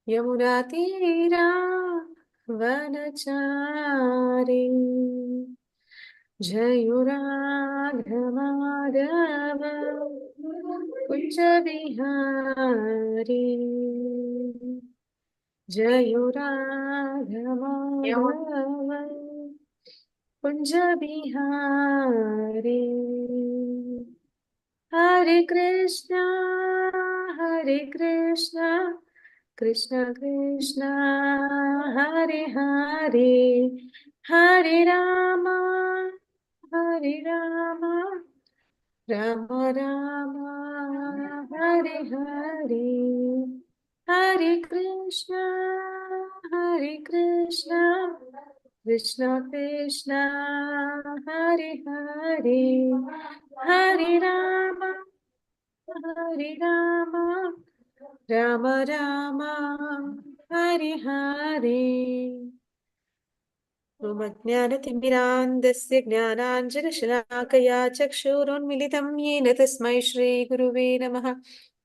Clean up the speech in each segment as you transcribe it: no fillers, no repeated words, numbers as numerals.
यमुनातीरा वनचारी जयुराघमाधव कुञ्ज विहारी जयुराघमाधव कुञ्ज विहारी हरे कृष्णा कृष्ण कृष्ण हरे हरे हरे राम राम राम हरे हरे हरे कृष्ण कृष्ण कृष्ण हरे हरे हरे राम राम राम हरे हरे। ज्ञानतिमिरान्धस्य ज्ञानाञ्जनशलाकया चक्षुरुन्मिलितं येन तस्मै श्रीगुरुवे नमः।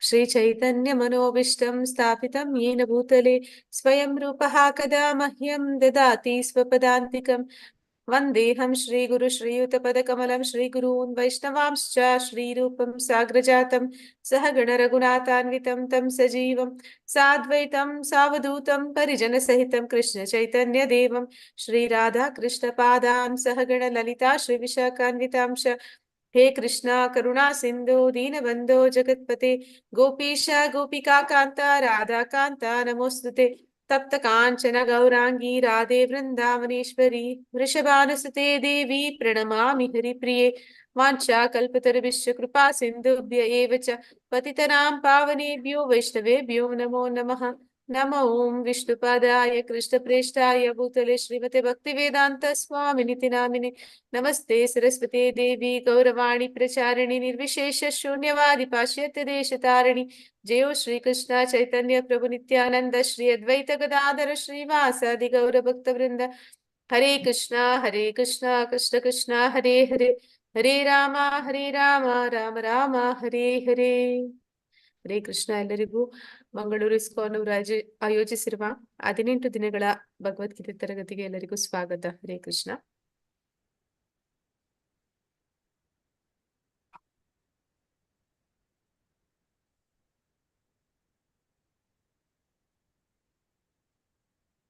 श्रीचैतन्यमनोभीष्टं स्थापितं येन भूतले स्वयं रूपः कदा मह्यं ददाति स्वपदान्तिकं। वन्देऽहं श्रीगुरु श्रीयुतपदकमलं श्रीगुरून् वैष्णवांश्च श्रीरूपं साग्रजातं सहगण रघुनाथान्वितं तं सजीवं साद्वैतं सावधूतं परिजनसहितं कृष्णचैतन्यदेवं श्रीराधा कृष्णपादान् सहगण ललिता श्रीविशाखान्वितांश। हे कृष्णा करुणा सिन्धु दीनबन्धो जगत्पते गोपीश गोपिका कान्ता राधा कान्ता नमोस्तुते। तप्त कांचन गौरांगी राधे वृंदावनेश्वरी वृषभानुसुते देवी प्रणमामि हरिप्रिये। वाञ्छाकल्पतरुभ्यश्च कृपा सिन्धुभ्य एव च पतितनां पावनेभ्यो वैष्णवेभ्यो नमो नमः। नमो ओं विष्णुपादाय कृष्णप्रेष्ठाय भूतले श्रीमते भक्तिवेदान्त स्वामिनिति नामिने। नमस्ते सरस्वती देवी गौरवाणी प्रचारिणि निर्विशेष शून्यवादि पाश्चात्य देशतारिणि। जयो श्री कृष्ण चैतन्य प्रभु नित्यानंद श्री अद्वैत गदाधर श्रीवासादि गौर भक्त वृंद। हरे कृष्णा कृष्ण कृष्ण हरे हरे हरे राम राम राम हरे ಹರೇ. ಹರೇ ಕೃಷ್ಣ. ಎಲ್ಲರಿಗೂ ಮಂಗಳೂರು ಇಸ್ಕಾನ್ ಅವರು ಆಯೋಜಿಸಿರುವ 18 ದಿನಗಳ ಭಗವದ್ಗೀತೆ ತರಗತಿಗೆ ಎಲ್ಲರಿಗೂ ಸ್ವಾಗತ. ಹರೇ ಕೃಷ್ಣ.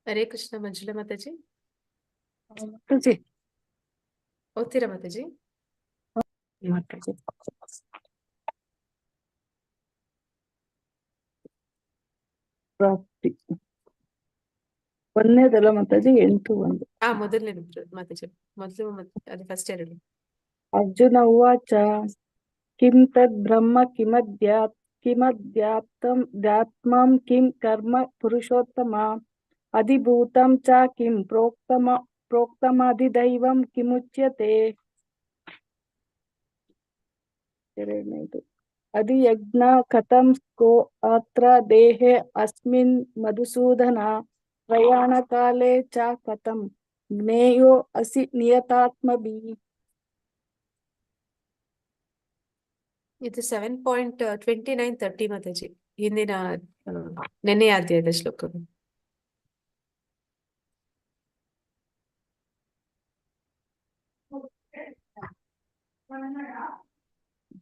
ಹರೇ ಕೃಷ್ಣ. ಮಂಜುಳಾ ಮಾತಾಜಿ ಮಾತಾಜಿ ಓದ್ತೀರಾ ಮಾತಾಜಿ? ಮಾತಾಜಿ ಪ್ರಾಪ್ತಿ ಒಂದನೇದಲ್ಲ ಮಾತಾಜಿ 8:1. ಮೊದಲನೇ ಮಾತಾಜಿ ಮೊದಲು ಅದು ಫಸ್ಟ್ ಎರಡು. ಅರ್ಜುನ ಉವಾಚ ಕಿಂ ತದ್ ಬ್ರಹ್ಮ ಕಿಮಧ್ಯಾತ್ಮಂ ಕಿಂ ಕರ್ಮ ಪುರುಷೋತ್ತಮ ಅಧಿಭೂತಂ ಚ ಕಿಂ ಪ್ರೋಕ್ತಮಧಿದೈವಂ ಕಿಮುಚ್ಯತೆ. ಎರಡನೇದು ಅಧಿಯಜ್ಞ ಕಥಂ ಕೋ ಅತ್ರ ದೇಹೆ ಅಸ್ಮಿನ್ ಮಧುಸೂದನ ಪ್ರಯಾಣ ಕಾಲೇ ಚ ಕಥಂ ಜ್ಞೇಯೋ ಅಸಿ ನಿಯತಾತ್ಮಭಿಃ. ಇದು 7.29-30 ಮಾತಾಜಿ, ಹಿಂದಿನ ನೆನ್ನೆ ಅಧ್ಯಾಯದ ಶ್ಲೋಕಗಳು.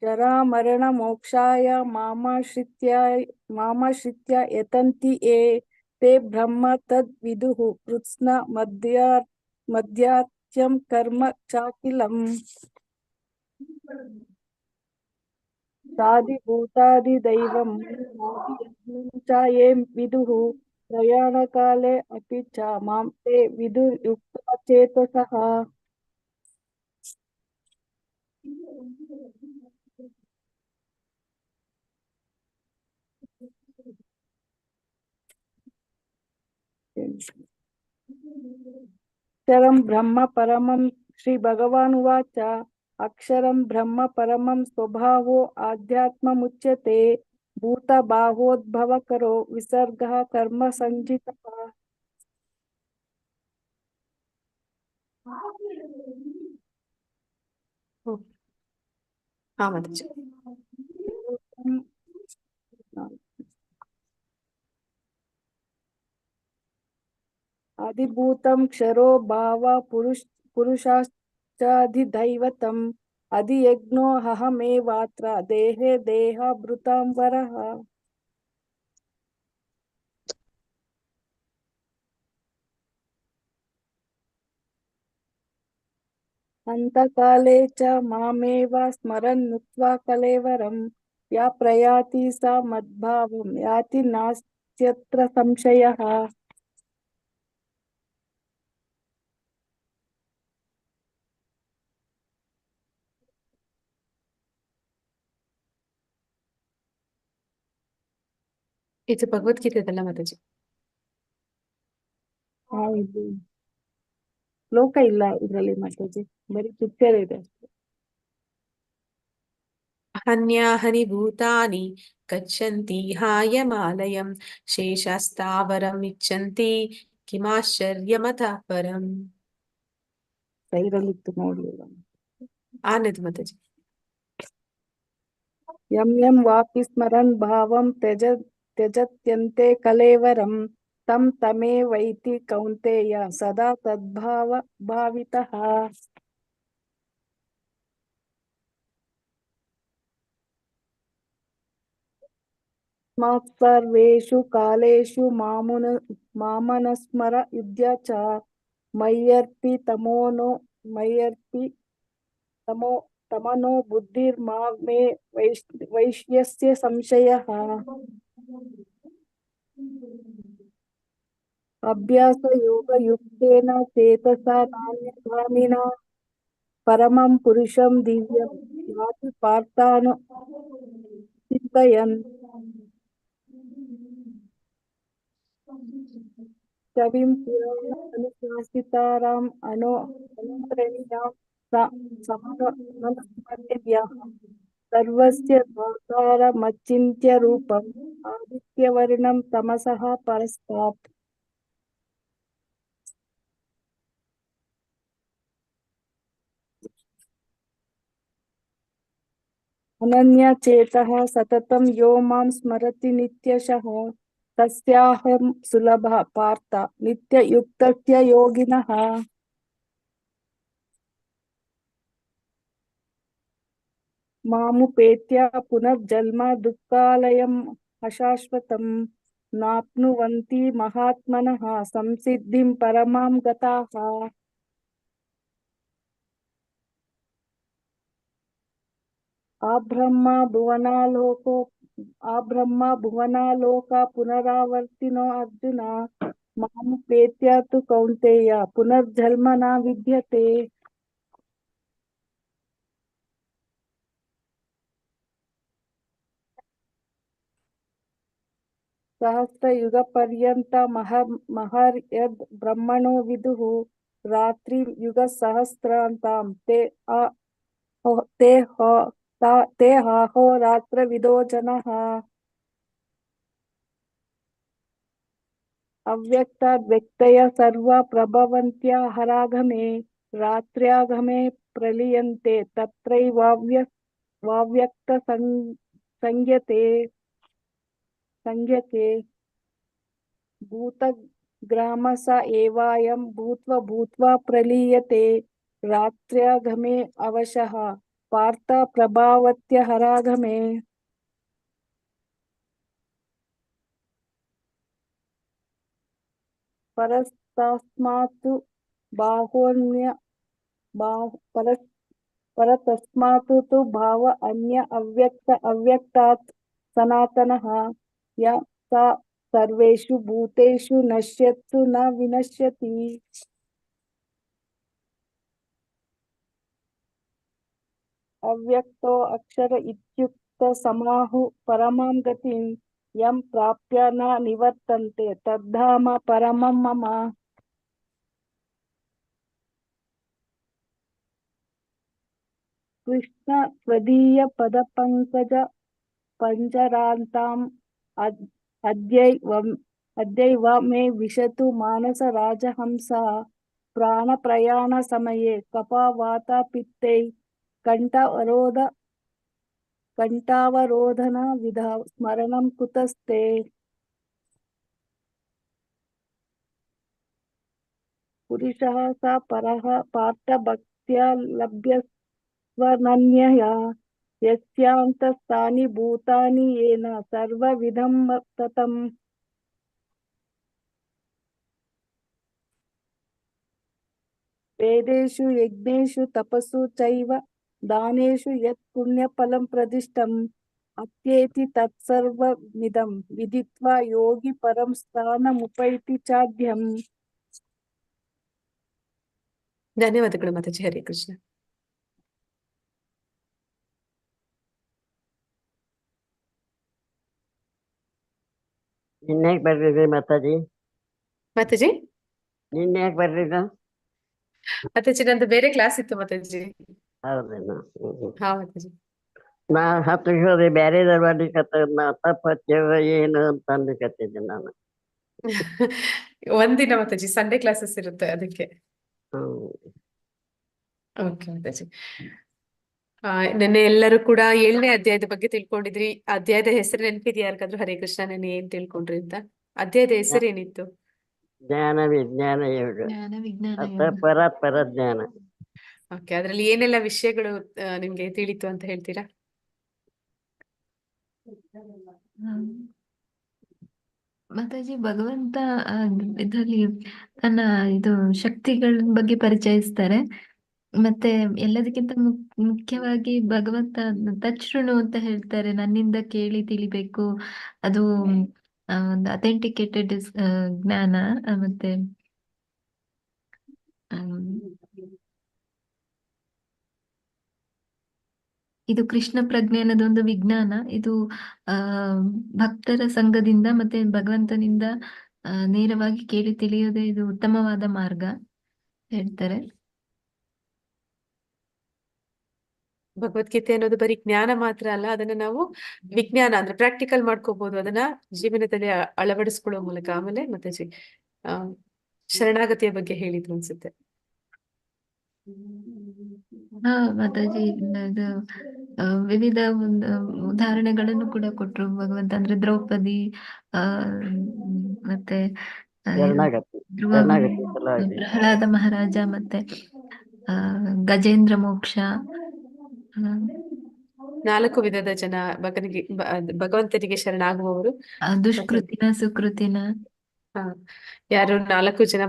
ಜರಾ ಮರಣ ಮೋಕ್ಷಾಯ ಮಾಮಾಶ್ರಿತ್ಯ ಯತಂತಿ ಯೇ ತೇ ಬ್ರಹ್ಮ ತದ್ ವಿದುಃ ಕೃತ್ಸ್ನ ಮಧ್ಯಾತ್ಯಂ ಕರ್ಮ ಚಾಕಿಲಂ. ಸಾಧಿಭೂತಾದಿದೈವಂ ನಾಧಿಯಜ್ಞಂ ಚ ಯೇ ವಿದುಃ ಪ್ರಯಾಣ ಕಾಲೇ ಅಪಿ ಚ ಮಾಂ ತೇ ವಿದುರ್ಯುಕ್ತಾ ಚೇತಸಃ. ಅಕ್ಷರಂ ಬ್ರಹ್ಮ ಪರಮಂ ಶ್ರೀ ಭಗವಾನ್ ಉವಾಚ ಅಕ್ಷರಂ ಬ್ರಹ್ಮ ಪರಮಂ ಸ್ವಭಾವೋ ಆಧ್ಯಾತ್ಮಮುಚ್ಯತೆ ಭೂತ ಬಾಹೋದ್ಭವಕರೋ ವಿಸರ್ಗಃ ಕರ್ಮ ಸಂಜಿತಃ. ಹಾ ಮಾತಾಜಿ. अधिभूतं क्षरो भाव पुरुषाश्चाधिदैवतम् अधियज्ञो अहमेवात्र देहे देहाभृतां वरः अन्तकाले च मामेव स्मरन् मुक्त्वा कलेवरं या प्रयाति सा मद्भावं याति नास्त्यत्र संशयः ಇದು ಭಗವದ್ಗೀತೆ ಇದೆಲ್ಲ ಮಾತಾಜಿ. ಇದು ಶ್ಲೋಕ ಇಲ್ಲ ಇದ್ರಲ್ಲಿ ಮಾತಾಜಿ, ಬರೀ ಪಿಕ್ಚರ್ ಇದೆ. ಹನ್ಯಾಹನಿ ಭೂತಾನಿ ಗಚ್ಚಂತಿ ಹಾಯಮಾಲಯಂ ಶೇಷಸ್ಥಾವರಂ ಇಚ್ಛಂತಿ ಕಿಮಾಶ್ಚರ್ಯಮತಃ ಪರಂ. ಸೈಡಲ್ಲಿತ್ತು ನೋಡ್ಲಿಲ್ಲ. ಆನಂದ್ ಮಾತಾಜಿ. ಯಂ ಯಂ ವಾಪಿ ಸ್ಮರನ್ ಭಾವಂ ತ್ಯಜತ್ಯಂತೆ ಕಲೇವರಂ ತಂ ತಮೇವೈತಿ ಕೌಂತೆಯ ಸದಾ ತದ್ಭಾವ ಭಾವಿತಃ. ಸರ್ವೇಷು ಕಾಲೇಷು ಮಾಮನಸ್ಮರ ಯುಧ್ಯ ಚ ಮಯ್ಯರ್ಪಿ ತಮನೋ ಬುದ್ಧಿರ್ಮಾ ಮೇ ವೈಶ್ಯಸ್ಯ ಸಂಶಯಃ. ಅಭ್ಯಾಸ ಯೋಗ ಯುಕ್ತೇನ ಚೇತಸಾ ನಾನ್ಯಗಾಮಿನಾ ಪರಮಂ ಪುರುಷಂ ದಿವ್ಯಂ ಯಾತಿ ಪಾರ್ಥಾನು ಚಿಂತಯನ್. ಕವಿಂ ಪುರಾಣ ಅನುಶಾಸಿತಾರಾಂ ಅನುರಣೀಯಾಂ ಸಮನಸ್ಮರೇಭ್ಯಃ ಸರ್ವಸ್ಯ ಧಾತಾರಮಚಿಂತ್ಯ ರೂಪಂ ಆದಿತ್ಯವರ್ಣಂ ತಮಸಃ ಪರಸ್ತಾತ್. ಅನನ್ಯ ಚೇತಃ ಸತತಂ ಯೋ ಮಾಂ ಸ್ಮರತಿ ನಿತ್ಯಶಃ ತಸ್ಯಾಹಂ ಸುಲಭ ಪಾರ್ಥ ನಿತ್ಯಯುಕ್ತಸ್ಯ ಯೋಗಿನಃ. ಮಾಮುಪೇತ್ಯ ಪುನರ್ಜನ್ಮ ದುಃಖಾಲಯಂ ಅಶಾಶ್ವತಂ ನಾಪ್ನುವಂತಿ ಮಹಾತ್ಮನಃ ಸಂಸಿದ್ಧಿಂ ಪರಮಾಂ ಗತಾಃ. ಆಬ್ರಹ್ಮ ಭುವನಾಲೋಕ ಪುನರಾವರ್ತಿನೋ ಅರ್ಜುನ ಮಾಮುಪೇತ್ಯ ತು ಕೌಂತೆಯ ಪುನರ್ಜನ್ಮ ನ ವಿದ್ಯತೆ. ಸಹಸ್ರಯುಗ ಪರ್ಯಂತ ಮಹರ್ಯದ್ ಬ್ರಹ್ಮಣೋ ವಿದುಃ ರಾತ್ರಿ ಯುಗ ಸಹಸ್ರಾಂತಾಂ ತೇ ಹಾಹೋ ರಾತ್ರ ವಿದೋ ಜನಃ. ಅವ್ಯಕ್ತಾದ್ ವ್ಯಕ್ತಯ ಸರ್ವ ಪ್ರಭವಂತ್ಯ ಹರಾಗಮೆ ರಾತ್ರ್ಯಾಗಮೆ ಪ್ರಲೀಯಂತೆ ತತ್ರೈವಾವ್ಯಕ್ತ ಸಂಜ್ಞತೆ ಭೂತಗ್ರಾಮ ಸ ಏವಾಯಂ ಭೂತ್ವಾ ಪ್ರಲೀಯತೆ ರಾತ್ರ್ಯಾಗಮೆ ಅವಶಃ ಪಾರ್ಥ ಪ್ರಭಾವತ್ಯ ಹರಾಗಮೆ. ಪರತಸ್ಮಾತ್ ತು ಭಾವ ಅನ್ಯ ಅವ್ಯಕ್ತಾತ್ ಸನಾತನಃ ಯ ಸ ಸರ್ವೇಷು ಭೂತೇಷು ನಶ್ಯತ್ಸು ನ ವಿನಶ್ಯತಿ. ಅವ್ಯಕ್ತೋ ಅಕ್ಷರ ಇತ್ಯುಕ್ತ ಸಮಾಹು ಪರಮಾಂ ಗತಿಂ ಯಂ ಪ್ರಾಪ್ಯ ನ ನಿವರ್ತಂತೆ ತದ್ಧಾಮ ಪರಮಂ ಮಮ. ಕೃಷ್ಣ ತ್ವದೀಯ ಪದಪಂಕಜ ಪಂಜರಾಂತಾಂ ಅದ್ಯೈವ ಮೇ ವಿಶತು ಮಾನಸ ರಾಜಹಂಸ ಪ್ರಾಣ ಪ್ರಯಾಣ ಸಮಯೇ ಕಫವಾತ ಪಿತ್ತೈ ಕಂಠಾವರೋಧನ ವಿಧ ಸ್ಮರಣಂ ಕುತಸ್ತೆ. पुरुषः स परः पार्थ भक्त्या लभ्यस्वनन्यया यस्यान्तस्तानि भूतानि येन सर्वविधं ततम् वेदेषु यज्ञेषु तपसु चैव दानेषु यत् पुण्यफलं प्रदिष्टम् अत्येति तत्सर्वमिदं विदित्वा योगी परं स्थानमुपैति चाद्यम्. ಧನ್ಯವಾದಗಳು ಮಾತಾಜಿ. ಹರೇ ಕೃಷ್ಣ. ನಿನ್ನೆ ಬರ್ರಿದ್ರಿ ಮಾತಾಜಿ? ಮಾತಾಜಿ ನಿನ್ನೆ ಯಾಕೆ ಬರ್ಲಿಲ್ಲ? ಮಾತಾಜಿ ನಂದು ಬೇರೆ ಕ್ಲಾಸ್ ಇತ್ತು ಮಾತಾಜಿ. ಹೌದೇನು? ಹಾ ಮಾತಾಜಿ. ನಾ 10 ಹೋದೆ ಬ್ಯಾರೆದವ್ರ ಬರ್ಲಿಕತ್ತ ನಾ ತಪ್ಪತ್ತೇವ ಏನು ಅಂತ ಅನ್ಲಿಕತ್ತಿದ್ದೆ ನಾನು. ಒಂದಿನ ಮಾತಾಜಿ ಸಂಡೇ ಕ್ಲಾಸಸ್ ಇರುತ್ತೆ ಅದಕ್ಕೆ. ಹ್ಮ್. ಓಕೆ ಮಾತಾಜಿ. ನೆನ್ನೆ ಎಲ್ಲರೂ ಕೂಡ 7ನೇ ಅಧ್ಯಾಯದ ಬಗ್ಗೆ ತಿಳ್ಕೊಂಡಿದ್ರಿ. ಅಧ್ಯಾಯದ ಹೆಸರು ನೆನಪಿದ್ಯಾ ಯಾರಿಗಾದ್ರೂ? ಹರೇ ಕೃಷ್ಣ. ನೆನ್ನೆ ಏನ್ ತಿಳ್ಕೊಂಡ್ರಿ ಅಂತ? ಅಧ್ಯಾಯದ ಹೆಸರು ಏನಿತ್ತು? ಜ್ಞಾನ ವಿಜ್ಞಾನ ಯೋಗ. ಜ್ಞಾನ ವಿಜ್ಞಾನ ಅರ್ಥ ಯೋಗ. ಪರ ಜ್ಞಾನ. ಓಕೆ, ಅದ್ರಲ್ಲಿ ಏನೆಲ್ಲ ವಿಷಯಗಳು ನಿಮ್ಗೆ ತಿಳಿತು ಅಂತ ಹೇಳ್ತೀರಾ? ಮಾತಾಜಿ ಭಗವಂತ ಇದರಲ್ಲಿ ತನ್ನ ಇದು ಶಕ್ತಿಗಳ ಬಗ್ಗೆ ಪರಿಚಯಿಸ್ತಾರೆ. ಮತ್ತೆ ಎಲ್ಲದಕ್ಕಿಂತ ಮುಖ್ಯವಾಗಿ ಭಗವಂತ ತಚ್ಛೃಣು ಅಂತ ಹೇಳ್ತಾರೆ. ನನ್ನಿಂದ ಕೇಳಿ ತಿಳಿಬೇಕು. ಅದು ಒಂದು ಅಥೆಂಟಿಕೇಟೆಡ್ ಜ್ಞಾನ. ಮತ್ತೆ ಇದು ಕೃಷ್ಣ ಪ್ರಜ್ಞೆ ಅನ್ನೋದೊಂದು ವಿಜ್ಞಾನ. ಇದು ಭಕ್ತರ ಸಂಘದಿಂದ ಮತ್ತೆ ಭಗವಂತನಿಂದ ನೇರವಾಗಿ ಕೇಳಿ ತಿಳಿಯೋದೇ ಇದು ಉತ್ತಮವಾದ ಮಾರ್ಗ ಹೇಳ್ತಾರೆ. ಭಗವದ್ಗೀತೆ ಅನ್ನೋದು ಬರೀ ಜ್ಞಾನ ಮಾತ್ರ ಅಲ್ಲ, ಅದನ್ನ ನಾವು ವಿಜ್ಞಾನ ಅಂದ್ರೆ ಪ್ರಾಕ್ಟಿಕಲ್ ಮಾಡ್ಕೋಬಹುದು. ಅದನ್ನ ಜೀವನದಲ್ಲಿ ಅಳವಡಿಸ್ಕೊಳ್ಳೋ ಮೂಲಕ. ಆಮೇಲೆ ಮಾತಾಜಿ ಶರಣಾಗತಿಯ ಬಗ್ಗೆ ಹೇಳಿದ್ರು ಅನ್ಸುತ್ತೆ. ಹಾ ಮಾತಾಜಿ, ಇದು ವಿವಿಧ ಒಂದು ಉದಾಹರಣೆಗಳನ್ನು ಕೂಡ ಕೊಟ್ರು ಭಗವಂತ. ಅಂದ್ರೆ ದ್ರೌಪದಿ, ಮತ್ತೆ ಶರಣಾಗತಿ ಧ್ರುವ, ಶರಣಾಗತಿ ಸಲುವಾಗಿ. ಪ್ರಹ್ಲಾದ ಮಹಾರಾಜ, ಮತ್ತೆ ಗಜೇಂದ್ರ ಮೋಕ್ಷ. 4 ವಿಧದ ಜನ ಭಗವಂತನಿಗೆ ಶರಣಾಗುವವರು. ದುಷ್ಕೃತಿನ ಸುಕೃತಿನ. ಯಾರು 4 ಜನ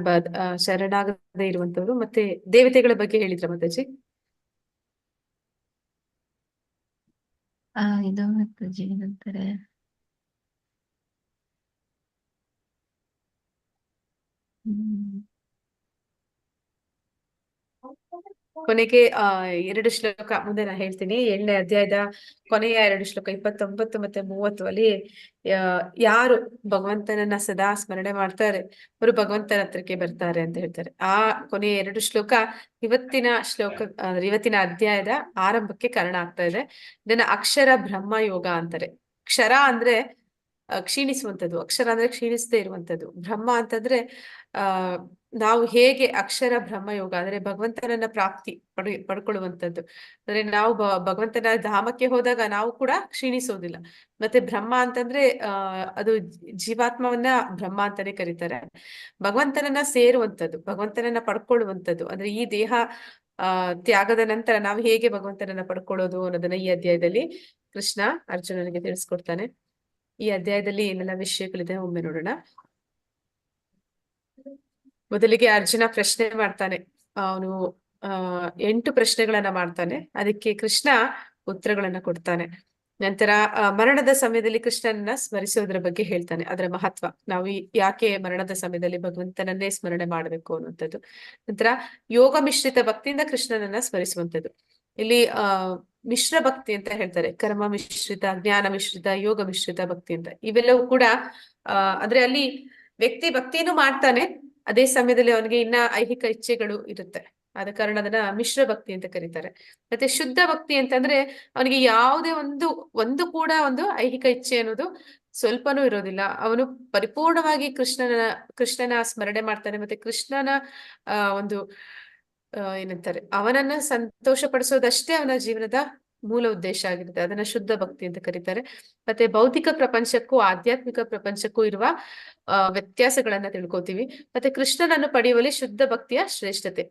ಶರಣಾಗದೆ ಇರುವಂತವ್ರು. ಮತ್ತೆ ದೇವತೆಗಳ ಬಗ್ಗೆ ಹೇಳಿದ್ರ ಮಾತಾಜಿ? ಇದು ಮಾತಾಜಿ ಏನಂತಾರೆ, ಕೊನೆಗೆ 2 ಶ್ಲೋಕ ಮುಂದೆ ನಾನು ಹೇಳ್ತೀನಿ. 7ನೇ ಅಧ್ಯಾಯದ ಕೊನೆಯ 2 ಶ್ಲೋಕ 29 ಮತ್ತೆ 30 ಅಲ್ಲಿ ಯಾರು ಭಗವಂತನನ್ನ ಸದಾ ಸ್ಮರಣೆ ಮಾಡ್ತಾರೆ ಅವರು ಭಗವಂತನ ಹತ್ರಕ್ಕೆ ಬರ್ತಾರೆ ಅಂತ ಹೇಳ್ತಾರೆ. ಆ ಕೊನೆಯ 2 ಶ್ಲೋಕ ಇವತ್ತಿನ ಇವತ್ತಿನ ಅಧ್ಯಾಯದ ಆರಂಭಕ್ಕೆ ಕಾರಣ ಆಗ್ತಾ ಇದೆ. ಇದನ್ನ ಅಕ್ಷರ ಬ್ರಹ್ಮ ಯೋಗ ಅಂತಾರೆ. ಕ್ಷರ ಅಂದ್ರೆ ಕ್ಷೀಣಿಸುವಂಥದ್ದು, ಅಕ್ಷರ ಅಂದ್ರೆ ಕ್ಷೀಣಿಸದೇ ಇರುವಂಥದ್ದು, ಬ್ರಹ್ಮ ಅಂತಂದ್ರೆ ನಾವು ಹೇಗೆ ಅಕ್ಷರ ಬ್ರಹ್ಮ ಯೋಗ ಅಂದ್ರೆ ಭಗವಂತನನ್ನ ಪ್ರಾಪ್ತಿ ಪಡ್ಕೊಳ್ಳುವಂಥದ್ದು. ಅಂದ್ರೆ ನಾವು ಭಗವಂತನ ಧಾಮಕ್ಕೆ ಹೋದಾಗ ನಾವು ಕೂಡ ಕ್ಷೀಣಿಸೋದಿಲ್ಲ. ಮತ್ತೆ ಬ್ರಹ್ಮ ಅಂತಂದ್ರೆ ಅದು ಜೀವಾತ್ಮವನ್ನ ಬ್ರಹ್ಮ ಅಂತಾನೆ ಕರೀತಾರೆ. ಭಗವಂತನನ್ನ ಸೇರುವಂಥದ್ದು, ಭಗವಂತನನ್ನ ಪಡ್ಕೊಳ್ಳುವಂಥದ್ದು. ಅಂದ್ರೆ ಈ ದೇಹ ತ್ಯಾಗದ ನಂತರ ನಾವು ಹೇಗೆ ಭಗವಂತನನ್ನ ಪಡ್ಕೊಳ್ಳೋದು ಅನ್ನೋದನ್ನ ಈ ಅಧ್ಯಾಯದಲ್ಲಿ ಕೃಷ್ಣ ಅರ್ಜುನನಿಗೆ ತಿಳಿಸ್ಕೊಡ್ತಾನೆ. ಈ ಅಧ್ಯಾಯದಲ್ಲಿ ಏನೆಲ್ಲ ವಿಷಯಗಳಿದೆ ಒಮ್ಮೆ ನೋಡೋಣ. ಮೊದಲಿಗೆ ಅರ್ಜುನ ಪ್ರಶ್ನೆ ಮಾಡ್ತಾನೆ. ಅವನು 8 ಪ್ರಶ್ನೆಗಳನ್ನ ಮಾಡ್ತಾನೆ. ಅದಕ್ಕೆ ಕೃಷ್ಣ ಉತ್ತರಗಳನ್ನ ಕೊಡ್ತಾನೆ. ನಂತರ ಮರಣದ ಸಮಯದಲ್ಲಿ ಕೃಷ್ಣನನ್ನ ಸ್ಮರಿಸೋದ್ರ ಬಗ್ಗೆ ಹೇಳ್ತಾನೆ, ಅದರ ಮಹತ್ವ. ನಾವು ಯಾಕೆ ಮರಣದ ಸಮಯದಲ್ಲಿ ಭಗವಂತನನ್ನೇ ಸ್ಮರಣೆ ಮಾಡಬೇಕು ಅನ್ನುವಂಥದ್ದು. ನಂತರ ಯೋಗ ಮಿಶ್ರಿತ ಭಕ್ತಿಯಿಂದ ಕೃಷ್ಣನನ್ನ ಸ್ಮರಿಸುವಂಥದ್ದು. ಇಲ್ಲಿ ಮಿಶ್ರ ಭಕ್ತಿ ಅಂತ ಹೇಳ್ತಾರೆ. ಕರ್ಮ ಮಿಶ್ರಿತ, ಜ್ಞಾನ ಮಿಶ್ರಿತ, ಯೋಗ ಮಿಶ್ರಿತ ಭಕ್ತಿ ಅಂತ. ಇವೆಲ್ಲವೂ ಕೂಡ ಅಂದ್ರೆ ಅಲ್ಲಿ ವ್ಯಕ್ತಿ ಭಕ್ತಿನೂ ಮಾಡ್ತಾನೆ, ಅದೇ ಸಮಯದಲ್ಲಿ ಅವನಿಗೆ ಇನ್ನ ಐಹಿಕ ಇಚ್ಛೆಗಳು ಇರುತ್ತೆ. ಆದ ಕಾರಣ ಅದನ್ನ ಮಿಶ್ರ ಭಕ್ತಿ ಅಂತ ಕರೀತಾರೆ. ಮತ್ತೆ ಶುದ್ಧ ಭಕ್ತಿ ಅಂತಂದ್ರೆ ಅವನಿಗೆ ಯಾವುದೇ ಒಂದು ಕೂಡ ಒಂದು ಐಹಿಕ ಇಚ್ಛೆ ಅನ್ನೋದು ಸ್ವಲ್ಪನೂ ಇರೋದಿಲ್ಲ. ಅವನು ಪರಿಪೂರ್ಣವಾಗಿ ಕೃಷ್ಣನ ಸ್ಮರಣೆ ಮಾಡ್ತಾನೆ. ಮತ್ತೆ ಕೃಷ್ಣನ ಒಂದು ಏನಂತಾರೆ, ಅವನನ್ನ ಸಂತೋಷ ಪಡಿಸೋದಷ್ಟೇ ಅವನ ಜೀವನದ ಮೂಲ ಉದ್ದೇಶ ಆಗಿರುತ್ತೆ. ಅದನ್ನ ಶುದ್ಧ ಭಕ್ತಿ ಅಂತ ಕರೀತಾರೆ. ಮತ್ತೆ ಭೌತಿಕ ಪ್ರಪಂಚಕ್ಕೂ ಆಧ್ಯಾತ್ಮಿಕ ಪ್ರಪಂಚಕ್ಕೂ ಇರುವ ವ್ಯತ್ಯಾಸಗಳನ್ನ ತಿಳ್ಕೊತೀವಿ. ಮತ್ತೆ ಕೃಷ್ಣನನ್ನು ಪಡೆಯುವಲ್ಲಿ ಶುದ್ಧ ಭಕ್ತಿಯ ಶ್ರೇಷ್ಠತೆ.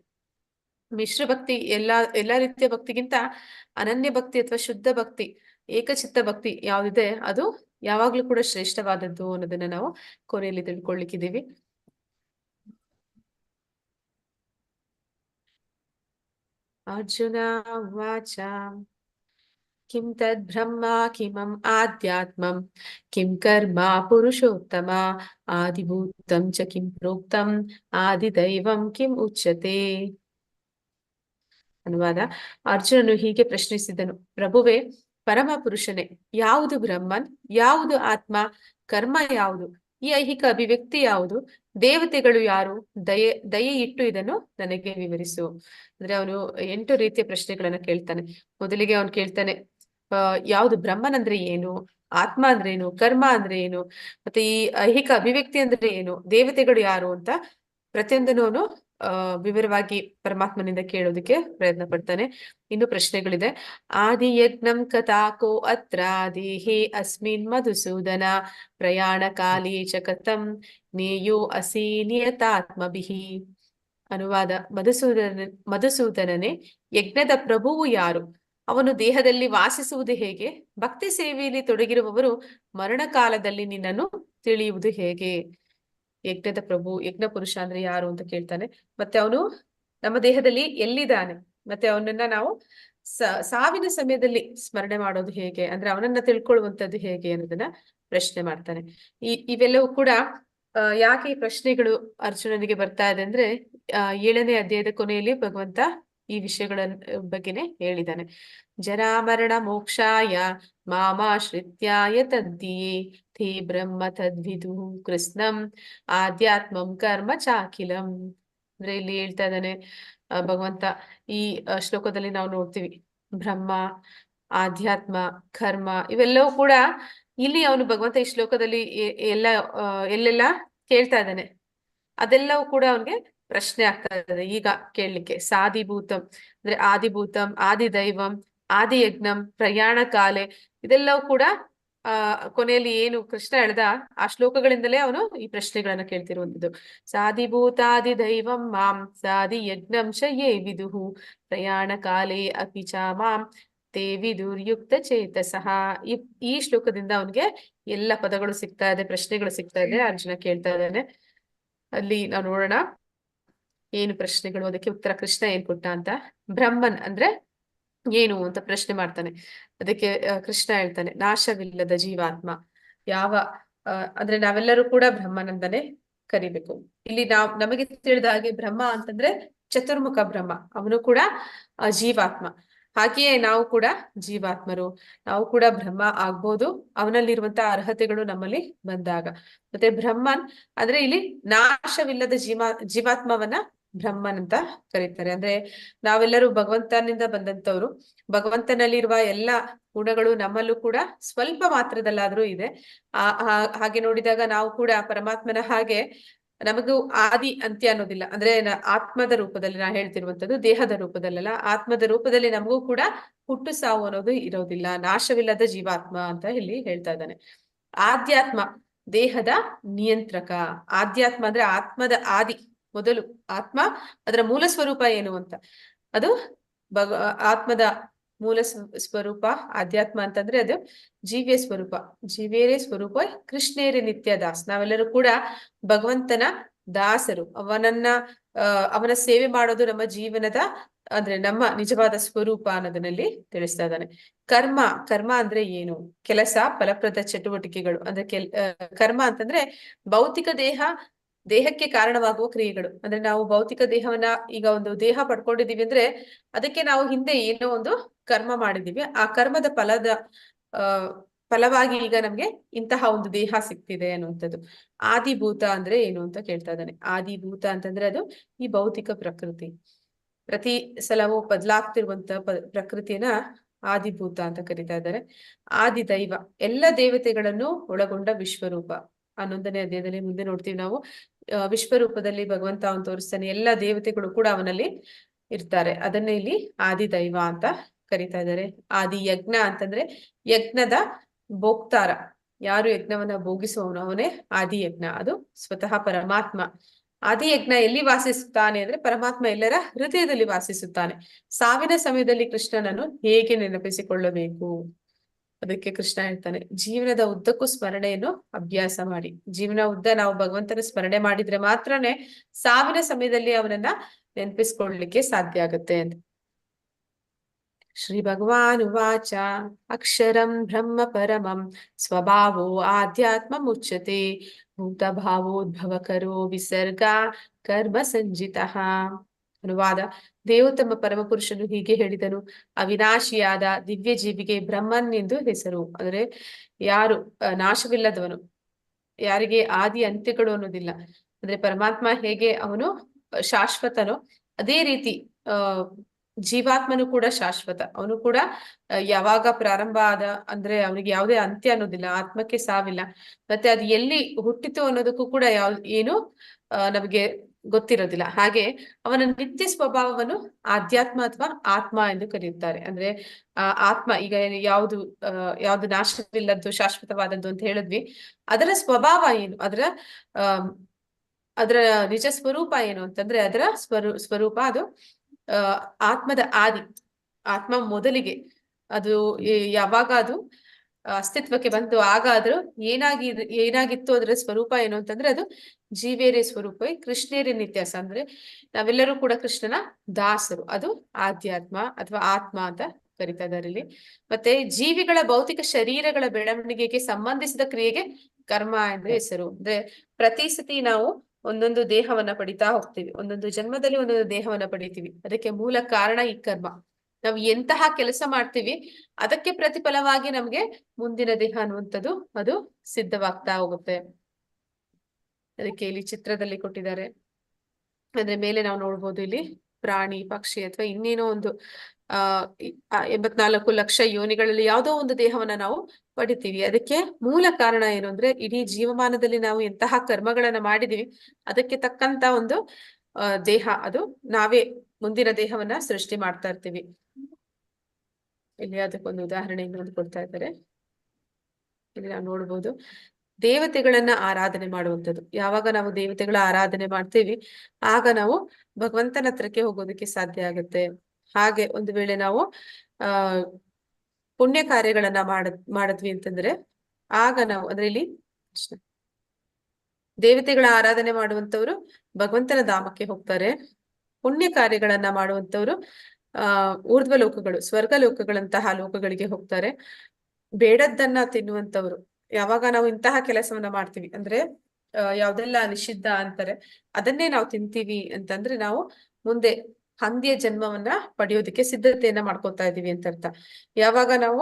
ಮಿಶ್ರ ಭಕ್ತಿ ಎಲ್ಲಾ ರೀತಿಯ ಭಕ್ತಿಗಿಂತ ಅನನ್ಯ ಭಕ್ತಿ ಅಥವಾ ಶುದ್ಧ ಭಕ್ತಿ, ಏಕಚಿತ್ತ ಭಕ್ತಿ ಯಾವ್ದಿದೆ ಅದು ಯಾವಾಗ್ಲೂ ಕೂಡ ಶ್ರೇಷ್ಠವಾದದ್ದು ಅನ್ನೋದನ್ನ ನಾವು ಕೊನೆಯಲ್ಲಿ ತಿಳ್ಕೊಳ್ಳಿಕ್ಕಿದೀವಿ. ಅರ್ಜುನ ಉವಾಚ ಕಿಂ ತದ್ ಬ್ರಹ್ಮ ಕಿಮಂ ಆಧ್ಯಾತ್ಮಂ ಕಿಂ ಕರ್ಮ ಪುರುಷೋತ್ತಮ ಆದಿಭೂತಂ ಚ ಕಿಂ ಪ್ರೋಕ್ತಂ ಆದಿದೈವಂ ಕಿಂ ಉಚ್ಯತೆ. ಅನುವಾದ: ಅರ್ಜುನನು ಹೀಗೆ ಪ್ರಶ್ನಿಸಿದನು, ಪ್ರಭುವೇ, ಪರಮ ಪುರುಷನೇ, ಯಾವುದು ಬ್ರಹ್ಮನ್, ಯಾವುದು ಆತ್ಮ, ಕರ್ಮ ಯಾವುದು, ಈ ಐಹಿಕ ಅಭಿವ್ಯಕ್ತಿ ಯಾವುದು, ದೇವತೆಗಳು ಯಾರು, ದಯೆ ಇಟ್ಟು ಇದನ್ನು ನನಗೆ ವಿವರಿಸು. ಅಂದ್ರೆ ಅವನು 8 ರೀತಿಯ ಪ್ರಶ್ನೆಗಳನ್ನ ಕೇಳ್ತಾನೆ. ಮೊದಲಿಗೆ ಅವನು ಕೇಳ್ತಾನೆ, ಯಾವುದು ಬ್ರಹ್ಮನ್ ಅಂದ್ರೆ ಏನು, ಆತ್ಮ ಅಂದ್ರೆ ಏನು, ಕರ್ಮ ಅಂದ್ರೆ ಏನು, ಮತ್ತೆ ಈ ಐಹಿಕ ಅಭಿವ್ಯಕ್ತಿ ಅಂದ್ರೆ ಏನು, ದೇವತೆಗಳು ಯಾರು ಅಂತ ಪ್ರತಿಯೊಂದನ್ನು ಅವನು ವಿವರವಾಗಿ ಪರಮಾತ್ಮನಿಂದ ಕೇಳೋದಕ್ಕೆ ಪ್ರಯತ್ನ ಪಡ್ತಾನೆ. ಇನ್ನು ಪ್ರಶ್ನೆಗಳಿದೆ. ಆದಿ ಯಜ್ಞಂ ಕಥಾಕೋ ಅತ್ರ ದೇಹೇ ಅಸ್ಮಿನ್ ಮಧುಸೂದನ ಪ್ರಯಾಣ ಕಾಲೇ ಚ ಕಥಂ ನೇಯೋ ಅಸಿ ನಿಯತಾತ್ಮಭಿಃ. ಅನುವಾದ: ಮಧುಸೂದನನೇ, ಯಜ್ಞದ ಪ್ರಭುವು ಯಾರು, ಅವನು ದೇಹದಲ್ಲಿ ವಾಸಿಸುವುದು ಹೇಗೆ, ಭಕ್ತಿ ಸೇವೆಯಲ್ಲಿ ತೊಡಗಿರುವವರು ಮರಣ ಕಾಲದಲ್ಲಿ ನಿನ್ನನ್ನು ತಿಳಿಯುವುದು ಹೇಗೆ. ಯಜ್ಞದ ಪ್ರಭು, ಯಜ್ಞ ಪುರುಷ ಅಂದ್ರೆ ಯಾರು ಅಂತ ಕೇಳ್ತಾನೆ. ಮತ್ತೆ ಅವನು ನಮ್ಮ ದೇಹದಲ್ಲಿ ಎಲ್ಲಿದ್ದಾನೆ, ಮತ್ತೆ ಅವನನ್ನ ನಾವು ಸಾವಿನ ಸಮಯದಲ್ಲಿ ಸ್ಮರಣೆ ಮಾಡೋದು ಹೇಗೆ, ಅಂದ್ರೆ ಅವನನ್ನ ತಿಳ್ಕೊಳ್ಳುವಂತದ್ದು ಹೇಗೆ ಅನ್ನೋದನ್ನ ಪ್ರಶ್ನೆ ಮಾಡ್ತಾನೆ. ಇವೆಲ್ಲವೂ ಕೂಡ ಯಾಕೆ ಈ ಪ್ರಶ್ನೆಗಳು ಅರ್ಜುನನಿಗೆ ಬರ್ತಾ ಇದೆ ಅಂದ್ರೆ 7ನೇ ಅಧ್ಯಾಯದ ಕೊನೆಯಲ್ಲಿ ಭಗವಂತ ಈ ವಿಷಯಗಳ ಬಗ್ಗೆನೆ ಹೇಳಿದ್ದಾನೆ. ಜರಾಮರಣ ಮೋಕ್ಷಾಯ ಮಾಮಾಶ್ರಿತ್ಯಾಯ ತದ್ದಿಯೇ ಥೇ ಬ್ರಹ್ಮ ತದ್ವಿದು ಕೃಷ್ಣಂ ಆಧ್ಯಾತ್ಮಂ ಕರ್ಮ ಚಾಖಿಲಂ. ಅಂದ್ರೆ ಇಲ್ಲಿ ಹೇಳ್ತಾ ಇದ್ದಾನೆ ಭಗವಂತ. ಈ ಶ್ಲೋಕದಲ್ಲಿ ನಾವು ನೋಡ್ತೀವಿ ಬ್ರಹ್ಮ, ಆಧ್ಯಾತ್ಮ, ಕರ್ಮ ಇವೆಲ್ಲವೂ ಕೂಡ ಇಲ್ಲಿ ಅವನು ಭಗವಂತ ಈ ಶ್ಲೋಕದಲ್ಲಿ ಎಲ್ಲೆಲ್ಲ ಕೇಳ್ತಾ ಇದ್ದಾನೆ, ಅದೆಲ್ಲವೂ ಕೂಡ ಅವನಿಗೆ ಪ್ರಶ್ನೆ ಆಗ್ತಾ ಇದೆ ಈಗ ಕೇಳಲಿಕ್ಕೆ. ಸಾದಿಭೂತಂ ಅಂದ್ರೆ ಆದಿಭೂತಂ, ಆದಿದೈವಂ, ಆದಿಯಜ್ಞಂ, ಪ್ರಯಾಣ ಕಾಲೆ, ಇದೆಲ್ಲವೂ ಕೂಡ ಕೊನೆಯಲ್ಲಿ ಏನು ಕೃಷ್ಣ ಹೇಳ್ದ ಆ ಶ್ಲೋಕಗಳಿಂದಲೇ ಅವನು ಈ ಪ್ರಶ್ನೆಗಳನ್ನ ಕೇಳ್ತಿರುವಂತದ್ದು. ಸಾದಿಭೂತಾದಿದೈವಂ ಮಾಂ ಸಾದಿ ಯಜ್ಞಂ ಚ ಯೇ ವಿದುಹು ಪ್ರಯಾಣ ಕಾಲೇ ಅಪಿ ಚ ಮಾಂ ತೇ ವಿದುರ್ಯುಕ್ತ ಚೇತಸಃ. ಈ ಶ್ಲೋಕದಿಂದ ಅವನಿಗೆ ಎಲ್ಲ ಪದಗಳು ಸಿಗ್ತಾ ಇದೆ, ಪ್ರಶ್ನೆಗಳು ಸಿಗ್ತಾ ಇದೆ. ಅರ್ಜುನ ಕೇಳ್ತಾ ಇದ್ದಾನೆ. ಅಲ್ಲಿ ನಾವು ನೋಡೋಣ ಏನು ಪ್ರಶ್ನೆಗಳು, ಅದಕ್ಕೆ ಉತ್ತರ ಕೃಷ್ಣ ಏನ್ ಕೊಟ್ಟ ಅಂತ. ಬ್ರಹ್ಮನ್ ಅಂದ್ರೆ ಏನು ಅಂತ ಪ್ರಶ್ನೆ ಮಾಡ್ತಾನೆ. ಅದಕ್ಕೆ ಕೃಷ್ಣ ಹೇಳ್ತಾನೆ, ನಾಶವಿಲ್ಲದ ಜೀವಾತ್ಮ. ಅಂದ್ರೆ ನಾವೆಲ್ಲರೂ ಕೂಡ ಬ್ರಹ್ಮನಂದನೆ ಕರಿಬೇಕು. ಇಲ್ಲಿ ನಮಗೆ ತಿಳಿದ ಹಾಗೆ ಬ್ರಹ್ಮ ಅಂತಂದ್ರೆ ಚತುರ್ಮುಖ ಬ್ರಹ್ಮ, ಅವನು ಕೂಡ ಜೀವಾತ್ಮ. ಹಾಗೆಯೇ ನಾವು ಕೂಡ ಜೀವಾತ್ಮರು, ನಾವು ಕೂಡ ಬ್ರಹ್ಮ ಆಗ್ಬೋದು ಅವನಲ್ಲಿರುವಂತಹ ಅರ್ಹತೆಗಳು ನಮ್ಮಲ್ಲಿ ಬಂದಾಗ. ಮತ್ತೆ ಬ್ರಹ್ಮನ್ ಅಂದ್ರೆ ಇಲ್ಲಿ ನಾಶವಿಲ್ಲದ ಜೀವಾತ್ಮವನ್ನ ಬ್ರಹ್ಮನ್ ಅಂತ ಕರೀತಾರೆ. ಅಂದ್ರೆ ನಾವೆಲ್ಲರೂ ಭಗವಂತನಿಂದ ಬಂದಂತವ್ರು, ಭಗವಂತನಲ್ಲಿರುವ ಎಲ್ಲ ಗುಣಗಳು ನಮ್ಮಲ್ಲೂ ಕೂಡ ಸ್ವಲ್ಪ ಮಾತ್ರದಲ್ಲಾದ್ರೂ ಇದೆ. ಹಾಗೆ ನೋಡಿದಾಗ ನಾವು ಕೂಡ ಪರಮಾತ್ಮನ ಹಾಗೆ ನಮಗೂ ಆದಿ ಅಂತ್ಯ ಅನ್ನೋದಿಲ್ಲ. ಅಂದ್ರೆ ಆತ್ಮದ ರೂಪದಲ್ಲಿ ನಾ ಹೇಳ್ತಿರುವಂತದ್ದು, ದೇಹದ ರೂಪದಲ್ಲ, ಆತ್ಮದ ರೂಪದಲ್ಲಿ ನಮಗೂ ಕೂಡ ಹುಟ್ಟು ಸಾವು ಅನ್ನೋದು ಇರೋದಿಲ್ಲ. ನಾಶವಿಲ್ಲದ ಜೀವಾತ್ಮ ಅಂತ ಇಲ್ಲಿ ಹೇಳ್ತಾ ಇದ್ದಾನೆ. ಆಧ್ಯಾತ್ಮ ದೇಹದ ನಿಯಂತ್ರಕ. ಆಧ್ಯಾತ್ಮ ಅಂದ್ರೆ ಆತ್ಮದ ಆದಿ, ಮೊದಲು ಆತ್ಮ, ಅದರ ಮೂಲ ಸ್ವರೂಪ ಏನು ಅಂತ, ಅದು ಆತ್ಮದ ಮೂಲ ಸ್ವರೂಪ ಆಧ್ಯಾತ್ಮ ಅಂತಂದ್ರೆ ಅದು ಜೀವ್ಯ ಸ್ವರೂಪ. ಜೀವೇರೇ ಸ್ವರೂಪ ಕೃಷ್ಣೇರೇ ನಿತ್ಯ ದಾಸ್. ನಾವೆಲ್ಲರೂ ಕೂಡ ಭಗವಂತನ ದಾಸರು. ಅವನ ಸೇವೆ ಮಾಡೋದು ನಮ್ಮ ಜೀವನದ ಅಂದ್ರೆ ನಮ್ಮ ನಿಜವಾದ ಸ್ವರೂಪ ಅನ್ನೋದನ್ನಲ್ಲಿ ತಿಳಿಸ್ತಾ ಇದ್ದಾನೆ. ಕರ್ಮ ಅಂದ್ರೆ ಏನು? ಕೆಲಸ, ಫಲಪ್ರದ ಚಟುವಟಿಕೆಗಳು. ಅಂದ್ರೆ ಕರ್ಮ ಅಂತಂದ್ರೆ ಭೌತಿಕ ದೇಹಕ್ಕೆ ಕಾರಣವಾಗುವ ಕ್ರಿಯೆಗಳು. ಅಂದ್ರೆ ನಾವು ಭೌತಿಕ ದೇಹವನ್ನ ಈಗ ಒಂದು ದೇಹ ಪಡ್ಕೊಂಡಿದೀವಿ ಅಂದ್ರೆ ಅದಕ್ಕೆ ನಾವು ಹಿಂದೆ ಏನೋ ಒಂದು ಕರ್ಮ ಮಾಡಿದೀವಿ. ಆ ಕರ್ಮದ ಫಲವಾಗಿ ಈಗ ನಮ್ಗೆ ಇಂತಹ ಒಂದು ದೇಹ ಸಿಗ್ತಿದೆ ಅನ್ನುವಂಥದ್ದು. ಆದಿಭೂತ ಅಂದ್ರೆ ಏನು ಅಂತ ಕೇಳ್ತಾ ಇದ್ದಾನೆ. ಆದಿಭೂತ ಅಂತಂದ್ರೆ ಅದು ಈ ಭೌತಿಕ ಪ್ರಕೃತಿ. ಪ್ರತಿ ಸಲವೂ ಬದಲಾಗ್ತಿರುವಂತ ಪ್ರಕೃತಿಯನ್ನ ಆದಿಭೂತ ಅಂತ ಕರೀತಾ ಇದ್ದಾರೆ. ಆದಿದೈವ ಎಲ್ಲ ದೇವತೆಗಳನ್ನು ಒಳಗೊಂಡ ವಿಶ್ವರೂಪ. 11ನೇ ಅಧ್ಯಾಯದಲ್ಲಿ ಮುಂದೆ ನೋಡ್ತೀವಿ ನಾವು, ವಿಶ್ವರೂಪದಲ್ಲಿ ಭಗವಂತ ಅವನು ತೋರಿಸ್ತಾನೆ. ಎಲ್ಲ ದೇವತೆಗಳು ಕೂಡ ಅವನಲ್ಲಿ ಇರ್ತಾರೆ. ಅದನ್ನ ಇಲ್ಲಿ ಆದಿದೈವ ಅಂತ ಕರಿತಾ ಇದ್ದಾರೆ. ಆದಿ ಯಜ್ಞ ಅಂತಂದ್ರೆ ಯಜ್ಞದ ಭೋಕ್ತಾರ, ಯಾರು ಯಜ್ಞವನ್ನ ಭೋಗಿಸುವವನು ಅವನೇ ಆದಿ ಯಜ್ಞ, ಅದು ಸ್ವತಃ ಪರಮಾತ್ಮ. ಆದಿ ಯಜ್ಞ ಎಲ್ಲಿ ವಾಸಿಸುತ್ತಾನೆ ಅಂದ್ರೆ ಪರಮಾತ್ಮ ಎಲ್ಲರ ಹೃದಯದಲ್ಲಿ ವಾಸಿಸುತ್ತಾನೆ. ಸಾವಿನ ಸಮಯದಲ್ಲಿ ಕೃಷ್ಣನನ್ನು ಹೇಗೆ ನೆನಪಿಸಿಕೊಳ್ಳಬೇಕು, ಅದಕ್ಕೆ ಕೃಷ್ಣ ಹೇಳ್ತಾನೆ, ಜೀವನದ ಉದ್ದಕ್ಕೂ ಸ್ಮರಣೆಯನ್ನು ಅಭ್ಯಾಸ ಮಾಡಿ. ಜೀವನ ಉದ್ದ ನಾವು ಭಗವಂತನ ಸ್ಮರಣೆ ಮಾಡಿದ್ರೆ ಮಾತ್ರನೇ ಸಾವಿನ ಸಮಯದಲ್ಲಿ ಅವನನ್ನ ನೆನಪಿಸ್ಕೊಳ್ಳಲಿಕ್ಕೆ ಸಾಧ್ಯ ಆಗುತ್ತೆ ಅಂತ. ಶ್ರೀ ಭಗವಾನ್ ಉವಾಚ ಅಕ್ಷರಂ ಬ್ರಹ್ಮ ಪರಮಂ ಸ್ವಭಾವೋ ಆಧ್ಯಾತ್ಮ ಮುಚ್ಯತೆ ಭೂತ ಭಾವೋದ್ಭವಕರೋ ವಿಸರ್ಗ ಕರ್ಮ ಸಂಜಿತಃ. ಅನುವಾದ: ದೇವೋತ್ತಮ ಪರಮಪುರುಷನು ಹೀಗೆ ಹೇಳಿದನು, ಅವಿನಾಶಿಯಾದ ದಿವ್ಯ ಜೀವಿಗೆ ಬ್ರಹ್ಮನ್ ಎಂದು ಹೆಸರು. ಅಂದ್ರೆ ಯಾರು ನಾಶವಿಲ್ಲದವನು, ಯಾರಿಗೆ ಆದಿ ಅಂತ್ಯಗಳು ಅನ್ನೋದಿಲ್ಲ. ಅಂದ್ರೆ ಪರಮಾತ್ಮ ಹೇಗೆ ಅವನು ಶಾಶ್ವತನೋ ಅದೇ ರೀತಿ ಜೀವಾತ್ಮನು ಕೂಡ ಶಾಶ್ವತ. ಅವನು ಕೂಡ ಯಾವಾಗ ಪ್ರಾರಂಭ ಆದ ಅಂದ್ರೆ ಅವನಿಗೆ ಯಾವುದೇ ಅಂತ್ಯ ಅನ್ನೋದಿಲ್ಲ, ಆತ್ಮಕ್ಕೆ ಸಾವಿಲ್ಲ. ಮತ್ತೆ ಅದು ಎಲ್ಲಿ ಹುಟ್ಟಿತು ಅನ್ನೋದಕ್ಕೂ ಕೂಡ ಏನು ನಮಗೆ ಗೊತ್ತಿರೋದಿಲ್ಲ. ಹಾಗೆ ಅವನ ನಿತ್ಯ ಸ್ವಭಾವವನ್ನು ಆಧ್ಯಾತ್ಮ ಅಥವಾ ಆತ್ಮ ಎಂದು ಕರೆಯುತ್ತಾರೆ. ಅಂದ್ರೆ ಆತ್ಮ ಈಗ ಯಾವುದು ನಾಶವಿಲ್ಲದ್ದು ಶಾಶ್ವತವಾದದ್ದು ಅಂತ ಹೇಳಿದ್ವಿ, ಅದರ ಸ್ವಭಾವ ಏನು, ಅದರ ನಿಜ ಸ್ವರೂಪ ಏನು ಅಂತಂದ್ರೆ ಅದರ ಸ್ವರೂಪ ಅದು ಆತ್ಮದ ಆದಿ. ಆತ್ಮ ಮೊದಲಿಗೆ ಅದು ಯಾವಾಗ ಅದು ಅಸ್ತಿತ್ವಕ್ಕೆ ಬಂತು ಆಗ ಅದ್ರ ಏನಾಗಿತ್ತು ಅದರ ಸ್ವರೂಪ ಏನು ಅಂತಂದ್ರೆ ಅದು ಜೀವೇರಿ ಸ್ವರೂಪವೇ ಕೃಷ್ಣೇರಿ ನಿತ್ಯಾಸ. ಅಂದ್ರೆ ನಾವೆಲ್ಲರೂ ಕೂಡ ಕೃಷ್ಣನ ದಾಸರು, ಅದು ಆಧ್ಯಾತ್ಮ ಅಥವಾ ಆತ್ಮ ಅಂತ ಕರಿತಾ ಇದ್ದಾರೆ ಇಲ್ಲಿ. ಮತ್ತೆ ಜೀವಿಗಳ ಭೌತಿಕ ಶರೀರಗಳ ಬೆಳವಣಿಗೆಗೆ ಸಂಬಂಧಿಸಿದ ಕ್ರಿಯೆಗೆ ಕರ್ಮ ಎಂದು ಹೆಸರು. ಅಂದ್ರೆ ಪ್ರತಿ ಸತಿ ನಾವು ಒಂದೊಂದು ದೇಹವನ್ನ ಪಡಿತಾ ಹೋಗ್ತೀವಿ, ಒಂದೊಂದು ಜನ್ಮದಲ್ಲಿ ಒಂದೊಂದು ದೇಹವನ್ನ ಪಡಿತೀವಿ. ಅದಕ್ಕೆ ಮೂಲ ಕಾರಣ ಈ ಕರ್ಮ. ನಾವು ಎಂತಹ ಕೆಲಸ ಮಾಡ್ತೀವಿ ಅದಕ್ಕೆ ಪ್ರತಿಫಲವಾಗಿ ನಮ್ಗೆ ಮುಂದಿನ ದೇಹ ಅನ್ನುವಂಥದ್ದು ಅದು ಸಿದ್ಧವಾಗ್ತಾ ಹೋಗುತ್ತೆ. ಅದಕ್ಕೆ ಇಲ್ಲಿ ಚಿತ್ರದಲ್ಲಿ ಕೊಟ್ಟಿದ್ದಾರೆ. ಅಂದ್ರೆ ಮೇಲೆ ನಾವು ನೋಡ್ಬೋದು ಇಲ್ಲಿ ಪ್ರಾಣಿ ಪಕ್ಷಿ ಅಥವಾ ಇನ್ನೇನೋ ಒಂದು 84 ಲಕ್ಷ ಯೋನಿಗಳಲ್ಲಿ ಯಾವುದೋ ಒಂದು ದೇಹವನ್ನ ನಾವು ಪಡಿತೀವಿ. ಅದಕ್ಕೆ ಮೂಲ ಕಾರಣ ಏನು ಅಂದ್ರೆ ಇಡೀ ಜೀವಮಾನದಲ್ಲಿ ನಾವು ಎಂತಹ ಕರ್ಮಗಳನ್ನ ಮಾಡಿದೀವಿ ಅದಕ್ಕೆ ತಕ್ಕಂತ ಒಂದು ದೇಹ, ಅದು ನಾವೇ ಮುಂದಿನ ದೇಹವನ್ನ ಸೃಷ್ಟಿ ಮಾಡ್ತಾ ಇರ್ತೀವಿ. ಇಲ್ಲಿ ಅದಕ್ಕೊಂದು ಉದಾಹರಣೆ ಇನ್ನೊಂದು ಕೊಡ್ತಾ ಇದ್ದಾರೆ. ಇಲ್ಲಿ ನಾವು ನೋಡ್ಬೋದು ದೇವತೆಗಳನ್ನ ಆರಾಧನೆ ಮಾಡುವಂಥದ್ದು. ಯಾವಾಗ ನಾವು ದೇವತೆಗಳ ಆರಾಧನೆ ಮಾಡ್ತೀವಿ ಆಗ ನಾವು ಭಗವಂತನ ಹತ್ರಕ್ಕೆ ಹೋಗೋದಕ್ಕೆ ಸಾಧ್ಯ ಆಗುತ್ತೆ. ಹಾಗೆ ಒಂದು ವೇಳೆ ನಾವು ಪುಣ್ಯ ಕಾರ್ಯಗಳನ್ನ ಮಾಡಿದ್ವಿ ಅಂತಂದ್ರೆ ಆಗ ನಾವು ಅಂದ್ರೆ ಇಲ್ಲಿ ದೇವತೆಗಳ ಆರಾಧನೆ ಮಾಡುವಂತವ್ರು ಭಗವಂತನ ಧಾಮಕ್ಕೆ ಹೋಗ್ತಾರೆ. ಪುಣ್ಯ ಕಾರ್ಯಗಳನ್ನ ಮಾಡುವಂತವ್ರು ಊರ್ಧ್ವ ಲೋಕಗಳು, ಸ್ವರ್ಗ ಲೋಕಗಳಂತಹ ಲೋಕಗಳಿಗೆ ಹೋಗ್ತಾರೆ. ಬೇಡದ್ದನ್ನ ತಿನ್ನುವಂತವ್ರು, ಯಾವಾಗ ನಾವು ಇಂತಹ ಕೆಲಸವನ್ನ ಮಾಡ್ತೀವಿ ಅಂದ್ರೆ ಯಾವ್ದೆಲ್ಲ ನಿಷಿದ್ಧ ಅಂತಾರೆ ಅದನ್ನೇ ನಾವು ತಿಂತೀವಿ ಅಂತಂದ್ರೆ ನಾವು ಮುಂದೆ ಹಂದಿಯ ಜನ್ಮವನ್ನ ಪಡೆಯೋದಕ್ಕೆ ಸಿದ್ಧತೆಯನ್ನ ಮಾಡ್ಕೊತಾ ಇದೀವಿ ಅಂತ ಅರ್ಥ. ಯಾವಾಗ ನಾವು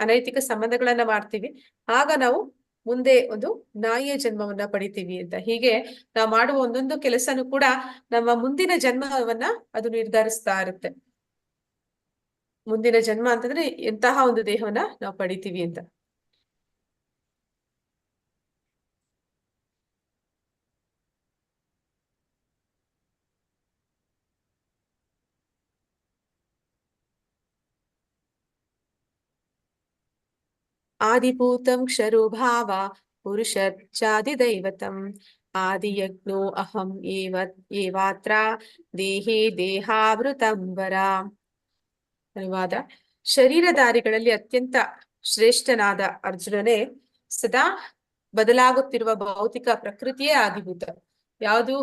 ಅನೈತಿಕ ಸಂಬಂಧಗಳನ್ನ ಮಾಡ್ತೀವಿ ಆಗ ನಾವು ಮುಂದೆ ಒಂದು ನಾಯಿಯ ಜನ್ಮವನ್ನ ಪಡಿತೀವಿ ಅಂತ. ಹೀಗೆ ನಾವು ಮಾಡುವ ಒಂದೊಂದು ಕೆಲಸನೂ ಕೂಡ ನಮ್ಮ ಮುಂದಿನ ಜನ್ಮವನ್ನ ಅದು ನಿರ್ಧರಿಸ್ತಾ ಇರುತ್ತೆ. ಮುಂದಿನ ಜನ್ಮ ಅಂತಂದ್ರೆ ಎಂತಹ ಒಂದು ದೇಹವನ್ನ ನಾವು ಪಡಿತೀವಿ ಅಂತ. ಆದಿಭೂತಂ ಕ್ಷರೋ ಭಾವ ಪುರುಷಾದಿದೈವತಂ ಆದಿಯಜ್ಞೋ ಅಹಂ ಏವಾತ್ರ ದೇಹೇ ದೇಹಾವೃತಂಬರ. ಅನುವಾದ: ಶರೀರಧಾರಿಗಳಲ್ಲಿ ಅತ್ಯಂತ ಶ್ರೇಷ್ಠನಾದ ಅರ್ಜುನನೇ ಸದಾ ಬದಲಾಗುತ್ತಿರುವ ಭೌತಿಕ ಪ್ರಕೃತಿಯೇ ಆದಿಭೂತ. ಯಾವುದು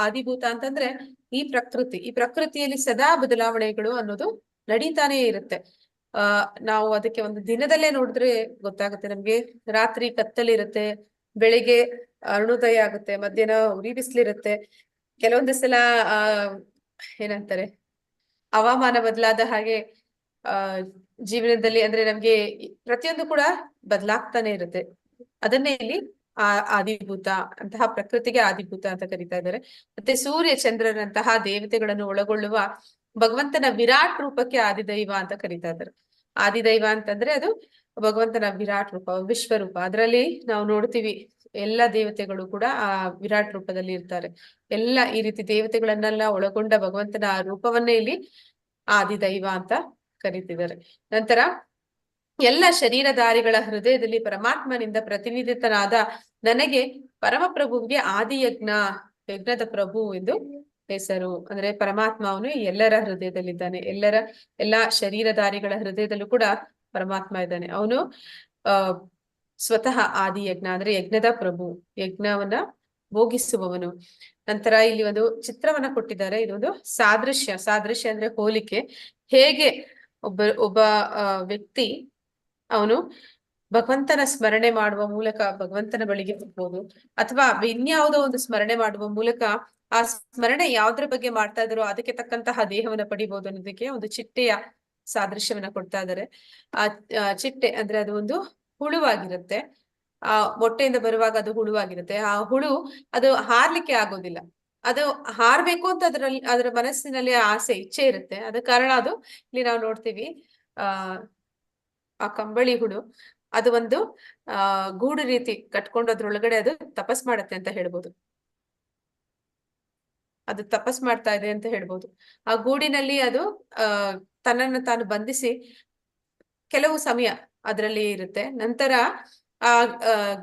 ಆದಿಭೂತ ಅಂತಂದ್ರೆ ಈ ಪ್ರಕೃತಿಯಲ್ಲಿ ಸದಾ ಬದಲಾವಣೆಗಳು ಅನ್ನೋದು ನಡೀತಾನೆ ಇರುತ್ತೆ. ನಾವು ಅದಕ್ಕೆ ಒಂದು ದಿನದಲ್ಲೇ ನೋಡಿದ್ರೆ ಗೊತ್ತಾಗುತ್ತೆ ನಮ್ಗೆ. ರಾತ್ರಿ ಕತ್ತಲಿರುತ್ತೆ, ಬೆಳಿಗ್ಗೆ ಅರುಣೋದಯ ಆಗುತ್ತೆ, ಮಧ್ಯಾಹ್ನ ಉರಿ ಬಿಸಿಲಿರುತ್ತೆ. ಕೆಲವೊಂದು ಸಲ ಏನಂತಾರೆ ಹವಾಮಾನ ಬದಲಾದ ಹಾಗೆ ಜೀವನದಲ್ಲಿ ಅಂದ್ರೆ ನಮ್ಗೆ ಪ್ರತಿಯೊಂದು ಕೂಡ ಬದಲಾಗ್ತಾನೆ ಇರುತ್ತೆ. ಅದನ್ನೇ ಇಲ್ಲಿ ಆದಿಭೂತ ಅಂತಹ ಪ್ರಕೃತಿಗೆ ಆದಿಭೂತ ಅಂತ ಕರೀತಾ ಇದ್ದಾರೆ. ಮತ್ತೆ ಸೂರ್ಯ ಚಂದ್ರರಂತಹ ದೇವತೆಗಳನ್ನು ಒಳಗೊಳ್ಳುವ ಭಗವಂತನ ವಿರಾಟ್ ರೂಪಕ್ಕೆ ಆದಿದೈವ ಅಂತ ಕರೀತಾ ಇದ್ದಾರೆ. ಆದಿದೈವ ಅಂತಂದ್ರೆ ಅದು ಭಗವಂತನ ವಿರಾಟ್ ರೂಪ, ವಿಶ್ವರೂಪ. ಅದರಲ್ಲಿ ನಾವು ನೋಡ್ತೀವಿ ಎಲ್ಲ ದೇವತೆಗಳು ಕೂಡ ಆ ವಿರಾಟ್ ರೂಪದಲ್ಲಿ ಇರ್ತಾರೆ. ಎಲ್ಲ ಈ ರೀತಿ ದೇವತೆಗಳನ್ನೆಲ್ಲ ಒಳಗೊಂಡ ಭಗವಂತನ ಆ ರೂಪವನ್ನೇ ಇಲ್ಲಿ ಆದಿದೈವ ಅಂತ ಕರೀತಿದ್ದಾರೆ. ನಂತರ ಎಲ್ಲ ಶರೀರಧಾರಿಗಳ ಹೃದಯದಲ್ಲಿ ಪರಮಾತ್ಮನಿಂದ ಪ್ರತಿನಿಧಿತನಾದ ನನಗೆ ಪರಮಪ್ರಭುವಿಗೆ ಆದಿಯಜ್ಞ, ಯಜ್ಞದ ಪ್ರಭು ಎಂದು ಹೆಸರು. ಅಂದ್ರೆ ಪರಮಾತ್ಮ ಅವನು ಎಲ್ಲರ ಹೃದಯದಲ್ಲಿದ್ದಾನೆ, ಎಲ್ಲಾ ಶರೀರಧಾರಿಗಳ ಹೃದಯದಲ್ಲೂ ಕೂಡ ಪರಮಾತ್ಮ ಇದ್ದಾನೆ. ಅವನು ಸ್ವತಃ ಆದಿಯಜ್ಞ ಅಂದ್ರೆ ಯಜ್ಞದ ಪ್ರಭು, ಯಜ್ಞವನ್ನ ಭೋಗಿಸುವವನು. ನಂತರ ಇಲ್ಲಿ ಒಂದು ಚಿತ್ರವನ್ನ ಕೊಟ್ಟಿದ್ದಾರೆ. ಇದೊಂದು ಸಾದೃಶ್ಯ ಅಂದ್ರೆ ಹೋಲಿಕೆ. ಹೇಗೆ ಒಬ್ಬ ವ್ಯಕ್ತಿ ಅವನು ಭಗವಂತನ ಸ್ಮರಣೆ ಮಾಡುವ ಮೂಲಕ ಭಗವಂತನ ಬಳಿಗೆ ಹೋಗ್ಬೋದು, ಅಥವಾ ಇನ್ಯಾವುದೋ ಒಂದು ಸ್ಮರಣೆ ಮಾಡುವ ಮೂಲಕ ಆ ಸ್ಮರಣೆ ಯಾವ್ದ್ರ ಬಗ್ಗೆ ಮಾಡ್ತಾ ಇದಾರೋ ಅದಕ್ಕೆ ತಕ್ಕಂತಹ ದೇಹವನ್ನ ಪಡಿಬಹುದು ಅನ್ನೋದಕ್ಕೆ ಒಂದು ಚಿಟ್ಟೆಯ ಸಾದೃಶ್ಯವನ್ನ ಕೊಡ್ತಾ ಇದ್ದಾರೆ. ಆ ಚಿಟ್ಟೆ ಅಂದ್ರೆ ಅದು ಒಂದು ಹುಳುವಾಗಿರುತ್ತೆ. ಆ ಮೊಟ್ಟೆಯಿಂದ ಬರುವಾಗ ಅದು ಹುಳುವಾಗಿರುತ್ತೆ. ಆ ಹುಳು ಅದು ಹಾರ್ಲಿಕ್ಕೆ ಆಗೋದಿಲ್ಲ. ಅದು ಹಾರ್ಬೇಕು ಅಂತ ಅದರ ಮನಸ್ಸಿನಲ್ಲಿ ಆಸೆ, ಇಚ್ಛೆ ಇರುತ್ತೆ. ಅದ ಕಾರಣ ಅದು ಇಲ್ಲಿ ನಾವು ನೋಡ್ತೀವಿ ಆ ಕಂಬಳಿ ಹುಳು ಅದು ಒಂದು ಗೂಡು ರೀತಿ ಕಟ್ಕೊಂಡು ಅದ್ರೊಳಗಡೆ ಅದು ತಪಸ್ ಮಾಡತ್ತೆ ಅಂತ ಹೇಳ್ಬೋದು. ಅದು ತಪಸ್ ಮಾಡ್ತಾ ಇದೆ ಅಂತ ಹೇಳ್ಬೋದು. ಆ ಗೂಡಿನಲ್ಲಿ ಅದು ತನ್ನನ್ನು ತಾನು ಬಂಧಿಸಿ ಕೆಲವು ಸಮಯ ಅದರಲ್ಲಿ ಇರುತ್ತೆ. ನಂತರ ಆ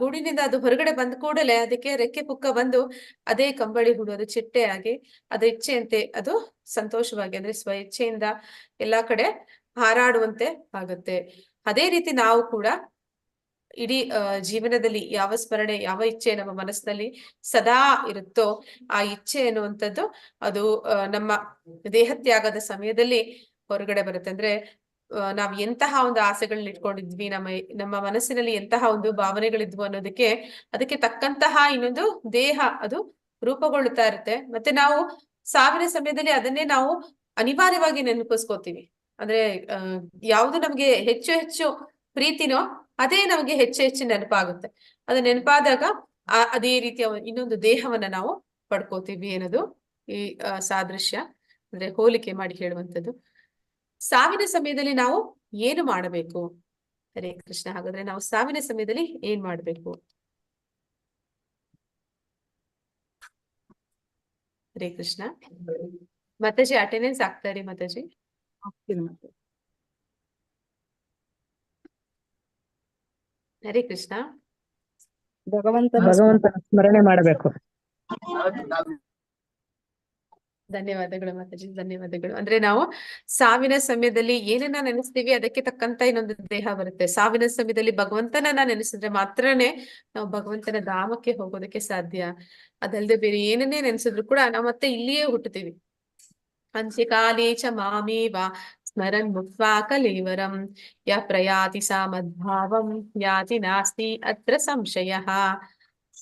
ಗೂಡಿನಿಂದ ಅದು ಹೊರಗಡೆ ಬಂದ ಕೂಡಲೇ ಅದಕ್ಕೆ ರೆಕ್ಕೆ ಪುಕ್ಕ ಬಂದು ಅದೇ ಕಂಬಳಿ ಹುಳು ಅದು ಚಿಟ್ಟೆಯಾಗಿ ಅದ್ರ ಇಚ್ಛೆಯಂತೆ ಅದು ಸಂತೋಷವಾಗಿ ಅಂದ್ರೆ ಸ್ವ ಇಚ್ಛೆಯಿಂದ ಎಲ್ಲಾ ಕಡೆ ಹಾರಾಡುವಂತೆ ಆಗುತ್ತೆ. ಅದೇ ರೀತಿ ನಾವು ಕೂಡ ಇಡೀ ಜೀವನದಲ್ಲಿ ಯಾವ ಸ್ಮರಣೆ, ಯಾವ ಇಚ್ಛೆ ನಮ್ಮ ಮನಸ್ಸಿನಲ್ಲಿ ಸದಾ ಇರುತ್ತೋ ಆ ಇಚ್ಛೆ ಎನ್ನುವಂಥದ್ದು ಅದು ನಮ್ಮ ದೇಹತ್ಯಾಗದ ಸಮಯದಲ್ಲಿ ಹೊರಗಡೆ ಬರುತ್ತೆ. ಅಂದ್ರೆ ನಾವ್ ಎಂತಹ ಒಂದು ಆಸೆಗಳನ್ನ ಇಟ್ಕೊಂಡಿದ್ವಿ, ನಮ್ಮ ಮನಸ್ಸಿನಲ್ಲಿ ಎಂತಹ ಒಂದು ಭಾವನೆಗಳಿದ್ವು ಅನ್ನೋದಕ್ಕೆ ಅದಕ್ಕೆ ತಕ್ಕಂತಹ ಇನ್ನೊಂದು ದೇಹ ಅದು ರೂಪುಗೊಳ್ಳುತ್ತಾ ಇರುತ್ತೆ. ಮತ್ತೆ ನಾವು ಸಾವಿನ ಸಮಯದಲ್ಲಿ ಅದನ್ನೇ ನಾವು ಅನಿವಾರ್ಯವಾಗಿ ನೆನಪಿಸ್ಕೋತೀವಿ. ಅಂದ್ರೆ ಯಾವುದು ನಮ್ಗೆ ಹೆಚ್ಚು ಹೆಚ್ಚು ಪ್ರೀತಿನೋ ಅದೇ ನಮಗೆ ಹೆಚ್ಚು ಹೆಚ್ಚು ನೆನಪಾಗುತ್ತೆ. ಅದು ನೆನಪಾದಾಗ ಅದೇ ರೀತಿಯ ಇನ್ನೊಂದು ದೇಹವನ್ನ ನಾವು ಪಡ್ಕೋತೀವಿ ಅನ್ನೋದು ಈ ಸಾದೃಶ್ಯ ಅಂದ್ರೆ ಹೋಲಿಕೆ ಮಾಡಿ ಹೇಳುವಂಥದ್ದು. ಸಾವಿನ ಸಮಯದಲ್ಲಿ ನಾವು ಏನು ಮಾಡಬೇಕು? ಹರೇ ಕೃಷ್ಣ. ಹಾಗಾದ್ರೆ ನಾವು ಸಾವಿನ ಸಮಯದಲ್ಲಿ ಏನ್ ಮಾಡ್ಬೇಕು? ಹರೇ ಕೃಷ್ಣ. ಮಾತಾಜಿ ಅಟೆಂಡೆನ್ಸ್ ಆಗ್ತಾರೆ ಮಾತಾಜಿ? ಹರೇ ಕೃಷ್ಣ. ಭಗವಂತನ ಸ್ಮರಣೆ ಮಾಡಬೇಕು. ಧನ್ಯವಾದಗಳು ಮಾತಾಜಿ, ಧನ್ಯವಾದಗಳು. ಅಂದ್ರೆ ನಾವು ಸಾವಿನ ಸಮಯದಲ್ಲಿ ಏನನ್ನ ನೆನೆಸ್ತೀವಿ ಅದಕ್ಕೆ ತಕ್ಕಂತ ಇನ್ನೊಂದು ದೇಹ ಬರುತ್ತೆ. ಸಾವಿನ ಸಮಯದಲ್ಲಿ ಭಗವಂತನನ್ನ ನೆನೆಸಿದ್ರೆ ಮಾತ್ರನೇ ನಾವು ಭಗವಂತನ ಧಾಮಕ್ಕೆ ಹೋಗೋದಕ್ಕೆ ಸಾಧ್ಯ. ಅದಲ್ಲದೆ ಬೇರೆ ಏನನ್ನೇ ನೆನೆಸಿದ್ರು ಕೂಡ ನಾವು ಮತ್ತೆ ಇಲ್ಲಿಯೇ ಹುಟ್ಟುತ್ತೀವಿ. ಅಂತ್ಯಕಾಲೇ ಚ ಮಾಮೇವ ಸ್ಮರನ್ ಮುಕ್ತ್ವಾ ಕಲೇವರಂ ಯ ಪ್ರಯಾತಿ ಸಾ ಮದ್ಭಾವಂ ಯಾತಿ ನಾಸ್ತಿ ಅತ್ರ ಸಂಶಯಃ.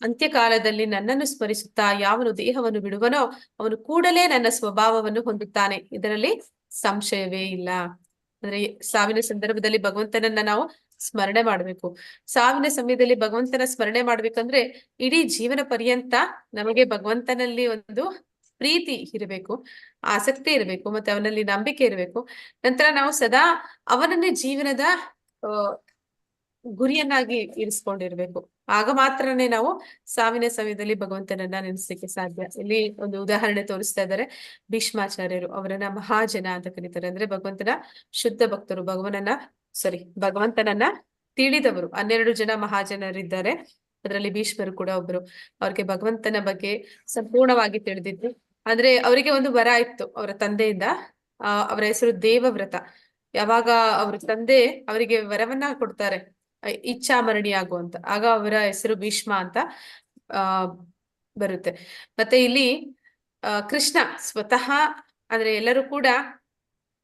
ಅಂತ್ಯಕಾಲದಲ್ಲಿ ನನ್ನನ್ನು ಸ್ಮರಿಸುತ್ತಾ ಯಾವನು ದೇಹವನ್ನು ಬಿಡುವನೋ ಅವನು ಕೂಡಲೇ ನನ್ನ ಸ್ವಭಾವವನ್ನು ಹೊಂದುತ್ತಾನೆ, ಇದರಲ್ಲಿ ಸಂಶಯವೇ ಇಲ್ಲ. ಅಂದ್ರೆ ಸಾವಿನ ಸಂದರ್ಭದಲ್ಲಿ ಭಗವಂತನನ್ನ ನಾವು ಸ್ಮರಣೆ ಮಾಡ್ಬೇಕು. ಸಾವಿನ ಸಮಯದಲ್ಲಿ ಭಗವಂತನ ಸ್ಮರಣೆ ಮಾಡ್ಬೇಕಂದ್ರೆ ಇಡೀ ಜೀವನ ಪರ್ಯಂತ ನಮಗೆ ಭಗವಂತನಲ್ಲಿ ಒಂದು ಪ್ರೀತಿ ಇರಬೇಕು, ಆಸಕ್ತಿ ಇರಬೇಕು, ಮತ್ತೆ ಅವನಲ್ಲಿ ನಂಬಿಕೆ ಇರಬೇಕು. ನಂತರ ನಾವು ಸದಾ ಅವನನ್ನೇ ಜೀವನದ ಗುರಿಯನ್ನಾಗಿ ಇರಿಸ್ಕೊಂಡಿರ್ಬೇಕು. ಆಗ ಮಾತ್ರನೇ ನಾವು ಸಾವಿನ ಸಮಯದಲ್ಲಿ ಭಗವಂತನನ್ನ ನೆನೆಸಲಿಕ್ಕೆ ಸಾಧ್ಯ. ಇಲ್ಲಿ ಒಂದು ಉದಾಹರಣೆ ತೋರಿಸ್ತಾ ಇದ್ದಾರೆ. ಭೀಷ್ಮಾಚಾರ್ಯರು, ಅವರನ್ನ ಮಹಾಜನ ಅಂತ ಕರೀತಾರೆ. ಅಂದ್ರೆ ಭಗವಂತನ ಶುದ್ಧ ಭಕ್ತರು, ಭಗವಂತನನ್ನ ತಿಳಿದವರು. 12 ಜನ ಮಹಾಜನರಿದ್ದಾರೆ, ಅದರಲ್ಲಿ ಭೀಷ್ಮರು ಕೂಡ ಒಬ್ರು. ಅವ್ರಿಗೆ ಭಗವಂತನ ಬಗ್ಗೆ ಸಂಪೂರ್ಣವಾಗಿ ತಿಳಿದಿದ್ರು. ಅಂದ್ರೆ ಅವರಿಗೆ ಒಂದು ವರ ಇತ್ತು ಅವರ ತಂದೆಯಿಂದ. ಅವರ ಹೆಸರು ದೇವವ್ರತ. ಯಾವಾಗ ಅವ್ರ ತಂದೆ ಅವರಿಗೆ ವರವನ್ನ ಕೊಡ್ತಾರೆ, ಇಚ್ಛಾಮರಣಿ ಆಗುವಂತ, ಆಗ ಅವರ ಹೆಸರು ಭೀಷ್ಮ ಅಂತ ಬರುತ್ತೆ. ಮತ್ತೆ ಇಲ್ಲಿ ಕೃಷ್ಣ ಸ್ವತಃ ಅಂದ್ರೆ ಎಲ್ಲರೂ ಕೂಡ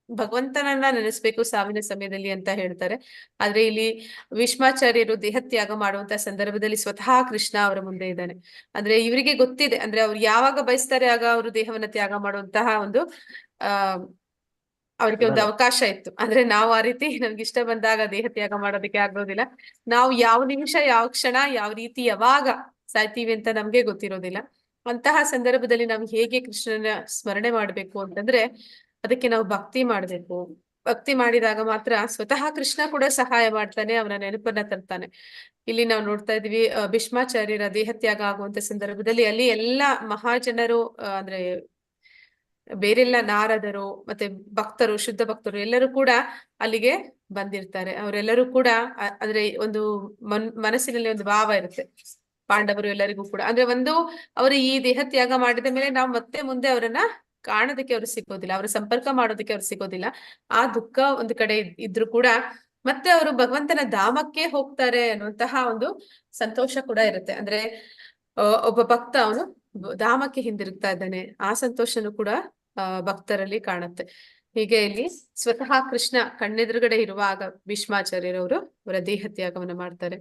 ಭಗವಂತನನ್ನ ನೆನೆಸ್ಬೇಕು ಸಾವಿನ ಸಮಯದಲ್ಲಿ ಅಂತ ಹೇಳ್ತಾರೆ. ಆದ್ರೆ ಇಲ್ಲಿ ಭೀಷ್ಮಾಚಾರ್ಯರು ದೇಹತ್ಯಾಗ ಮಾಡುವಂತ ಸಂದರ್ಭದಲ್ಲಿ ಸ್ವತಃ ಕೃಷ್ಣ ಅವರ ಮುಂದೆ ಇದ್ದಾನೆ. ಅಂದ್ರೆ ಇವರಿಗೆ ಗೊತ್ತಿದೆ, ಅಂದ್ರೆ ಅವ್ರು ಯಾವಾಗ ಬಯಸ್ತಾರೆ ಆಗ ಅವರು ದೇಹವನ್ನ ತ್ಯಾಗ ಮಾಡುವಂತಹ ಒಂದು ಅವ್ರಿಗೆ ಒಂದು ಅವಕಾಶ ಇತ್ತು. ಅಂದ್ರೆ ನಾವು ಆ ರೀತಿ ನಮ್ಗೆ ಇಷ್ಟ ಬಂದಾಗ ದೇಹ ತ್ಯಾಗ ಮಾಡೋದಕ್ಕೆ ಆಗೋದಿಲ್ಲ. ನಾವು ಯಾವ ನಿಮಿಷ, ಯಾವ ಕ್ಷಣ, ಯಾವ ರೀತಿ ಯಾವಾಗ ಸಾಯ್ತೀವಿ ಅಂತ ನಮ್ಗೆ ಗೊತ್ತಿರೋದಿಲ್ಲ. ಅಂತಹ ಸಂದರ್ಭದಲ್ಲಿ ನಾವು ಹೇಗೆ ಕೃಷ್ಣನ ಸ್ಮರಣೆ ಮಾಡ್ಬೇಕು ಅಂತಂದ್ರೆ ಅದಕ್ಕೆ ನಾವು ಭಕ್ತಿ ಮಾಡ್ಬೇಕು. ಭಕ್ತಿ ಮಾಡಿದಾಗ ಮಾತ್ರ ಸ್ವತಃ ಕೃಷ್ಣ ಕೂಡ ಸಹಾಯ ಮಾಡ್ತಾನೆ, ಅವನ ನೆನಪನ್ನ ತರ್ತಾನೆ. ಇಲ್ಲಿ ನಾವು ನೋಡ್ತಾ ಇದೀವಿ, ಭೀಷ್ಮಾಚಾರ್ಯರ ದೇಹತ್ಯಾಗ ಆಗುವಂತ ಸಂದರ್ಭದಲ್ಲಿ ಅಲ್ಲಿ ಎಲ್ಲಾ ಮಹಾಜನರು ಅಂದ್ರೆ ಬೇರೆಲ್ಲ ನಾರದರು ಮತ್ತೆ ಭಕ್ತರು, ಶುದ್ಧ ಭಕ್ತರು ಎಲ್ಲರೂ ಕೂಡ ಅಲ್ಲಿಗೆ ಬಂದಿರ್ತಾರೆ. ಅವರೆಲ್ಲರೂ ಕೂಡ ಅಂದ್ರೆ ಒಂದು ಮನಸ್ಸಿನಲ್ಲಿ ಒಂದು ಭಾವ ಇರುತ್ತೆ ಪಾಂಡವರು ಎಲ್ಲರಿಗೂ ಕೂಡ. ಅಂದ್ರೆ ಒಂದು ಅವರು ಈ ದೇಹ ತ್ಯಾಗ ಮಾಡಿದ ಮೇಲೆ ನಾವು ಮತ್ತೆ ಮುಂದೆ ಅವರನ್ನ ಕಾಣೋದಕ್ಕೆ ಅವ್ರು ಸಿಗೋದಿಲ್ಲ, ಅವ್ರ ಸಂಪರ್ಕ ಮಾಡೋದಕ್ಕೆ ಅವ್ರು ಸಿಗೋದಿಲ್ಲ. ಆ ದುಃಖ ಒಂದು ಕಡೆ ಇದ್ರು ಕೂಡ ಮತ್ತೆ ಅವರು ಭಗವಂತನ ಧಾಮಕ್ಕೆ ಹೋಗ್ತಾರೆ ಅನ್ನುವಂತಹ ಒಂದು ಸಂತೋಷ ಕೂಡ ಇರುತ್ತೆ. ಅಂದ್ರೆ ಒಬ್ಬ ಭಕ್ತ ಅವನು ಧಾಮಕ್ಕೆ ಹಿಂದಿರುಗ್ತಾ ಇದ್ದಾನೆ, ಆ ಸಂತೋಷನೂ ಕೂಡ ಭಕ್ತರಲ್ಲಿ ಕಾಣುತ್ತೆ. ಹೀಗೆ ಇಲ್ಲಿ ಸ್ವತಃ ಕೃಷ್ಣ ಕಣ್ಣೆದುರುಗಡೆ ಇರುವಾಗ ಭೀಷ್ಮಾಚಾರ್ಯರವರು ಅವರ ದೇಹ ತ್ಯಾಗವನ್ನು ಮಾಡ್ತಾರೆ.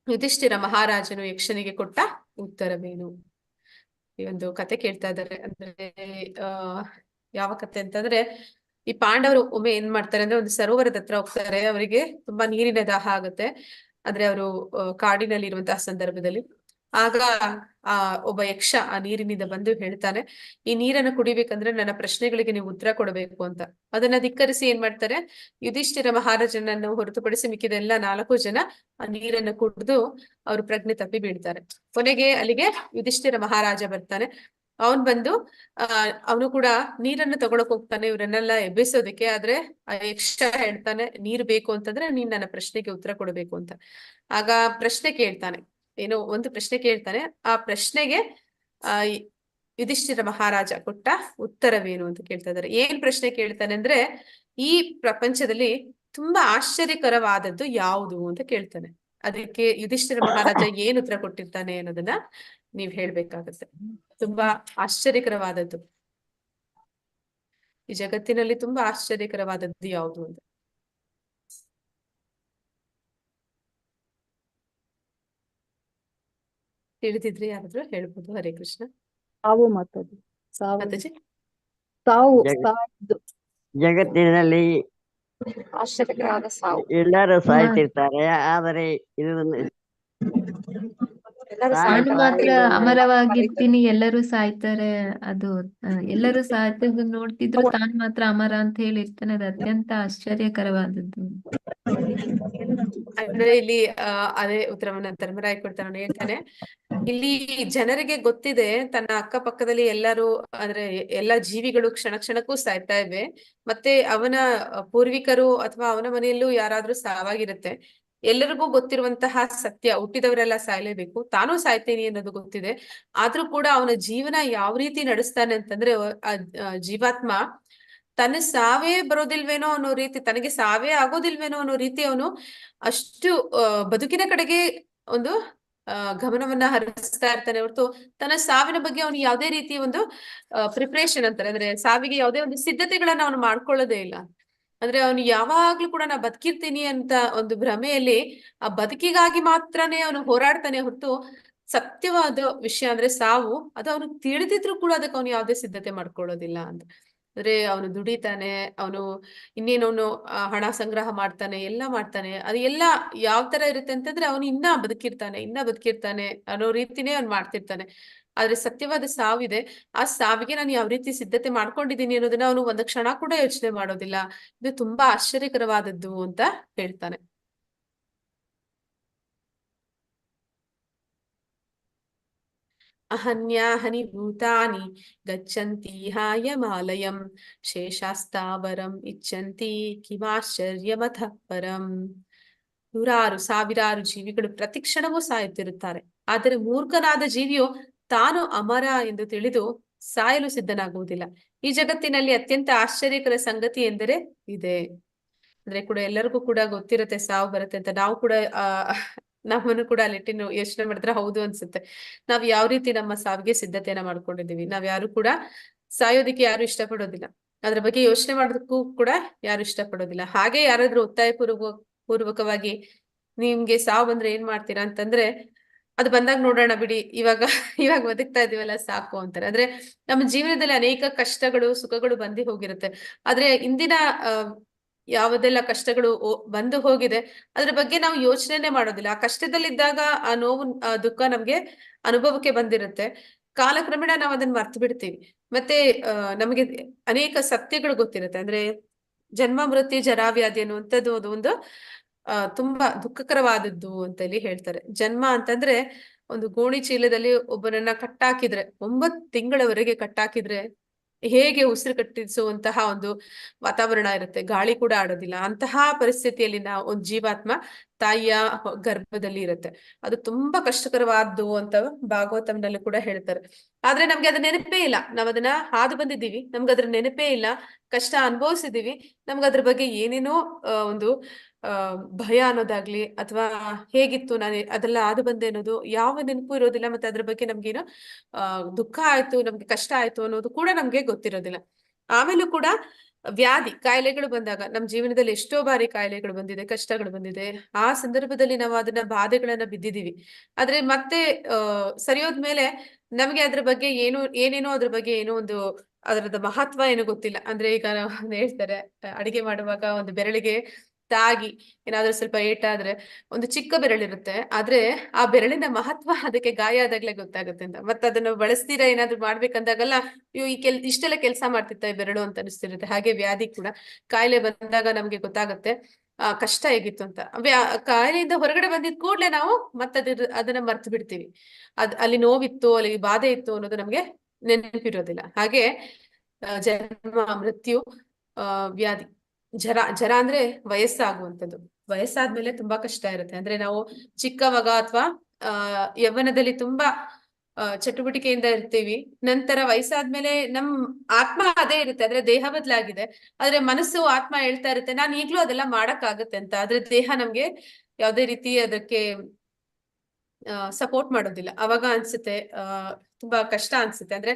ಯುಧಿಷ್ಠಿರ ಮಹಾರಾಜನು ಯಕ್ಷನಿಗೆ ಕೊಟ್ಟ ಉತ್ತರವೇನು? ಈ ಒಂದು ಕತೆ ಕೇಳ್ತಾ ಇದ್ದಾರೆ. ಅಂದ್ರೆ ಯಾವ ಕತೆ ಅಂತಂದ್ರೆ, ಈ ಪಾಂಡವರು ಒಮ್ಮೆ ಏನ್ ಮಾಡ್ತಾರೆ ಅಂದ್ರೆ ಒಂದು ಸರೋವರದ ಹತ್ರ ಹೋಗ್ತಾರೆ. ಅವರಿಗೆ ತುಂಬಾ ನೀರಿನ ದಾಹ ಆಗುತ್ತೆ. ಅಂದ್ರೆ ಅವರು ಕಾಡಿನಲ್ಲಿ ಇರುವಂತಹ ಸಂದರ್ಭದಲ್ಲಿ ಆಗ ಒಬ್ಬ ಯಕ್ಷ ಆ ನೀರಿನಿಂದ ಬಂದು ಹೇಳ್ತಾನೆ, ಈ ನೀರನ್ನು ಕುಡಿಬೇಕಂದ್ರೆ ನನ್ನ ಪ್ರಶ್ನೆಗಳಿಗೆ ನೀವು ಉತ್ತರ ಕೊಡಬೇಕು ಅಂತ. ಅದನ್ನ ಧಿಕ್ಕರಿಸಿ ಏನ್ ಮಾಡ್ತಾರೆ, ಯುಧಿಷ್ಠಿರ ಮಹಾರಾಜನನ್ನು ಹೊರತುಪಡಿಸಿ ಮಿಕ್ಕಿದ ಎಲ್ಲ 4 ಜನ ಆ ನೀರನ್ನು ಕುಡಿದು ಅವರು ಪ್ರಜ್ಞೆ ತಪ್ಪಿ ಬೀಳ್ತಾರೆ. ಕೊನೆಗೆ ಅಲ್ಲಿಗೆ ಯುಧಿಷ್ಠಿರ ಮಹಾರಾಜ ಬರ್ತಾನೆ. ಅವನ್ ಬಂದು ಅವನು ಕೂಡ ನೀರನ್ನು ತಗೊಳಕ್ ಹೋಗ್ತಾನೆ ಇವರನ್ನೆಲ್ಲ ಎಬ್ಬಿಸೋದಕ್ಕೆ. ಆದ್ರೆ ಆ ಯಕ್ಷ ಹೇಳ್ತಾನೆ, ನೀರು ಬೇಕು ಅಂತಂದ್ರೆ ನೀನ್ ನನ್ನ ಪ್ರಶ್ನೆಗೆ ಉತ್ತರ ಕೊಡಬೇಕು ಅಂತ. ಆಗ ಪ್ರಶ್ನೆ ಕೇಳ್ತಾನೆ, ಏನೋ ಒಂದು ಪ್ರಶ್ನೆ ಕೇಳ್ತಾನೆ. ಆ ಪ್ರಶ್ನೆಗೆ ಯುಧಿಷ್ಠಿರ ಮಹಾರಾಜ ಕೊಟ್ಟ ಉತ್ತರವೇನು ಅಂತ ಕೇಳ್ತಾ ಇದ್ದಾರೆ. ಏನ್ ಪ್ರಶ್ನೆ ಕೇಳ್ತಾನೆ ಅಂದ್ರೆ, ಈ ಪ್ರಪಂಚದಲ್ಲಿ ತುಂಬಾ ಆಶ್ಚರ್ಯಕರವಾದದ್ದು ಯಾವುದು ಅಂತ ಕೇಳ್ತಾನೆ. ಅದಕ್ಕೆ ಯುಧಿಷ್ಠಿರ ಮಹಾರಾಜ ಏನ್ ಉತ್ತರ ಕೊಟ್ಟಿರ್ತಾನೆ ಅನ್ನೋದನ್ನ ನೀವ್ ಹೇಳ್ಬೇಕಾಗತ್ತೆ. ತುಂಬಾ ಆಶ್ಚರ್ಯಕರವಾದದ್ದು, ಈ ಜಗತ್ತಿನಲ್ಲಿ ತುಂಬಾ ಆಶ್ಚರ್ಯಕರವಾದದ್ದು ಯಾವುದು ಅಂತ. ತಿಳಿದಿದ್ರೆ ಯಾರಾದ್ರೂ ಹೇಳ್ಬೋದು. ಹರೇ ಕೃಷ್ಣ. ಸಾವು ಮಾತಾಡಿ. ಸಾವು ಮಾತಾಜಿ. ಸಾವು ಜಗ- ಸಾಯ್ದು ಜಗತ್ತಿನಲ್ಲಿ ಆಶ್ಚರ್ಯಕರವಾದ ಸಾವು. ಎಲ್ಲರೂ ಸಾಯ್ತಿರ್ತಾರೆ, ಆದರೆ ಇದು ನಾನು ಮಾತ್ರ ಅಮರವಾಗಿರ್ತೀನಿ, ಎಲ್ಲರೂ ಸಾಯ್ತಾರೆ. ಅದು ಎಲ್ಲರೂ ಸಾಯ್ತಿದ್ದು ನೋಡ್ತಿದ್ರು, ತಾನು ಮಾತ್ರ ಅಮರ ಅಂತ ಹೇಳಿರ್ತಾನೆ. ಅದು ಅತ್ಯಂತ ಆಶ್ಚರ್ಯಕರವಾದದ್ದು. ಅಂದ್ರೆ ಇಲ್ಲಿ ಅದೇ ಉತ್ತರವನ್ನ ಧರ್ಮರಾಯ ಕೊಡ್ತಾನೆ. ಹೇಳ್ತಾನೆ, ಇಲ್ಲಿ ಜನರಿಗೆ ಗೊತ್ತಿದೆ ತನ್ನ ಅಕ್ಕಪಕ್ಕದಲ್ಲಿ ಎಲ್ಲರೂ ಅಂದ್ರೆ ಎಲ್ಲ ಜೀವಿಗಳು ಕ್ಷಣ ಕ್ಷಣಕ್ಕೂ ಸಾಯ್ತಾ ಇವೆ. ಮತ್ತೆ ಅವನ ಪೂರ್ವಿಕರು ಅಥವಾ ಅವನ ಮನೆಯಲ್ಲೂ ಯಾರಾದ್ರೂ ಸಾವಾಗಿರುತ್ತೆ. ಎಲ್ಲರಿಗೂ ಗೊತ್ತಿರುವಂತಹ ಸತ್ಯ, ಹುಟ್ಟಿದವರೆಲ್ಲ ಸಾಯ್ಲೇಬೇಕು, ತಾನೂ ಸಾಯ್ತೇನೆ ಅನ್ನೋದು ಗೊತ್ತಿದೆ. ಆದ್ರೂ ಕೂಡ ಅವನ ಜೀವನ ಯಾವ ರೀತಿ ನಡೆಸ್ತಾನೆ ಅಂತಂದ್ರೆ, ಜೀವಾತ್ಮ ತನ್ನ ಸಾವೇ ಬರೋದಿಲ್ವೇನೋ ಅನ್ನೋ ರೀತಿ, ತನಗೆ ಸಾವೇ ಆಗೋದಿಲ್ವೇನೋ ಅನ್ನೋ ರೀತಿ ಅವನು ಅಷ್ಟು ಬದುಕಿನ ಕಡೆಗೆ ಒಂದು ಗಮನವನ್ನ ಹರಿಸ್ತಾ ಇರ್ತಾನೆ ಹೊರತು ತನ್ನ ಸಾವಿನ ಬಗ್ಗೆ ಅವನು ಯಾವುದೇ ರೀತಿ ಒಂದು ಪ್ರಿಪ್ರೇಷನ್ ಅಂತಾರೆ, ಅಂದ್ರೆ ಸಾವಿಗೆ ಯಾವುದೇ ಒಂದು ಸಿದ್ಧತೆಗಳನ್ನ ಅವನು ಮಾಡ್ಕೊಳ್ಳೋದೇ ಇಲ್ಲ. ಅಂದ್ರೆ ಅವನು ಯಾವಾಗ್ಲೂ ಕೂಡ ನಾ ಬದುಕಿರ್ತೀನಿ ಅಂತ ಒಂದು ಭ್ರಮೆಯಲ್ಲಿ ಆ ಬದುಕಿಗಾಗಿ ಮಾತ್ರನೇ ಅವನು ಹೋರಾಡ್ತಾನೆ ಹೊರತು ಸತ್ಯವಾದ ವಿಷಯ ಅಂದ್ರೆ ಸಾವು ಅದು ಅವನು ತಿಳಿದಿದ್ರು ಕೂಡ ಅದಕ್ಕೆ ಅವನು ಯಾವುದೇ ಸಿದ್ಧತೆ ಮಾಡ್ಕೊಳ್ಳೋದಿಲ್ಲ ಅಂತ. ಅಂದ್ರೆ ಅವನು ದುಡಿತಾನೆ, ಅವನು ಇನ್ನೇನವನು ಹಣ ಸಂಗ್ರಹ ಮಾಡ್ತಾನೆ, ಎಲ್ಲ ಮಾಡ್ತಾನೆ. ಅದು ಎಲ್ಲ ಯಾವ ತರ ಇರುತ್ತೆ ಅಂತಂದ್ರೆ ಅವನು ಇನ್ನ ಬದುಕಿರ್ತಾನೆ ಅನ್ನೋ ರೀತಿನೇ ಅವ್ನು ಮಾಡ್ತಿರ್ತಾನೆ. ಆದ್ರೆ ಸತ್ಯವಾದ ಸಾವಿದೆ, ಆ ಸಾವಿಗೆ ನಾನು ಯಾವ ರೀತಿ ಸಿದ್ಧತೆ ಮಾಡ್ಕೊಂಡಿದ್ದೀನಿ ಅನ್ನೋದನ್ನ ಅವನು ಒಂದು ಕ್ಷಣ ಕೂಡ ಯೋಚನೆ ಮಾಡೋದಿಲ್ಲ. ಇದು ತುಂಬಾ ಆಶ್ಚರ್ಯಕರವಾದದ್ದು ಅಂತ ಹೇಳ್ತಾನೆ. ಅಹನ್ಯಾಹನಿ ಭೂತಾನಿ ಗಚ್ಚಂತಿ ಹಾಯಮಾಲಯಂ ಶೇಷಾಸ್ತಾವರಂ ಇಚ್ಛಂತಿ ಕಿಮಾಶ್ಚರ್ಯಮಥ ಪರಂ. ನೂರಾರು ಸಾವಿರಾರು ಜೀವಿಗಳು ಪ್ರತಿಕ್ಷಣವೂ ಸಾಯುತ್ತಿರುತ್ತಾರೆ. ಆದರೆ ಮೂರ್ಖನಾದ ಜೀವಿಯು ತಾನು ಅಮರ ಎಂದು ತಿಳಿದು ಸಾಯಲು ಸಿದ್ಧನಾಗುವುದಿಲ್ಲ. ಈ ಜಗತ್ತಿನಲ್ಲಿ ಅತ್ಯಂತ ಆಶ್ಚರ್ಯಕರ ಸಂಗತಿ ಎಂದರೆ ಇದೆ. ಅಂದ್ರೆ ಕೂಡ ಎಲ್ಲರಿಗೂ ಕೂಡ ಗೊತ್ತಿರುತ್ತೆ ಸಾವು ಬರುತ್ತೆ ಅಂತ. ನಾವು ಕೂಡ ನಮ್ಮನ್ನು ಕೂಡ ಅಲ್ಲಿಟ್ಟಿನ ಯೋಚನೆ ಮಾಡಿದ್ರೆ ಹೌದು ಅನ್ಸುತ್ತೆ. ನಾವ್ ಯಾವ ರೀತಿ ನಮ್ಮ ಸಾವಿಗೆ ಸಿದ್ಧತೆಯನ್ನ ಮಾಡ್ಕೊಂಡಿದೀವಿ. ನಾವ್ ಯಾರು ಕೂಡ ಸಾಯೋದಿಕ್ಕೆ ಯಾರು ಇಷ್ಟಪಡೋದಿಲ್ಲ, ಅದ್ರ ಬಗ್ಗೆ ಯೋಚನೆ ಮಾಡೋದಕ್ಕೂ ಕೂಡ ಯಾರು ಇಷ್ಟಪಡೋದಿಲ್ಲ. ಹಾಗೆ ಯಾರಾದ್ರೂ ಒತ್ತಾಯ ಪೂರ್ವಕವಾಗಿ ನಿಮ್ಗೆ ಸಾವು ಬಂದ್ರೆ ಏನ್ ಮಾಡ್ತೀರಾ ಅಂತಂದ್ರೆ, ಅದು ಬಂದಾಗ ನೋಡೋಣ ಬಿಡಿ, ಇವಾಗ ಬದುಕ್ತಾ ಇದೀವಲ್ಲ ಸಾಕು ಅಂತಾರೆ. ಅಂದ್ರೆ ನಮ್ಮ ಜೀವನದಲ್ಲಿ ಅನೇಕ ಕಷ್ಟಗಳು ಸುಖಗಳು ಬಂದು ಹೋಗಿರುತ್ತೆ. ಆದ್ರೆ ಇಂದಿನ ಯಾವುದೆಲ್ಲ ಕಷ್ಟಗಳು ಬಂದು ಹೋಗಿದೆ ಅದ್ರ ಬಗ್ಗೆ ನಾವು ಯೋಚನೆನೇ ಮಾಡೋದಿಲ್ಲ. ಆ ಕಷ್ಟದಲ್ಲಿದ್ದಾಗ ಆ ನೋವು ದುಃಖ ನಮ್ಗೆ ಅನುಭವಕ್ಕೆ ಬಂದಿರುತ್ತೆ. ಕಾಲಕ್ರಮೇಣ ನಾವು ಅದನ್ನ ಮರ್ತು ಬಿಡ್ತೀವಿ. ಮತ್ತೆ ನಮಗೆ ಅನೇಕ ಸತ್ಯಗಳು ಗೊತ್ತಿರುತ್ತೆ. ಅಂದ್ರೆ ಜನ್ಮ ಮೃತ್ಯು ಜರಾವ್ಯಾಧಿ ಅನ್ನುವಂಥದ್ದು ಅದು ಒಂದು ತುಂಬಾ ದುಃಖಕರವಾದದ್ದು ಅಂತ ಇಲ್ಲಿ ಹೇಳ್ತಾರೆ. ಜನ್ಮ ಅಂತಂದ್ರೆ ಒಂದು ಗೋಣಿ ಚೀಲದಲ್ಲಿ ಒಬ್ಬನನ್ನ ಕಟ್ಟಾಕಿದ್ರೆ 9 ತಿಂಗಳವರೆಗೆ ಕಟ್ಟಾಕಿದ್ರೆ ಹೇಗೆ ಉಸಿರು ಕಟ್ಟಿಸುವಂತಹ ಒಂದು ವಾತಾವರಣ ಇರುತ್ತೆ, ಗಾಳಿ ಕೂಡ ಆಡೋದಿಲ್ಲ. ಅಂತಹ ಪರಿಸ್ಥಿತಿಯಲ್ಲಿ ನಾವು ಒಂದು ಜೀವಾತ್ಮ ತಾಯಿಯ ಗರ್ಭದಲ್ಲಿ ಇರುತ್ತೆ. ಅದು ತುಂಬಾ ಕಷ್ಟಕರವಾದ್ದು ಅಂತ ಭಾಗವತಂನಲ್ಲಿ ಕೂಡ ಹೇಳ್ತಾರೆ. ಆದ್ರೆ ನಮ್ಗೆ ಅದ್ರ ನೆನಪೇ ಇಲ್ಲ, ನಾವ್ ಅದನ್ನ ಹಾದು ಬಂದಿದ್ದೀವಿ, ನಮ್ಗೆ ಅದ್ರ ನೆನಪೇ ಇಲ್ಲ, ಕಷ್ಟ ಅನುಭವಿಸಿದೀವಿ, ನಮ್ಗೆ ಅದ್ರ ಬಗ್ಗೆ ಏನೇನೋ ಒಂದು ಭಯ ಅನ್ನೋದಾಗ್ಲಿ ಅಥವಾ ಹೇಗಿತ್ತು ನಾನು ಅದೆಲ್ಲ ಹಾದು ಬಂದೆ ಅನ್ನೋದು ಯಾವ ನೆನಪು ಇರೋದಿಲ್ಲ. ಮತ್ತೆ ಅದ್ರ ಬಗ್ಗೆ ನಮ್ಗೇನು ದುಃಖ ಆಯ್ತು, ನಮ್ಗೆ ಕಷ್ಟ ಆಯ್ತು ಅನ್ನೋದು ಕೂಡ ನಮ್ಗೆ ಗೊತ್ತಿರೋದಿಲ್ಲ. ಆಮೇಲೂ ಕೂಡ ವ್ಯಾಧಿ ಕಾಯಿಲೆಗಳು ಬಂದಾಗ ನಮ್ ಜೀವನದಲ್ಲಿ ಎಷ್ಟೋ ಬಾರಿ ಕಾಯಿಲೆಗಳು ಬಂದಿದೆ, ಕಷ್ಟಗಳು ಬಂದಿದೆ. ಆ ಸಂದರ್ಭದಲ್ಲಿ ನಾವು ಅದನ್ನ ಬಾಧೆಗಳನ್ನ ಬಿದ್ದಿದೀವಿ. ಆದ್ರೆ ಮತ್ತೆ ಸರಿಯೋದ್ಮೇಲೆ ನಮ್ಗೆ ಅದ್ರ ಬಗ್ಗೆ ಏನೇನೋ ಅದ್ರ ಬಗ್ಗೆ ಏನೋ ಒಂದು ಅದರದ ಮಹತ್ವ ಏನು ಗೊತ್ತಿಲ್ಲ. ಅಂದ್ರೆ ಈಗ ಹೇಳ್ತಾರೆ, ಅಡಿಗೆ ಮಾಡುವಾಗ ಒಂದು ಬೆರಳಿಗೆ ತಾಗಿ ಏನಾದ್ರೂ ಸ್ವಲ್ಪ ಏಟಾದ್ರೆ ಒಂದು ಚಿಕ್ಕ ಬೆರಳಿರುತ್ತೆ, ಆದ್ರೆ ಆ ಬೆರಳಿನ ಮಹತ್ವ ಅದಕ್ಕೆ ಗಾಯ ಆದಾಗ್ಲೇ ಗೊತ್ತಾಗುತ್ತೆ ಅಂತ. ಮತ್ತೆ ಅದನ್ನು ಬಳಸ್ತೀರಾ ಏನಾದ್ರು ಮಾಡ್ಬೇಕಂದಾಗಲ್ಲ, ಅಯ್ಯೋ ಇಷ್ಟೆಲ್ಲ ಕೆಲಸ ಮಾಡ್ತಿತ್ತ ಈ ಬೆರಳು ಅಂತ ಅನಿಸ್ತಿರುತ್ತೆ. ಹಾಗೆ ವ್ಯಾಧಿ ಕೂಡ ಕಾಯಿಲೆ ಬಂದಾಗ ನಮ್ಗೆ ಗೊತ್ತಾಗುತ್ತೆ ಕಷ್ಟ ಹೇಗಿತ್ತು ಅಂತ. ಕಾಯಿಲೆಯಿಂದ ಹೊರಗಡೆ ಬಂದಿದ್ ಕೂಡ್ಲೆ ನಾವು ಅದನ್ನ ಮರ್ತು ಬಿಡ್ತೀವಿ. ಅಲ್ಲಿ ನೋವಿತ್ತು, ಅಲ್ಲಿ ಬಾಧೆ ಇತ್ತು ಅನ್ನೋದು ನಮ್ಗೆ ನೆನಪಿರೋದಿಲ್ಲ. ಹಾಗೆ ಜನ್ಮ, ಮೃತ್ಯು, ವ್ಯಾಧಿ, ಜರ ಅಂದ್ರೆ ವಯಸ್ಸಾಗುವಂಥದ್ದು. ವಯಸ್ಸಾದ್ಮೇಲೆ ತುಂಬಾ ಕಷ್ಟ ಇರುತ್ತೆ. ಅಂದ್ರೆ ನಾವು ಚಿಕ್ಕವಾಗ ಅಥವಾ ಯೌವನದಲ್ಲಿ ತುಂಬಾ ಚಟುವಟಿಕೆಯಿಂದ ಇರ್ತೀವಿ. ನಂತರ ವಯಸ್ಸಾದ್ಮೇಲೆ ನಮ್ ಆತ್ಮ ಅದೇ ಇರುತ್ತೆ, ಆದ್ರೆ ದೇಹ ಬದಲಾಗಿದೆ. ಆದ್ರೆ ಮನಸ್ಸು, ಆತ್ಮ ಹೇಳ್ತಾ ಇರುತ್ತೆ ನಾನ್ ಈಗ್ಲೂ ಅದೆಲ್ಲ ಮಾಡಕ್ ಆಗತ್ತೆ ಅಂತ. ಆದ್ರೆ ದೇಹ ನಮ್ಗೆ ಯಾವ್ದೇ ರೀತಿ ಅದಕ್ಕೆ ಸಪೋರ್ಟ್ ಮಾಡೋದಿಲ್ಲ. ಅವಾಗ ಅನ್ಸುತ್ತೆ ತುಂಬಾ ಕಷ್ಟ ಅನ್ಸುತ್ತೆ. ಅಂದ್ರೆ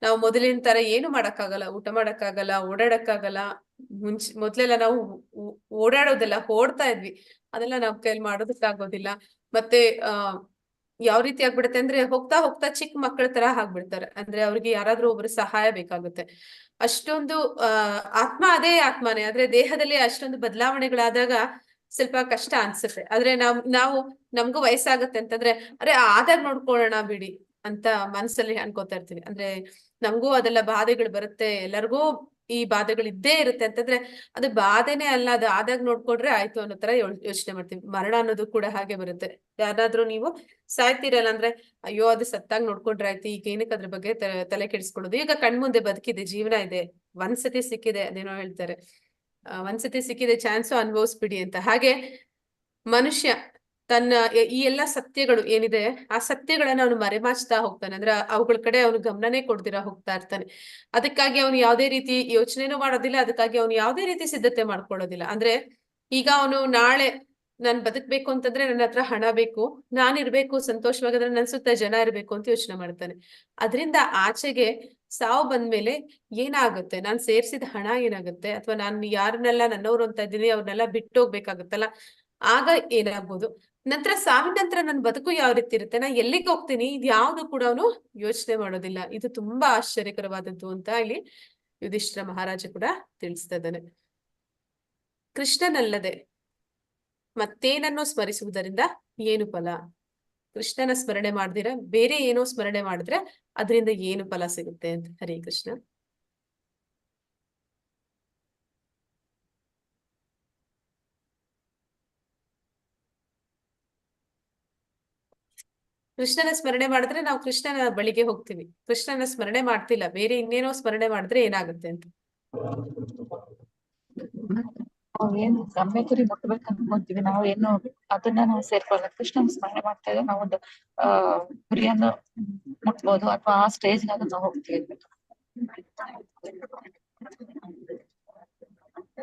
ನಾವು ಮೊದಲಿನ ತರ ಏನು ಮಾಡಕ್ಕಾಗಲ್ಲ, ಊಟ ಮಾಡಕ್ಕಾಗಲ್ಲ, ಓಡಾಡಕ್ಕಾಗಲ್ಲ. ಮೊದ್ಲೆಲ್ಲ ನಾವು ಓಡಾಡೋದೆಲ್ಲ ಓಡ್ತಾ ಇದ್ವಿ, ಅದೆಲ್ಲ ನಾವ್ ಕೈಲಿ ಮಾಡೋದಕ್ಕಾಗೋದಿಲ್ಲ. ಮತ್ತೆ ಯಾವ ರೀತಿ ಆಗ್ಬಿಡುತ್ತೆ ಅಂದ್ರೆ ಹೋಗ್ತಾ ಹೋಗ್ತಾ ಚಿಕ್ಕ ಮಕ್ಕಳ ತರ ಆಗ್ಬಿಡ್ತಾರೆ. ಅಂದ್ರೆ ಅವ್ರಿಗೆ ಯಾರಾದ್ರೂ ಒಬ್ರು ಸಹಾಯ ಬೇಕಾಗುತ್ತೆ. ಅಷ್ಟೊಂದು ಆತ್ಮ ಅದೇ ಆತ್ಮನೇ, ಆದ್ರೆ ದೇಹದಲ್ಲಿ ಅಷ್ಟೊಂದು ಬದಲಾವಣೆಗಳಾದಾಗ ಸ್ವಲ್ಪ ಕಷ್ಟ ಅನ್ಸುತ್ತೆ. ಆದ್ರೆ ನಾವು ನಮ್ಗೂ ವಯಸ್ಸಾಗತ್ತೆ ಅಂತಂದ್ರೆ ಅರೆ ಆದಾಗ ನೋಡ್ಕೊಳ್ಳೋಣ ಬಿಡಿ ಅಂತ ಮನ್ಸಲ್ಲಿ ಅನ್ಕೋತಾ ಇರ್ತೀವಿ. ಅಂದ್ರೆ ನಮಗೂ ಅದೆಲ್ಲ ಬಾಧೆಗಳು ಬರುತ್ತೆ, ಎಲ್ಲರಿಗೂ ಈ ಬಾಧೆಗಳು ಇದ್ದೇ ಇರುತ್ತೆ ಅಂತಂದ್ರೆ ಅದು ಬಾಧೆನೇ ಅಲ್ಲ, ಅದು ಆದಾಗ ನೋಡ್ಕೊಂಡ್ರೆ ಆಯ್ತು ಅನ್ನೋ ತರ ಯೋಚನೆ ಮಾಡ್ತೀವಿ. ಮರಣ ಅನ್ನೋದು ಕೂಡ ಹಾಗೆ ಬರುತ್ತೆ. ಯಾರಾದ್ರೂ ನೀವು ಸಾಯ್ತೀರಲ್ಲ ಅಂದ್ರೆ ಅಯ್ಯೋ ಅದು ಸತ್ತಾಗ ನೋಡ್ಕೊಂಡ್ರೆ ಆಯ್ತು, ಈಗ ಏನಕ್ಕೆ ಅದ್ರ ಬಗ್ಗೆ ತಲೆ ಕೆಡಿಸ್ಕೊಳ್ಳೋದು, ಈಗ ಕಣ್ಮುಂದೆ ಬದುಕಿದೆ, ಜೀವನ ಇದೆ, ಒಂದ್ಸತಿ ಸಿಕ್ಕಿದೆ, ಅದೇನೋ ಹೇಳ್ತಾರೆ ಒಂದ್ಸತಿ ಸಿಕ್ಕಿದೆ ಚಾನ್ಸು ಅನುಭವಿಸ್ಬಿಡಿ ಅಂತ. ಹಾಗೆ ಮನುಷ್ಯ ತನ್ನ ಈ ಎಲ್ಲಾ ಸತ್ಯಗಳು ಏನಿದೆ ಆ ಸತ್ಯಗಳನ್ನ ಅವನು ಮರೆಮಾಚ್ತಾ ಹೋಗ್ತಾನೆ. ಅಂದ್ರೆ ಅವುಗಳ ಕಡೆ ಅವನು ಗಮನನೇ ಕೊಡ್ದಿರಾ ಹೋಗ್ತಾ ಇರ್ತಾನೆ. ಅದಕ್ಕಾಗಿ ಅವನು ಯಾವ್ದೇ ರೀತಿ ಯೋಚನೆನೂ ಮಾಡೋದಿಲ್ಲ, ಅದಕ್ಕಾಗಿ ಅವನು ಯಾವ್ದೇ ರೀತಿ ಸಿದ್ಧತೆ ಮಾಡ್ಕೊಳ್ಳೋದಿಲ್ಲ. ಅಂದ್ರೆ ಈಗ ಅವನು ನಾಳೆ ನಾನ್ ಬದುಕ್ಬೇಕು ಅಂತಂದ್ರೆ ನನ್ನ ಹತ್ರ ಹಣ ಬೇಕು, ನಾನಿರ್ಬೇಕು ಸಂತೋಷವಾಗಿದ್ರೆ ನನ್ ಸುತ್ತ ಜನ ಇರ್ಬೇಕು ಅಂತ ಯೋಚನೆ ಮಾಡ್ತಾನೆ. ಅದರಿಂದ ಆಚೆಗೆ ಸಾವು ಬಂದ್ಮೇಲೆ ಏನಾಗುತ್ತೆ, ನಾನ್ ಸೇರ್ಸಿದ ಹಣ ಏನಾಗುತ್ತೆ, ಅಥವಾ ನಾನು ಯಾರನ್ನೆಲ್ಲ ನನ್ನವ್ರು ಅಂತ ಇದ್ದೀನಿ ಅವ್ರನ್ನೆಲ್ಲ ಬಿಟ್ಟು ಹೋಗ್ಬೇಕಾಗತ್ತಲ್ಲ, ಆಗ ಏನಾಗ್ಬೋದು, ನಂತರ ಸಾವಿನ ನಂತರ ನನ್ನ ಬದುಕು ಯಾವ ರೀತಿ ಇರುತ್ತೆ, ನಾ ಎಲ್ಲಿಗೆ ಹೋಗ್ತೀನಿ, ಇದು ಯಾವ್ದು ಕೂಡ ಅವನು ಯೋಚನೆ ಮಾಡೋದಿಲ್ಲ. ಇದು ತುಂಬಾ ಆಶ್ಚರ್ಯಕರವಾದದ್ದು ಅಂತ ಇಲ್ಲಿ ಯುಧಿಷ್ಠಿರ ಮಹಾರಾಜ ಕೂಡ ತಿಳಿಸ್ತಾ ಇದ್ದಾನೆ. ಕೃಷ್ಣನಲ್ಲದೆ ಮತ್ತೇನನ್ನೋ ಸ್ಮರಿಸುವುದರಿಂದ ಏನು ಫಲ? ಕೃಷ್ಣನ ಸ್ಮರಣೆ ಮಾಡ್ದಿರ ಬೇರೆ ಏನೋ ಸ್ಮರಣೆ ಮಾಡಿದ್ರೆ ಅದರಿಂದ ಏನು ಫಲ ಸಿಗುತ್ತೆ ಅಂತ. ಹರೇ ಕೃಷ್ಣ. ಕೃಷ್ಣನ ಸ್ಮರಣೆ ಮಾಡಿದ್ರೆ ನಾವು ಕೃಷ್ಣನ ಬಳಿಗೆ ಹೋಗ್ತೀವಿ. ಕೃಷ್ಣನ ಸ್ಮರಣೆ ಮಾಡ್ತಿಲ್ಲ, ಬೇರೆ ಇನ್ನೇನೋ ಸ್ಮರಣೆ ಮಾಡಿದ್ರೆ ಏನಾಗುತ್ತೆ ಅಂತ. ನಾವೇನು ಗಮ್ಯ ಗುರಿ ಮುಟ್ಬೇಕು ಅನ್ಕೊಂತೀವಿ, ನಾವು ಏನು ಅದನ್ನ ನಾವು ಸೇರ್ಕೊಳ್ಳಲ್ಲ. ಕೃಷ್ಣನ ಸ್ಮರಣೆ ಮಾಡ್ತಾ ಇದ್ರೆ ನಾವೊಂದು ಗುರಿಯನ್ನು ಮುಟ್ಬೋದು, ಅಥವಾ ಆ ಸ್ಟೇಜ್ ನಾಗ ನಾವು ಹೋಗ್ತೀವಿ.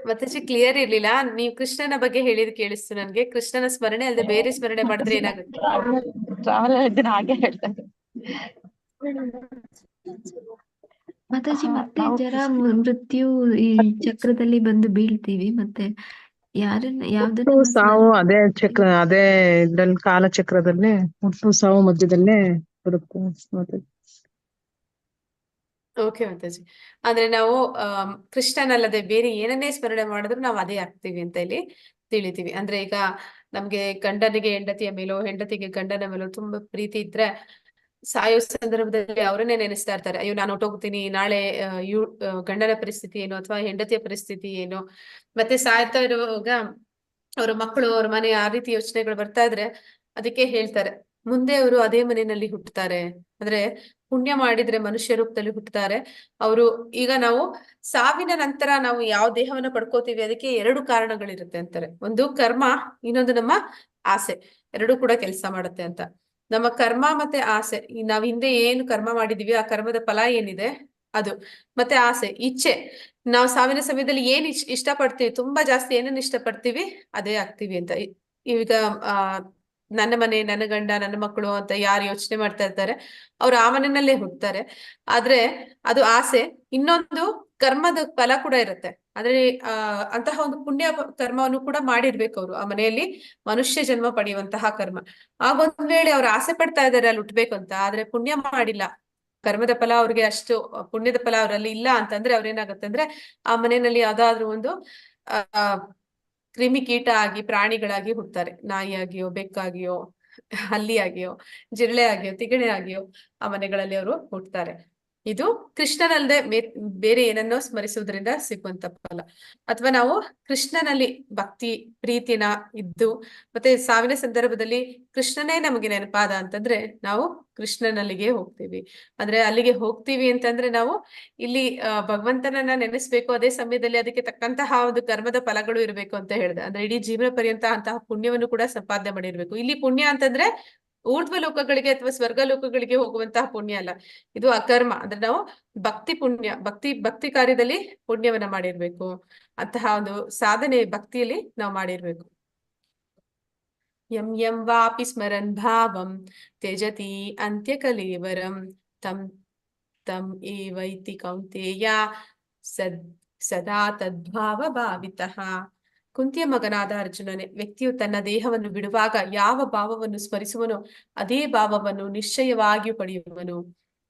ಮತ್ತೆ ಕ್ಲಿಯರ್ ಇರ್ಲಿಲ್ಲ, ನೀವು ಕೃಷ್ಣನ ಬಗ್ಗೆ ಹೇಳಿದ್ ಕೇಳಿಸ್ತು ನನ್ಗೆ. ಕೃಷ್ಣನ ಸ್ಮರಣೆ ಅಲ್ಲದೆ ಬೇರೆ ಸ್ಮರಣೆ ಮಾಡಿದ್ರೆ ಏನಾಗುತ್ತೆ? ಟ್ರಾವೆಲ್ ಇದನ್ನ ಹಾಗೆ ಹೇಳ್ತಾ ಇದ್ದೀನಿ. ಮಾತಾಜಿ, ಮತ್ತೆ ಜರ ಮೃತ್ಯು ಈ ಚಕ್ರದಲ್ಲಿ ಬಂದು ಬೀಳ್ತೀವಿ, ಮತ್ತೆ ಯಾರನ್ನ ಹುಟ್ಟು ಯಾವ್ದನ್ನ ಸಾವು ಅದೇ ಚಕ್ರ, ಅದೇ ಇದ್ರಲ್ಲಿ ಕಾಲಚಕ್ರದಲ್ಲೇ ಹುಟ್ಟು ಸಾವು ಮಧ್ಯದಲ್ಲೇ ಬರುತ್ತೆ ಮತ್ತೆ. ಓಕೆ ಮಾತಾಜಿ, ಅಂದ್ರೆ ನಾವು ಕೃಷ್ಣನಲ್ಲದೆ ಬೇರೆ ಏನನ್ನೇ ಸ್ಮರಣೆ ಮಾಡಿದ್ರು ನಾವು ಅದೇ ಆಗ್ತೀವಿ ಅಂತ ಇಲ್ಲಿ ತಿಳಿತೀವಿ. ಅಂದ್ರೆ ಈಗ ನಮ್ಗೆ ಗಂಡನಿಗೆ ಹೆಂಡತಿಯ ಮೇಲೋ, ಹೆಂಡತಿಗೆ ಗಂಡನ ಮೇಲೋ ತುಂಬಾ ಪ್ರೀತಿ ಇದ್ರೆ ಸಾಯೋ ಸಂದರ್ಭದಲ್ಲಿ ಅವರನ್ನೇ ನೆನೆಸ್ತಾ ಇರ್ತಾರೆ. ಅಯ್ಯೋ ನಾನು ಹೊಟ್ಟೋಗ್ತೀನಿ, ನಾಳೆ ಗಂಡನ ಪರಿಸ್ಥಿತಿ ಏನು ಅಥವಾ ಹೆಂಡತಿಯ ಪರಿಸ್ಥಿತಿ ಏನು. ಮತ್ತೆ ಸಾಯ್ತಾ ಇರುವಾಗ ಅವ್ರ ಮಕ್ಕಳು, ಅವ್ರ ಮನೆ, ಆ ರೀತಿ ಯೋಚನೆಗಳು ಬರ್ತಾ ಇದ್ರೆ ಅದಕ್ಕೆ ಹೇಳ್ತಾರೆ ಮುಂದೆ ಅವರು ಅದೇ ಮನೆಯಲ್ಲಿ ಹುಟ್ಟುತ್ತಾರೆ. ಅಂದ್ರೆ ಪುಣ್ಯ ಮಾಡಿದ್ರೆ ಮನುಷ್ಯ ರೂಪದಲ್ಲಿ ಹುಟ್ಟುತ್ತಾರೆ. ಅವರು ಈಗ ನಾವು ಸಾವಿನ ನಂತರ ನಾವು ಯಾವ ದೇಹವನ್ನ ಪಡ್ಕೋತೀವಿ ಅದಕ್ಕೆ 2 ಕಾರಣಗಳಿರುತ್ತೆ ಅಂತಾರೆ. ಒಂದು ಕರ್ಮ, ಇನ್ನೊಂದು ನಮ್ಮ ಆಸೆ. ಎರಡೂ ಕೂಡ ಕೆಲಸ ಮಾಡುತ್ತೆ ಅಂತ. ನಮ್ಮ ಕರ್ಮ ಮತ್ತೆ ಆಸೆ, ನಾವ್ ಹಿಂದೆ ಏನು ಕರ್ಮ ಮಾಡಿದೀವಿ ಆ ಕರ್ಮದ ಫಲ ಏನಿದೆ ಅದು, ಮತ್ತೆ ಆಸೆ, ಇಚ್ಛೆ. ನಾವು ಸಾವಿನ ಸಮಯದಲ್ಲಿ ಏನ್ ಇಷ್ಟಪಡ್ತೀವಿ, ತುಂಬಾ ಜಾಸ್ತಿ ಏನನ್ನ ಇಷ್ಟಪಡ್ತೀವಿ ಅದೇ ಆಗ್ತೀವಿ ಅಂತ. ಈಗ ನನ್ನ ಮನೆ, ನನ್ನ ಗಂಡ, ನನ್ನ ಮಕ್ಕಳು ಅಂತ ಯಾರು ಯೋಚನೆ ಮಾಡ್ತಾ ಇರ್ತಾರೆ ಅವ್ರು ಆ ಮನೆಯಲ್ಲೇ ಹುಟ್ಟುತ್ತಾರೆ. ಆದ್ರೆ ಅದು ಆಸೆ. ಇನ್ನೊಂದು ಕರ್ಮದ ಫಲ ಕೂಡ ಇರುತ್ತೆ. ಆದ್ರೆ ಅಂತಹ ಒಂದು ಪುಣ್ಯ ಕರ್ಮವನ್ನು ಕೂಡ ಮಾಡಿರ್ಬೇಕು ಅವರು ಆ ಮನೆಯಲ್ಲಿ ಮನುಷ್ಯ ಜನ್ಮ ಪಡೆಯುವಂತಹ ಕರ್ಮ. ಆಗ ಒಂದ್ ವೇಳೆ ಅವ್ರು ಆಸೆ ಪಡ್ತಾ ಇದಾರೆ ಅಲ್ಲಿ ಹುಟ್ಬೇಕು ಅಂತ, ಆದ್ರೆ ಪುಣ್ಯ ಮಾಡಿಲ್ಲ, ಕರ್ಮದ ಫಲ ಅವ್ರಿಗೆ ಅಷ್ಟು ಪುಣ್ಯದ ಫಲ ಅವರಲ್ಲಿ ಇಲ್ಲ ಅಂತಂದ್ರೆ ಅವ್ರೇನಾಗತ್ತೆ ಅಂದ್ರೆ ಆ ಮನೆಯಲ್ಲಿ ಯಾವ್ದಾದ್ರು ಒಂದು ಕ್ರಿಮಿಕೀಟ ಆಗಿ ಪ್ರಾಣಿಗಳಾಗಿ ಹುಟ್ಟುತ್ತಾರೆ. ನಾಯಿಯಾಗಿಯೋ, ಬೆಕ್ಕಾಗಿಯೋ, ಹಲ್ಲಿಯಾಗಿಯೋ, ಜಿರಳೆ ಆಗಿಯೋ, ತಿಗಣೆ ಆಗಿಯೋ ಆ ಮನೆಗಳಲ್ಲಿ ಅವರು ಹುಟ್ಟುತ್ತಾರೆ. ಇದು ಕೃಷ್ಣನಲ್ಲದೆ ಬೇರೆ ಏನನ್ನೋ ಸ್ಮರಿಸುವುದರಿಂದ ಸಿಗುವಂತ ಫಲ. ಅಥವಾ ನಾವು ಕೃಷ್ಣನಲ್ಲಿ ಭಕ್ತಿ ಪ್ರೀತಿನ ಇದ್ದು ಮತ್ತೆ ಸಾವಿನ ಸಂದರ್ಭದಲ್ಲಿ ಕೃಷ್ಣನೇ ನಮಗೆ ನೆನಪಾದ ಅಂತಂದ್ರೆ ನಾವು ಕೃಷ್ಣನಲ್ಲಿಗೆ ಹೋಗ್ತೀವಿ. ಅಂದ್ರೆ ಅಲ್ಲಿಗೆ ಹೋಗ್ತೀವಿ ಅಂತಂದ್ರೆ ನಾವು ಇಲ್ಲಿ ಭಗವಂತನನ್ನ ನೆನೆಸ್ಬೇಕು, ಅದೇ ಸಮಯದಲ್ಲಿ ಅದಕ್ಕೆ ತಕ್ಕಂತಹ ಒಂದು ಕರ್ಮದ ಫಲಗಳು ಇರಬೇಕು ಅಂತ ಹೇಳಿದೆ. ಅಂದ್ರೆ ಇಡೀ ಜೀವನ ಪರ್ಯಂತ ಅಂತಹ ಪುಣ್ಯವನ್ನು ಕೂಡ ಸಂಪಾದನೆ ಮಾಡಿರ್ಬೇಕು. ಇಲ್ಲಿ ಪುಣ್ಯ ಅಂತಂದ್ರೆ ಊರ್ಧ್ವ ಲೋಕಗಳಿಗೆ ಅಥವಾ ಸ್ವರ್ಗ ಲೋಕಗಳಿಗೆ ಹೋಗುವಂತಹ ಪುಣ್ಯ ಅಲ್ಲ, ಇದು ಅಕರ್ಮ. ಅಂದ್ರೆ ನಾವು ಭಕ್ತಿ ಪುಣ್ಯ, ಭಕ್ತಿ ಕಾರ್ಯದಲ್ಲಿ ಪುಣ್ಯವನ್ನ ಮಾಡಿರ್ಬೇಕು. ಅಂತಹ ಒಂದು ಸಾಧನೆ ಭಕ್ತಿಯಲ್ಲಿ ನಾವು ಮಾಡಿರ್ಬೇಕು. ಯಂ ಯಂ ವಾಪಿ ಸ್ಮರನ್ ಭಾವಂ ತ್ಯಜತಿ ಅಂತ್ಯ ಕಲೇವರಂ ತಂ ತಂ ಏವೈತಿ ಕೌಂತೇಯ ಸದಾ ತದ್ಭಾವ ಭಾವಿತಃ. ಕುಂತಿಯ ಮಗನಾದ ಅರ್ಜುನನೇ, ವ್ಯಕ್ತಿಯು ತನ್ನ ದೇಹವನ್ನು ಬಿಡುವಾಗ ಯಾವ ಭಾವವನ್ನು ಸ್ಮರಿಸುವನೋ ಅದೇ ಭಾವವನ್ನು ನಿಶ್ಚಯವಾಗಿಯೂ ಪಡೆಯುವನು.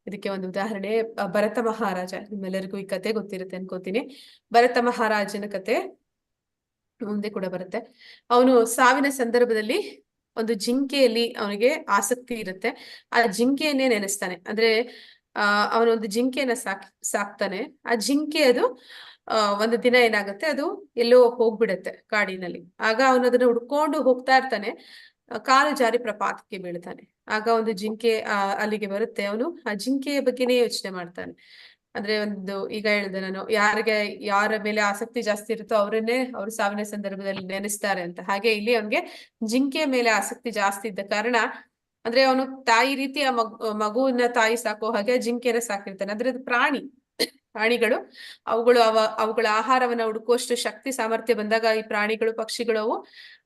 ಇದಕ್ಕೆ ಒಂದು ಉದಾಹರಣೆ ಭರತ ಮಹಾರಾಜ. ನಿಮ್ಮೆಲ್ಲರಿಗೂ ಈ ಕತೆ ಗೊತ್ತಿರುತ್ತೆ ಅನ್ಕೋತೀನಿ. ಭರತ ಮಹಾರಾಜನ ಕತೆ ಮುಂದೆ ಕೂಡ ಬರುತ್ತೆ. ಅವನು ಸಾವಿನ ಸಂದರ್ಭದಲ್ಲಿ ಒಂದು ಜಿಂಕೆಯಲ್ಲಿ ಅವನಿಗೆ ಆಸಕ್ತಿ ಇರುತ್ತೆ. ಆ ಜಿಂಕೆಯನ್ನೇ ನೆನೆಸ್ತಾನೆ. ಅಂದ್ರೆ ಅವನೊಂದು ಜಿಂಕೆಯನ್ನ ಸಾಕ್ತಾನೆ. ಆ ಜಿಂಕೆ ಅದು ಒಂದು ದಿನ ಏನಾಗುತ್ತೆ, ಅದು ಎಲ್ಲೋ ಹೋಗ್ಬಿಡತ್ತೆ ಕಾಡಿನಲ್ಲಿ. ಆಗ ಅವನು ಅದನ್ನ ಹುಡ್ಕೊಂಡು ಹೋಗ್ತಾ ಇರ್ತಾನೆ. ಕಾಲು ಜಾರಿ ಪ್ರಪಾತಕ್ಕೆ ಬೀಳ್ತಾನೆ. ಆಗ ಒಂದು ಜಿಂಕೆ ಅಲ್ಲಿಗೆ ಬರುತ್ತೆ. ಅವನು ಆ ಜಿಂಕೆಯ ಬಗ್ಗೆನೇ ಯೋಚನೆ ಮಾಡ್ತಾನೆ. ಅಂದ್ರೆ ಒಂದು ಈಗ ಹೇಳಿದೆ ನಾನು, ಯಾರ ಮೇಲೆ ಆಸಕ್ತಿ ಜಾಸ್ತಿ ಇರುತ್ತೋ ಅವರನ್ನೇ ಅವ್ರು ಸಾವಿನ ಸಂದರ್ಭದಲ್ಲಿ ನೆನೆಸ್ತಾರೆ ಅಂತ. ಹಾಗೆ ಇಲ್ಲಿ ಅವನಿಗೆ ಜಿಂಕೆಯ ಮೇಲೆ ಆಸಕ್ತಿ ಜಾಸ್ತಿ ಇದ್ದ ಕಾರಣ, ಅಂದ್ರೆ ಅವನು ತಾಯಿ ರೀತಿ ಆ ಮಗುವನ್ನ ತಾಯಿ ಸಾಕೋ ಹಾಗೆ ಜಿಂಕೆನ ಸಾಕಿರ್ತಾನೆ. ಅಂದ್ರೆ ಅದು ಪ್ರಾಣಿಗಳು ಅವುಗಳ ಆಹಾರವನ್ನ ಹುಡುಕುವಷ್ಟು ಶಕ್ತಿ ಸಾಮರ್ಥ್ಯ ಬಂದಾಗ ಈ ಪ್ರಾಣಿಗಳು ಪಕ್ಷಿಗಳು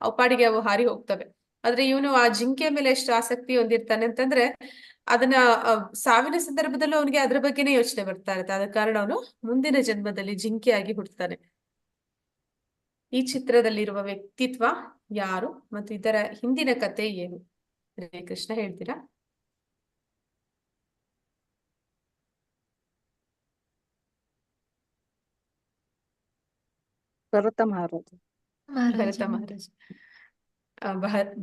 ಅವು ಪಾಡಿಗೆ ಅವು ಹಾರಿ ಹೋಗ್ತವೆ. ಆದ್ರೆ ಇವನು ಆ ಜಿಂಕೆಯ ಮೇಲೆ ಎಷ್ಟು ಆಸಕ್ತಿ ಹೊಂದಿರ್ತಾನೆ ಅಂತಂದ್ರೆ ಅದನ್ನ ಸಾವಿನ ಸಂದರ್ಭದಲ್ಲೂ ಅವನಿಗೆ ಅದ್ರ ಬಗ್ಗೆನೇ ಯೋಚನೆ ಬರ್ತಾ ಇರುತ್ತೆ. ಆದ ಕಾರಣ ಅವನು ಮುಂದಿನ ಜನ್ಮದಲ್ಲಿ ಜಿಂಕೆಯಾಗಿ ಹುಟ್ಟುತ್ತಾನೆ. ಈ ಚಿತ್ರದಲ್ಲಿರುವ ವ್ಯಕ್ತಿತ್ವ ಯಾರು ಮತ್ತು ಇದರ ಹಿಂದಿನ ಕತೆ ಏನು? ಹರೇ ಕೃಷ್ಣ, ಹೇಳ್ತೀರಾ? ಭರತ ಮಹಾರಾಜ.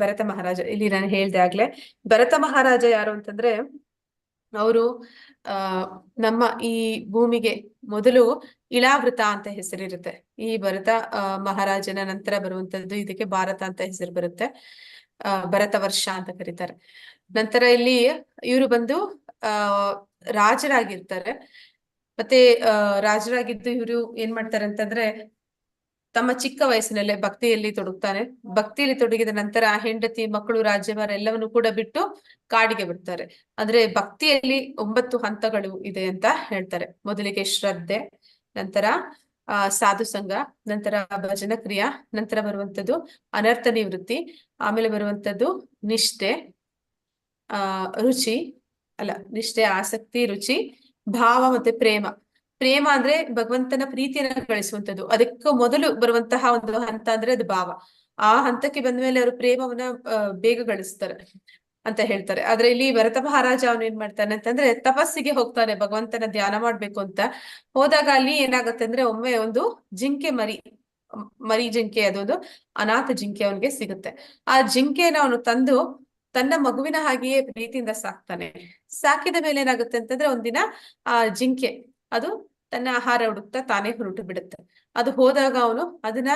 ಭರತ ಮಹಾರಾಜ ಇಲ್ಲಿ ನಾನು ಹೇಳ್ದೆ ಆಗ್ಲೇ. ಭರತ ಮಹಾರಾಜ ಯಾರು ಅಂತಂದ್ರೆ ಅವರು ನಮ್ಮ ಈ ಭೂಮಿಗೆ ಮೊದಲು ಇಳಾವೃತ ಅಂತ ಹೆಸರಿರುತ್ತೆ. ಈ ಭರತ ಮಹಾರಾಜನ ನಂತರ ಬರುವಂತದ್ದು ಇದಕ್ಕೆ ಭಾರತ ಅಂತ ಹೆಸರು ಬರುತ್ತೆ. ಭರತ ವರ್ಷ ಅಂತ ಕರೀತಾರೆ. ನಂತರ ಇಲ್ಲಿ ಇವರು ಬಂದು ರಾಜರಾಗಿರ್ತಾರೆ. ಮತ್ತೆ ರಾಜರಾಗಿದ್ದು ಇವರು ಏನ್ ಮಾಡ್ತಾರೆ ಅಂತಂದ್ರೆ ತಮ್ಮ ಚಿಕ್ಕ ವಯಸ್ಸಿನಲ್ಲೇ ಭಕ್ತಿಯಲ್ಲಿ ತೊಡಗ್ತಾನೆ. ಭಕ್ತಿಯಲ್ಲಿ ತೊಡಗಿದ ನಂತರ ಹೆಂಡತಿ, ಮಕ್ಕಳು, ರಾಜ್ಯಭಾರ ಎಲ್ಲವನ್ನು ಕೂಡ ಬಿಟ್ಟು ಕಾಡಿಗೆ ಬಿಡ್ತಾರೆ. ಅಂದ್ರೆ ಭಕ್ತಿಯಲ್ಲಿ 9 ಹಂತಗಳು ಇದೆ ಅಂತ ಹೇಳ್ತಾರೆ. ಮೊದಲಿಗೆ ಶ್ರದ್ಧೆ, ನಂತರ ಸಾಧು ಸಂಘ, ನಂತರ ಭಜನ ಕ್ರಿಯಾ, ನಂತರ ಬರುವಂತದ್ದು ಅನರ್ಥ ನಿವೃತ್ತಿ, ಆಮೇಲೆ ಬರುವಂತದ್ದು ನಿಷ್ಠೆ, ನಿಷ್ಠೆ, ಆಸಕ್ತಿ, ರುಚಿ, ಭಾವ ಮತ್ತೆ ಪ್ರೇಮ. ಪ್ರೇಮ ಅಂದ್ರೆ ಭಗವಂತನ ಪ್ರೀತಿಯನ್ನ ಗಳಿಸುವಂತದ್ದು. ಅದಕ್ಕೂ ಮೊದಲು ಬರುವಂತಹ ಒಂದು ಹಂತ ಅಂದ್ರೆ ಅದು ಭಾವ. ಆ ಹಂತಕ್ಕೆ ಬಂದ ಮೇಲೆ ಅವರು ಪ್ರೇಮವನ್ನ ಬೇಗ ಗಳಿಸ್ತಾರೆ ಅಂತ ಹೇಳ್ತಾರೆ. ಆದ್ರೆ ಇಲ್ಲಿ ಭರತ ಮಹಾರಾಜ ಅವನು ಏನ್ ಮಾಡ್ತಾನೆ ಅಂತಂದ್ರೆ ತಪಸ್ಸಿಗೆ ಹೋಗ್ತಾನೆ ಭಗವಂತನ ಧ್ಯಾನ ಮಾಡ್ಬೇಕು ಅಂತ. ಹೋದಾಗ ಅಲ್ಲಿ ಏನಾಗುತ್ತೆ ಅಂದ್ರೆ ಒಮ್ಮೆ ಒಂದು ಜಿಂಕೆ ಮರಿ ಜಿಂಕೆ, ಅದೊಂದು ಅನಾಥ ಜಿಂಕೆ ಅವನಿಗೆ ಸಿಗುತ್ತೆ. ಆ ಜಿಂಕೆನ ಅವನು ತಂದು ತನ್ನ ಮಗುವಿನ ಹಾಗೆಯೇ ಪ್ರೀತಿಯಿಂದ ಸಾಕ್ತಾನೆ. ಸಾಕಿದ ಮೇಲೆ ಏನಾಗುತ್ತೆ ಅಂತಂದ್ರೆ ಒಂದಿನ ಆ ಜಿಂಕೆ ಅದು ತನ್ನ ಆಹಾರ ಹುಡುಕ್ತಾ ತಾನೇ ಹೊರಟು ಬಿಡುತ್ತೆ. ಅದು ಹೋದಾಗ ಅವನು ಅದನ್ನ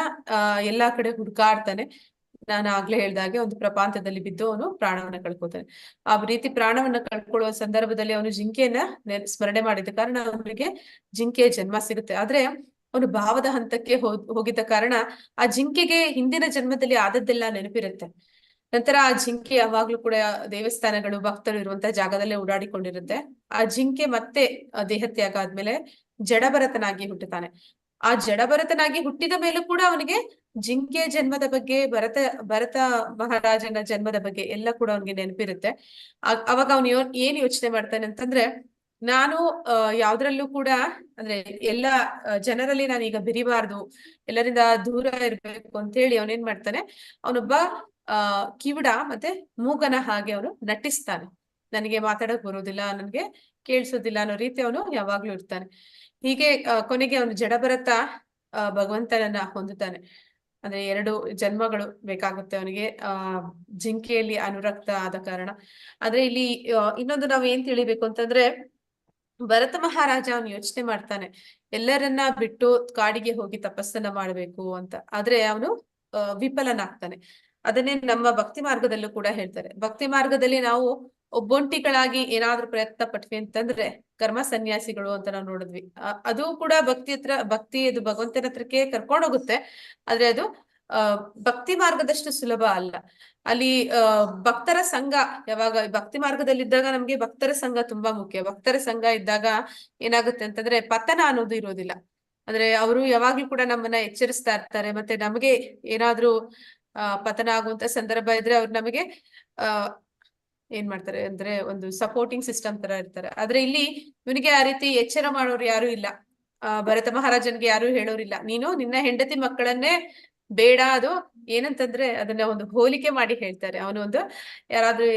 ಎಲ್ಲಾ ಕಡೆ ಹುಡುಕಾಡ್ತಾನೆ. ನಾನು ಆಗ್ಲೇ ಹೇಳ್ದಾಗೆ ಒಂದು ಪ್ರಪಾತದಲ್ಲಿ ಬಿದ್ದು ಅವನು ಪ್ರಾಣವನ್ನ ಕಳ್ಕೊತಾನೆ. ಆ ರೀತಿ ಪ್ರಾಣವನ್ನ ಕಳ್ಕೊಳ್ಳುವ ಸಂದರ್ಭದಲ್ಲಿ ಅವನು ಜಿಂಕೆಯನ್ನ ಸ್ಮರಣೆ ಮಾಡಿದ ಕಾರಣ ಅವನಿಗೆ ಜಿಂಕೆಯ ಜನ್ಮ ಸಿಗುತ್ತೆ. ಆದ್ರೆ ಅವನು ಭಾವದ ಹಂತಕ್ಕೆ ಹೋಗಿದ್ದ ಕಾರಣ ಆ ಜಿಂಕೆಗೆ ಹಿಂದಿನ ಜನ್ಮದಲ್ಲಿ ಆದದ್ದೆಲ್ಲ ನೆನಪಿರುತ್ತೆ. ನಂತರ ಆ ಜಿಂಕೆ ಯಾವಾಗ್ಲೂ ಕೂಡ ದೇವಸ್ಥಾನಗಳು ಭಕ್ತರು ಇರುವಂತಹ ಜಾಗದಲ್ಲೇ ಓಡಾಡಿಕೊಂಡಿರುತ್ತೆ. ಆ ಜಿಂಕೆ ಮತ್ತೆ ದೇಹತ್ಯಾಗ ಆದ್ಮೇಲೆ ಜಡಭರತನಾಗಿ ಹುಟ್ಟುತ್ತಾನೆ. ಆ ಜಡಭರತನಾಗಿ ಹುಟ್ಟಿದ ಮೇಲೂ ಕೂಡ ಅವನಿಗೆ ಜಿಂಕೆ ಜನ್ಮದ ಬಗ್ಗೆ, ಭರತ ಮಹಾರಾಜನ ಜನ್ಮದ ಬಗ್ಗೆ ಎಲ್ಲ ಕೂಡ ಅವನಿಗೆ ನೆನಪಿರುತ್ತೆ. ಅವಾಗ ಅವನು ಏನ್ ಯೋಚನೆ ಮಾಡ್ತಾನೆ ಅಂತಂದ್ರೆ, ನಾನು ಯಾವ್ದ್ರಲ್ಲೂ ಕೂಡ ಅಂದ್ರೆ ಎಲ್ಲ ಜನರಲ್ಲಿ ನಾನೀಗ ಬೆರಿಬಾರ್ದು, ಎಲ್ಲರಿಂದ ದೂರ ಇರ್ಬೇಕು ಅಂತ ಹೇಳಿ ಅವನೇನ್ ಮಾಡ್ತಾನೆ, ಅವನೊಬ್ಬ ಕಿವುಡ ಮತ್ತೆ ಮೂಗನ ಹಾಗೆ ಅವನು ನಟಿಸ್ತಾನೆ. ನನಗೆ ಮಾತಾಡಕ್ ಬರೋದಿಲ್ಲ, ನನ್ಗೆ ಕೇಳಿಸೋದಿಲ್ಲ ಅನ್ನೋ ರೀತಿ ಅವನು ಯಾವಾಗ್ಲೂ ಇರ್ತಾನೆ. ಹೀಗೆ ಕೊನೆಗೆ ಅವನು ಜಡಭರತ ಭಗವಂತನನ್ನ ಹೊಂದುತ್ತಾನೆ. ಅಂದ್ರೆ 2 ಜನ್ಮಗಳು ಬೇಕಾಗುತ್ತೆ ಅವನಿಗೆ ಜಿಂಕೆಯಲ್ಲಿ ಅನುರಕ್ತ ಆದ ಕಾರಣ. ಆದ್ರೆ ಇಲ್ಲಿ ಇನ್ನೊಂದು ನಾವು ಏನ್ ತಿಳಿಬೇಕು ಅಂತಂದ್ರೆ, ಭರತ ಮಹಾರಾಜ ಅವನು ಯೋಚನೆ ಮಾಡ್ತಾನೆ ಎಲ್ಲರನ್ನ ಬಿಟ್ಟು ಕಾಡಿಗೆ ಹೋಗಿ ತಪಸ್ಸನ್ನ ಮಾಡ್ಬೇಕು ಅಂತ. ಆದ್ರೆ ಅವನು ವಿಫಲನಾಗ್ತಾನೆ. ಅದನ್ನೇ ನಮ್ಮ ಭಕ್ತಿ ಮಾರ್ಗದಲ್ಲೂ ಕೂಡ ಹೇಳ್ತಾರೆ. ಭಕ್ತಿ ಮಾರ್ಗದಲ್ಲಿ ನಾವು ಒಬ್ಬೊಂಟಿಗಳಾಗಿ ಏನಾದ್ರೂ ಪ್ರಯತ್ನ ಪಟ್ವಿ ಅಂತಂದ್ರೆ ಕರ್ಮ ಸನ್ಯಾಸಿಗಳು ಅಂತ ನಾವು ನೋಡಿದ್ವಿ. ಅದು ಕೂಡ ಭಕ್ತಿ ಇದು ಭಗವಂತನ ಹತ್ರಕ್ಕೆ ಕರ್ಕೊಂಡೋಗುತ್ತೆ. ಆದ್ರೆ ಅದು ಭಕ್ತಿ ಮಾರ್ಗದಷ್ಟು ಸುಲಭ ಅಲ್ಲ. ಅಲ್ಲಿ ಭಕ್ತರ ಸಂಘ, ಯಾವಾಗ ಭಕ್ತಿ ಮಾರ್ಗದಲ್ಲಿದ್ದಾಗ ನಮ್ಗೆ ಭಕ್ತರ ಸಂಘ ತುಂಬಾ ಮುಖ್ಯ. ಭಕ್ತರ ಸಂಘ ಇದ್ದಾಗ ಏನಾಗುತ್ತೆ ಅಂತಂದ್ರೆ ಪತನ ಅನ್ನೋದು ಇರೋದಿಲ್ಲ. ಅಂದ್ರೆ ಅವರು ಯಾವಾಗ್ಲೂ ಕೂಡ ನಮ್ಮನ್ನ ಎಚ್ಚರಿಸ್ತಾ ಇರ್ತಾರೆ. ಮತ್ತೆ ನಮಗೆ ಏನಾದ್ರೂ ಪತನ ಆಗುವಂತ ಸಂದರ್ಭ ಇದ್ರೆ ಅವ್ರು ನಮಗೆ ಏನ್ ಮಾಡ್ತಾರೆ ಅಂದ್ರೆ ಒಂದು ಸಪೋರ್ಟಿಂಗ್ ಸಿಸ್ಟಮ್ ತರ ಇರ್ತಾರೆ. ಆದ್ರೆ ಇಲ್ಲಿ ಇವನಿಗೆ ಆ ರೀತಿ ಎಚ್ಚರ ಮಾಡೋರು ಯಾರು ಇಲ್ಲ. ಭರತ ಮಹಾರಾಜನ್ಗೆ ಯಾರು ಹೇಳೋರಿಲ್ಲ, ನೀನು ನಿನ್ನ ಹೆಂಡತಿ ಮಕ್ಕಳನ್ನೇ ಬೇಡ. ಅದು ಏನಂತಂದ್ರೆ ಅದನ್ನ ಒಂದು ಹೋಲಿಕೆ ಮಾಡಿ ಹೇಳ್ತಾರೆ. ಅವನು ಒಂದು ಯಾರಾದ್ರೂ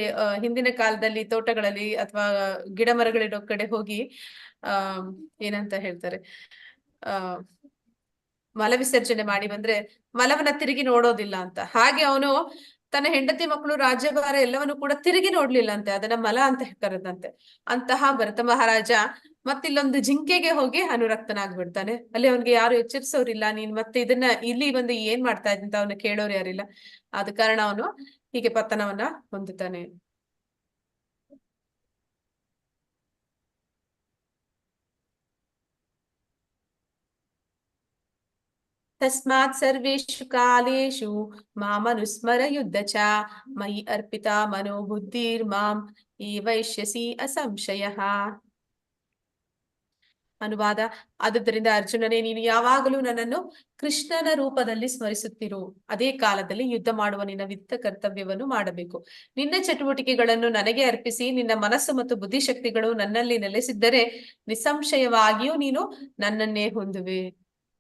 ಹಿಂದಿನ ಕಾಲದಲ್ಲಿ ತೋಟಗಳಲ್ಲಿ ಅಥವಾ ಗಿಡ ಮರಗಳಿರೋ ಕಡೆ ಹೋಗಿ ಏನಂತ ಹೇಳ್ತಾರೆ, ಮಲ ವಿಸರ್ಜನೆ ಮಾಡಿ ಬಂದ್ರೆ ಮಲವನ್ನ ತಿರುಗಿ ನೋಡೋದಿಲ್ಲ ಅಂತ. ಹಾಗೆ ಅವನು ತನ್ನ ಹೆಂಡತಿ ಮಕ್ಕಳು ರಾಜ್ಯಭಾರ ಎಲ್ಲವನ್ನು ಕೂಡ ತಿರುಗಿ ನೋಡ್ಲಿಲ್ಲ ಅಂತೆ, ಅದನ್ನ ಮಲ ಅಂತ ಕರೆದಂತೆ. ಅಂತಹ ಭರತ ಮಹಾರಾಜ ಮತ್ತಿಲ್ಲೊಂದು ಜಿಂಕೆಗೆ ಹೋಗಿ ಅನುರಕ್ತನಾಗ್ಬಿಡ್ತಾನೆ. ಅಲ್ಲಿ ಅವನ್ಗೆ ಯಾರು ಎಚ್ಚರಿಸೋರಿಲ್ಲ, ನೀನ್ ಮತ್ತೆ ಇದನ್ನ ಇಲ್ಲಿ ಬಂದು ಏನ್ ಮಾಡ್ತಾ ಇದ್ದಂತ ಅವನು ಕೇಳೋರು ಯಾರಿಲ್ಲ. ಆದ ಕಾರಣ ಅವನು ಹೀಗೆ ಪತನವನ್ನ ಹೊಂದುತ್ತಾನೆ. ತಸ್ಮಾತ್ ಸರ್ವೇಷು ಕಾಲೇಷು ಮಾಮನುಸ್ಮರ ಯುದ್ಧ ಚ ಮಯಿ ಅರ್ಪಿತಾ ಮನೋಬುದ್ಧಿರ್ ಮಾಂ ಈವೈಷ್ಯಸಿ ಅಸಂಶಯಃ. ಅನುವಾದ: ಆದುದರಿಂದ ಅರ್ಜುನನೇ, ನೀನು ಯಾವಾಗಲೂ ನನ್ನನ್ನು ಕೃಷ್ಣನ ರೂಪದಲ್ಲಿ ಸ್ಮರಿಸುತ್ತಿರು. ಅದೇ ಕಾಲದಲ್ಲಿ ಯುದ್ಧ ಮಾಡುವ ನಿನ್ನ ವಿತ್ತ ಕರ್ತವ್ಯವನ್ನು ಮಾಡಬೇಕು. ನಿನ್ನ ಚಟುವಟಿಕೆಗಳನ್ನು ನನಗೆ ಅರ್ಪಿಸಿ ನಿನ್ನ ಮನಸ್ಸು ಮತ್ತು ಬುದ್ಧಿಶಕ್ತಿಗಳು ನನ್ನಲ್ಲಿ ನೆಲೆಸಿದ್ದರೆ ನಿಸ್ಸಂಶಯವಾಗಿಯೂ ನೀನು ನನ್ನನ್ನೇ ಹೊಂದುವೆ.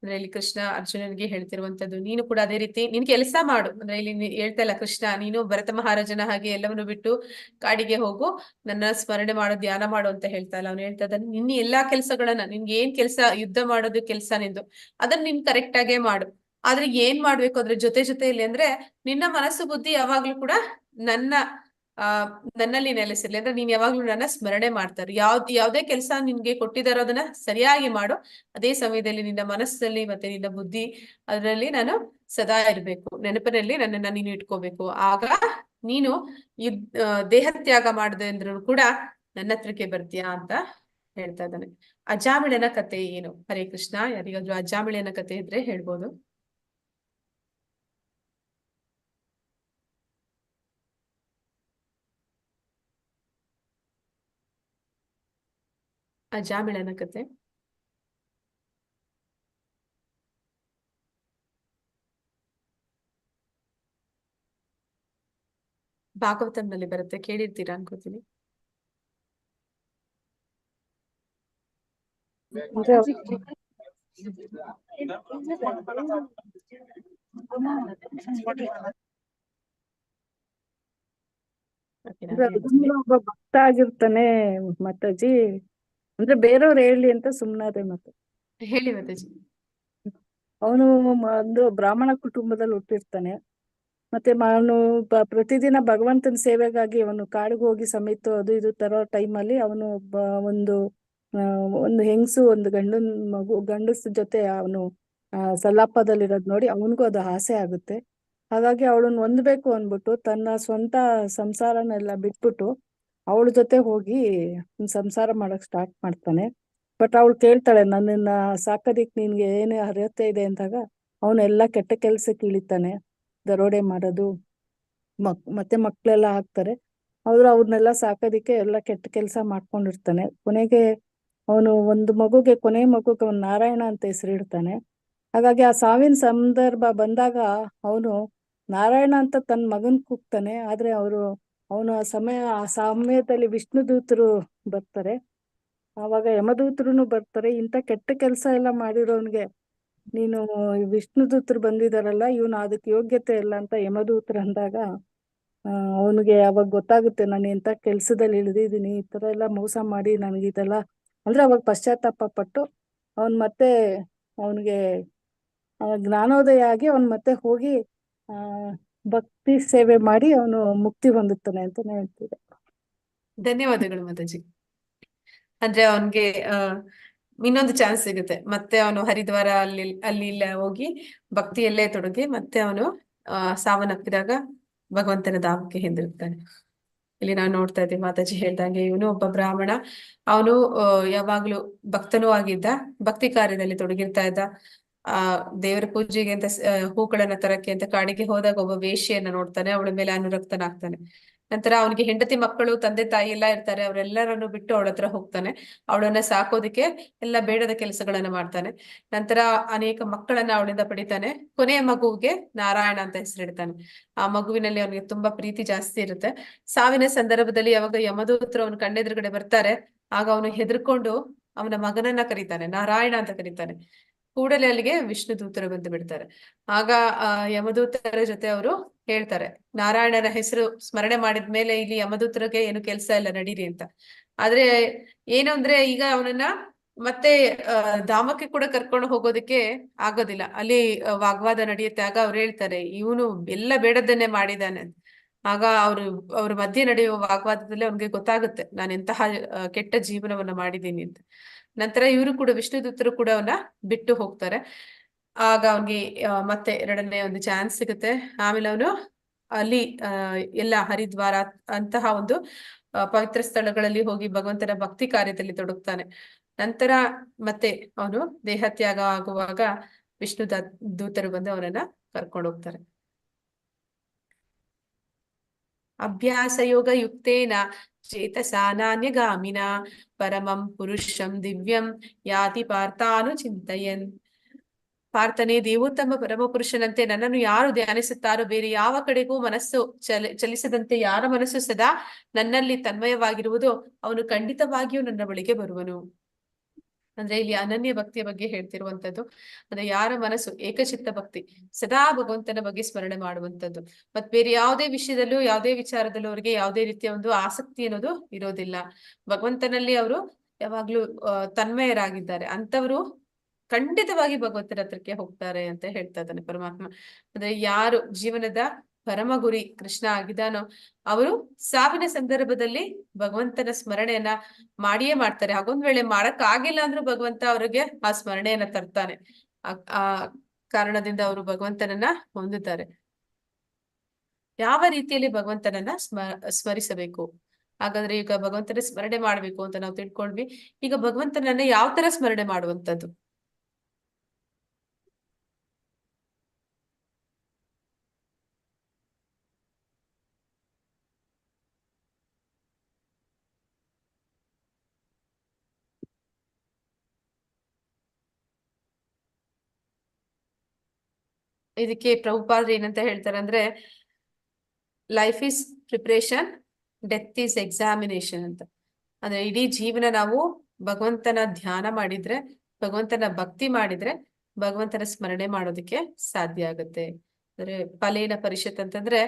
ಅಂದ್ರೆ ಇಲ್ಲಿ ಕೃಷ್ಣ ಅರ್ಜುನನಿಗೆ ಹೇಳ್ತಿರುವಂತದ್ದು, ನೀನು ಕೂಡ ಅದೇ ರೀತಿ ನಿನ್ ಕೆಲಸ ಮಾಡು. ಅಂದ್ರೆ ಇಲ್ಲಿ ಹೇಳ್ತಾ ಇಲ್ಲ ಕೃಷ್ಣ, ನೀನು ಭರತ ಮಹಾರಾಜನ ಹಾಗೆ ಎಲ್ಲವನ್ನು ಬಿಟ್ಟು ಕಾಡಿಗೆ ಹೋಗು, ನನ್ನ ಸ್ಮರಣೆ ಮಾಡು, ಧ್ಯಾನ ಮಾಡು ಅಂತ ಹೇಳ್ತಾ ಇಲ್ಲ. ಅವ್ನು ಹೇಳ್ತಾ ಇದ್ದಾನೆ, ನಿನ್ನ ಎಲ್ಲಾ ಕೆಲ್ಸಗಳನ್ನ, ನಿನ್ಗೆ ಏನ್ ಕೆಲ್ಸ, ಯುದ್ಧ ಮಾಡೋದು ಕೆಲ್ಸ ನಿಂದು, ಅದನ್ನ ನೀನ್ ಕರೆಕ್ಟ್ ಆಗೇ ಮಾಡು. ಆದ್ರೆ ಏನ್ ಮಾಡ್ಬೇಕು ಅದ್ರ ಜೊತೆಯಲ್ಲಿ ಅಂದ್ರೆ ನಿನ್ನ ಮನಸ್ಸು ಬುದ್ಧಿ ಯಾವಾಗ್ಲೂ ಕೂಡ ನನ್ನಲ್ಲಿ ನೆಲೆಸಿರ್ಲಿ. ಅಂದ್ರೆ ನೀನ್ ಯಾವಾಗ್ಲೂ ನನ್ನ ಸ್ಮರಣೆ ಮಾಡ್ತಾರೆ. ಯಾವ್ದೇ ಕೆಲಸ ನಿನ್ಗೆ ಕೊಟ್ಟಿದಾರೋ ಅದನ್ನ ಸರಿಯಾಗಿ ಮಾಡು. ಅದೇ ಸಮಯದಲ್ಲಿ ನಿನ್ನ ಮನಸ್ಸಲ್ಲಿ ಮತ್ತೆ ನಿನ್ನ ಬುದ್ಧಿ ಅದರಲ್ಲಿ ನಾನು ಸದಾ ಇರ್ಬೇಕು, ನೆನಪಿನಲ್ಲಿ ನನ್ನನ್ನ ನೀನು ಇಟ್ಕೋಬೇಕು. ಆಗ ನೀನು ದೇಹತ್ಯಾಗ ಮಾಡದೆ ಅಂದ್ರೂ ಕೂಡ ನನ್ನ ಹತ್ರಕ್ಕೆ ಬರ್ತೀಯಾ ಅಂತ ಹೇಳ್ತಾ ಇದ್ದಾನೆ. ಅಜಾಮಿಳನ ಕತೆ ಏನು? ಹರೇ ಕೃಷ್ಣ. ಯಾರಿಗಾದ್ರೂ ಅಜಾಮಿಳನ ಕತೆ ಇದ್ರೆ ಹೇಳ್ಬೋದು. ಅಜಾಮಿಳನ ಕತೆ ಭಾಗವತಂನಲ್ಲಿ ಬರುತ್ತೆ, ಕೇಳಿರ್ತೀರಾ ಅನ್ಕೋತೀನಿ. ಒಬ್ಬ ಭಕ್ತ ಆಗಿರ್ತಾನೆ ಮಾತಾಜಿ, ಅಂದ್ರೆ ಬೇರೆಯವ್ರು ಹೇಳಿ ಅಂತ ಸುಮ್ನಾದೆ. ಮತ್ತೆ ಹೇಳಿ ಮಾತಾಜಿ. ಅವನು ಒಂದು ಬ್ರಾಹ್ಮಣ ಕುಟುಂಬದಲ್ಲಿ ಹುಟ್ಟಿರ್ತಾನೆ. ಮತ್ತೆ ಅವನು ಪ್ರತಿದಿನ ಭಗವಂತನ ಸೇವೆಗಾಗಿ ಅವನು ಕಾಡಿಗೆ ಹೋಗಿ ಸಮೇತ ಅದು ಇದು ತರೋ ಟೈಮಲ್ಲಿ ಅವನು ಒಂದು ಹೆಂಗಸು ಒಂದು ಗಂಡಸ ಜೊತೆ ಅವನು ಸಲ್ಲಾಪದಲ್ಲಿರೋದ್ ನೋಡಿ ಅವನಿಗೂ ಅದು ಆಸೆ ಆಗುತ್ತೆ. ಹಾಗಾಗಿ ಅವಳನ್ನ ಹೊಂದ್ಬೇಕು ಅಂದ್ಬಿಟ್ಟು ತನ್ನ ಸ್ವಂತ ಸಂಸಾರನೆಲ್ಲ ಬಿಟ್ಬಿಟ್ಟು ಅವಳ ಜೊತೆ ಹೋಗಿ ಸಂಸಾರ ಮಾಡಕ್ ಸ್ಟಾರ್ಟ್ ಮಾಡ್ತಾನೆ. ಬಟ್ ಅವಳು ಕೇಳ್ತಾಳೆ, ನನ್ನನ್ನ ಸಾಕೋದಿಕ್ ನಿನ್ಗೆ ಏನೇ ಅರ್ಹತೆ ಇದೆ ಅಂದಾಗ ಅವನೆಲ್ಲ ಕೆಟ್ಟ ಕೆಲ್ಸಕ್ಕೆ ಇಳಿತಾನೆ. ದರೋಡೆ ಮಾಡೋದು, ಮತ್ತೆ ಮಕ್ಳೆಲ್ಲ ಹಾಕ್ತಾರೆ. ಅವ್ರನ್ನೆಲ್ಲ ಸಾಕೋದಿಕ್ಕೆ ಎಲ್ಲ ಕೆಟ್ಟ ಕೆಲಸ ಮಾಡ್ಕೊಂಡಿರ್ತಾನೆ. ಕೊನೆಗೆ ಅವನು ಒಂದು ಮಗುಗೆ, ಕೊನೆ ಮಗುಗೆ ಅವನು ನಾರಾಯಣ ಅಂತ ಹೆಸರಿಡ್ತಾನೆ. ಹಾಗಾಗಿ ಆ ಸಾವಿನ ಸಂದರ್ಭ ಬಂದಾಗ ಅವನು ನಾರಾಯಣ ಅಂತ ತನ್ನ ಮಗನ್ ಕೂಗ್ತಾನೆ. ಆದ್ರೆ ಅವನು ಆ ಸಮಯದಲ್ಲಿ ವಿಷ್ಣು ದೂತರು ಬರ್ತಾರೆ. ಆವಾಗ ಯಮದೂತರು ಬರ್ತಾರೆ. ಇಂಥ ಕೆಟ್ಟ ಕೆಲಸ ಎಲ್ಲ ಮಾಡಿರೋನ್ಗೆ ನೀನು ವಿಷ್ಣು ದೂತರು ಬಂದಿದಾರಲ್ಲ, ಇವನು ಅದಕ್ಕೆ ಯೋಗ್ಯತೆ ಇಲ್ಲ ಅಂತ ಯಮದೂತರು ಅಂದಾಗ ಅವನಿಗೆ ಅವಾಗ ಗೊತ್ತಾಗುತ್ತೆ, ನಾನು ಎಂತ ಕೆಲ್ಸದಲ್ಲಿ ಇಳಿದಿದ್ದೀನಿ, ಈ ತರ ಎಲ್ಲ ಮೋಸ ಮಾಡಿ ನನಗಿದೆಲ್ಲ ಅಂದ್ರೆ ಅವಾಗ ಪಶ್ಚಾತ್ತಾಪ ಪಟ್ಟು ಮತ್ತೆ ಅವನಿಗೆ ಜ್ಞಾನೋದಯ ಆಗಿ ಮತ್ತೆ ಹೋಗಿ ಭಕ್ತಿ ಸೇವೆ ಮಾಡಿ ಅವನು ಮುಕ್ತಿ ಹೊಂದುತ್ತಾನೆ ಅಂತಾನೆ ಹೇಳ್ತಿದ್ದೆ. ಧನ್ಯವಾದಗಳು ಮಾತಾಜಿ. ಅಂದ್ರೆ ಅವನ್ಗೆ ಇನ್ನೊಂದು ಚಾನ್ಸ್ ಸಿಗುತ್ತೆ. ಮತ್ತೆ ಅವನು ಹರಿದ್ವಾರ ಅಲ್ಲಿ ಇಲ್ಲ ಹೋಗಿ ಭಕ್ತಿಯಲ್ಲೇ ತೊಡಗಿ ಮತ್ತೆ ಅವನು ಸಾವನ್ನಪ್ಪಿದಾಗ ಭಗವಂತನ ಧಾಮಕ್ಕೆ ಹಿಂದಿರುಗ್ತಾನೆ. ಇಲ್ಲಿ ನಾವು ನೋಡ್ತಾ ಇದ್ದೀವಿ ಮಾತಾಜಿ ಹೇಳ್ದಂಗೆ ಇವನು ಒಬ್ಬ ಬ್ರಾಹ್ಮಣ. ಅವನು ಯಾವಾಗ್ಲೂ ಭಕ್ತನೂ ಆಗಿದ್ದ, ಭಕ್ತಿ ಕಾರ್ಯದಲ್ಲಿ ತೊಡಗಿರ್ತಾ ಇದ್ದ. ದೇವರ ಪೂಜೆಗೆ ಅಂತ ಹೂಗಳನ್ನ ತರಕ್ಕೆ ಅಂತ ಕಾಡಿಗೆ ಹೋದಾಗ ಒಬ್ಬ ವೇಶ್ಯೆಯನ್ನ ನೋಡ್ತಾನೆ. ಅವಳ ಮೇಲೆ ಅನುರಕ್ತನಾಗ್ತಾನೆ. ನಂತರ ಅವನಿಗೆ ಹೆಂಡತಿ ಮಕ್ಕಳು ತಂದೆ ತಾಯಿ ಎಲ್ಲ ಇರ್ತಾರೆ. ಅವರೆಲ್ಲರನ್ನು ಬಿಟ್ಟು ಅವಳ ಹತ್ರ ಹೋಗ್ತಾನೆ. ಅವಳನ್ನ ಸಾಕೋದಿಕ್ಕೆ ಎಲ್ಲ ಬೇಡದ ಕೆಲಸಗಳನ್ನ ಮಾಡ್ತಾನೆ. ನಂತರ ಅನೇಕ ಮಕ್ಕಳನ್ನ ಅವಳಿಂದ ಪಡಿತಾನೆ. ಕೊನೆಯ ಮಗುವಿಗೆ ನಾರಾಯಣ ಅಂತ ಹೆಸರಿಡ್ತಾನೆ. ಆ ಮಗುವಿನಲ್ಲಿ ಅವನಿಗೆ ತುಂಬಾ ಪ್ರೀತಿ ಜಾಸ್ತಿ ಇರುತ್ತೆ. ಸಾವಿನ ಸಂದರ್ಭದಲ್ಲಿ ಯಾವಾಗ ಯಮದೂತರು ಅವನ ಕಣ್ಣೆದುರುಗಡೆ ಬರ್ತಾರೆ, ಆಗ ಅವನು ಹೆದರ್ಕೊಂಡು ಅವನ ಮಗನನ್ನ ಕರೀತಾನೆ, ನಾರಾಯಣ ಅಂತ ಕರೀತಾನೆ. ಕೂಡಲೇ ಅಲ್ಲಿಗೆ ವಿಷ್ಣು ದೂತರು ಬಂದು ಬಿಡ್ತಾರೆ. ಆಗ ಯಮದೂತರ ಜೊತೆ ಅವರು ಹೇಳ್ತಾರೆ, ನಾರಾಯಣನ ಹೆಸರು ಸ್ಮರಣೆ ಮಾಡಿದ್ಮೇಲೆ ಇಲ್ಲಿ ಯಮದೂತರಿಗೆ ಏನು ಕೆಲಸ ಇಲ್ಲ, ನಡೀರಿ ಅಂತ. ಆದ್ರೆ ಏನು ಅಂದ್ರೆ ಈಗ ಅವನನ್ನ ಮತ್ತೆ ಧಾಮಕ್ಕೆ ಕೂಡ ಕರ್ಕೊಂಡು ಹೋಗೋದಕ್ಕೆ ಆಗೋದಿಲ್ಲ. ಅಲ್ಲಿ ವಾಗ್ವಾದ ನಡೆಯುತ್ತೆ. ಆಗ ಅವ್ರು ಹೇಳ್ತಾರೆ, ಇವನು ಎಲ್ಲ ಬೇಡದನ್ನೇ ಮಾಡಿದಾನೆ. ಆಗ ಅವ್ರ ಮಧ್ಯೆ ನಡೆಯುವ ವಾಗ್ವಾದದಲ್ಲಿ ಅವ್ನಿಗೆ ಗೊತ್ತಾಗುತ್ತೆ, ನಾನು ಎಂತಹ ಕೆಟ್ಟ ಜೀವನವನ್ನ ಮಾಡಿದ್ದೀನಿ ಅಂತ. ನಂತರ ಇವರು ಕೂಡ ವಿಷ್ಣು ದೂತರು ಕೂಡ ಅವನ್ನ ಬಿಟ್ಟು ಹೋಗ್ತಾರೆ. ಆಗ ಅವನಿಗೆ ಮತ್ತೆ ಎರಡನೇ ಒಂದು ಚಾನ್ಸ್ ಸಿಗುತ್ತೆ. ಆಮೇಲೆ ಅವನು ಅಲ್ಲಿ ಎಲ್ಲ ಹರಿದ್ವಾರ ಅಂತಹ ಒಂದು ಪವಿತ್ರ ಸ್ಥಳಗಳಲ್ಲಿ ಹೋಗಿ ಭಗವಂತನ ಭಕ್ತಿ ಕಾರ್ಯದಲ್ಲಿ ತೊಡಗ್ತಾನೆ. ನಂತರ ಮತ್ತೆ ಅವನು ದೇಹತ್ಯಾಗ ಆಗುವಾಗ ವಿಷ್ಣು ದೂತರು ಬಂದು ಅವನನ್ನ ಕರ್ಕೊಂಡು ಹೋಗ್ತಾರೆ. ಅಭ್ಯಾಸ ಯೋಗ ಯುಕ್ತೇನ ಚೇತಸಾ ನಾನ್ಯಗಾಮಿನ ಪರಮಂ ಪುರುಷಂ ದಿವ್ಯಂ ಯಾತಿ ಪಾರ್ಥಾನು ಚಿಂತಯನ್. ಪಾರ್ಥನೆ, ದೇವೋತ್ತಮ ಪರಮ ಪುರುಷನಂತೆ ನನ್ನನ್ನು ಯಾರು ಧ್ಯಾನಿಸುತ್ತಾರೋ, ಬೇರೆ ಯಾವ ಕಡೆಗೂ ಮನಸ್ಸು ಚಲಿಸದಂತೆ ಯಾರ ಮನಸ್ಸು ಸದಾ ನನ್ನಲ್ಲಿ ತನ್ಮಯವಾಗಿರುವುದೋ ಅವನು ಖಂಡಿತವಾಗಿಯೂ ನನ್ನ ಬಳಿಗೆ ಬರುವನು. ಅಂದ್ರೆ ಇಲ್ಲಿ ಅನನ್ಯ ಭಕ್ತಿಯ ಬಗ್ಗೆ ಹೇಳ್ತಿರುವಂತದ್ದು. ಅಂದ್ರೆ ಯಾರ ಮನಸ್ಸು ಏಕಚಿತ್ತ ಭಕ್ತಿ, ಸದಾ ಭಗವಂತನ ಬಗ್ಗೆ ಸ್ಮರಣೆ ಮಾಡುವಂತದ್ದು, ಮತ್ ಬೇರೆ ಯಾವುದೇ ವಿಷಯದಲ್ಲೂ ಯಾವುದೇ ವಿಚಾರದಲ್ಲೂ ಅವರಿಗೆ ಯಾವುದೇ ರೀತಿಯ ಒಂದು ಆಸಕ್ತಿ ಅನ್ನೋದು ಇರೋದಿಲ್ಲ. ಭಗವಂತನಲ್ಲಿ ಅವರು ಯಾವಾಗ್ಲೂ ತನ್ಮಯರಾಗಿದ್ದಾರೆ. ಅಂತವರು ಖಂಡಿತವಾಗಿ ಭಗವಂತನ ಹತ್ರಕ್ಕೆ ಹೋಗ್ತಾರೆ ಅಂತ ಹೇಳ್ತಾ ಇದ್ದಾನೆ ಪರಮಾತ್ಮ. ಅಂದ್ರೆ ಯಾರು ಜೀವನದ ಪರಮ ಗುರಿ ಕೃಷ್ಣ ಆಗಿದಾನೋ ಅವರು ಸಾವಿನ ಸಂದರ್ಭದಲ್ಲಿ ಭಗವಂತನ ಸ್ಮರಣೆಯನ್ನ ಮಾಡಿಯೇ ಮಾಡ್ತಾರೆ. ಹಾಗೊಂದ್ ವೇಳೆ ಮಾಡಕ್ ಆಗಿಲ್ಲ ಅಂದ್ರೂ ಭಗವಂತ ಅವರಿಗೆ ಆ ಸ್ಮರಣೆಯನ್ನ ತರ್ತಾನೆ. ಆ ಕಾರಣದಿಂದ ಅವರು ಭಗವಂತನನ್ನ ಹೊಂದುತ್ತಾರೆ. ಯಾವ ರೀತಿಯಲ್ಲಿ ಭಗವಂತನನ್ನ ಸ್ಮರಿಸಬೇಕು? ಹಾಗಾದ್ರೆ ಈಗ ಭಗವಂತನ ಸ್ಮರಣೆ ಮಾಡ್ಬೇಕು ಅಂತ ನಾವು ತಿಳ್ಕೊಂಡ್ವಿ. ಈಗ ಭಗವಂತನನ್ನ ಯಾವ ತರ ಸ್ಮರಣೆ ಮಾಡುವಂತದ್ದು? ಇದಕ್ಕೆ ಪ್ರಭುಪಾದರು ಏನಂತ ಹೇಳ್ತಾರೆ ಅಂದ್ರೆ, life is preparation, death is examination ಅಂತ. ಅಂದ್ರೆ ಇಡೀ ಜೀವನ ನಾವು ಭಗವಂತನ ಧ್ಯಾನ ಮಾಡಿದ್ರೆ, ಭಗವಂತನ ಭಕ್ತಿ ಮಾಡಿದ್ರೆ ಭಗವಂತನ ಸ್ಮರಣೆ ಮಾಡೋದಕ್ಕೆ ಸಾಧ್ಯ ಆಗುತ್ತೆ. ಅಂದ್ರೆ ಫಲೇನ ಪರಿಷತ್ ಅಂತಂದ್ರೆ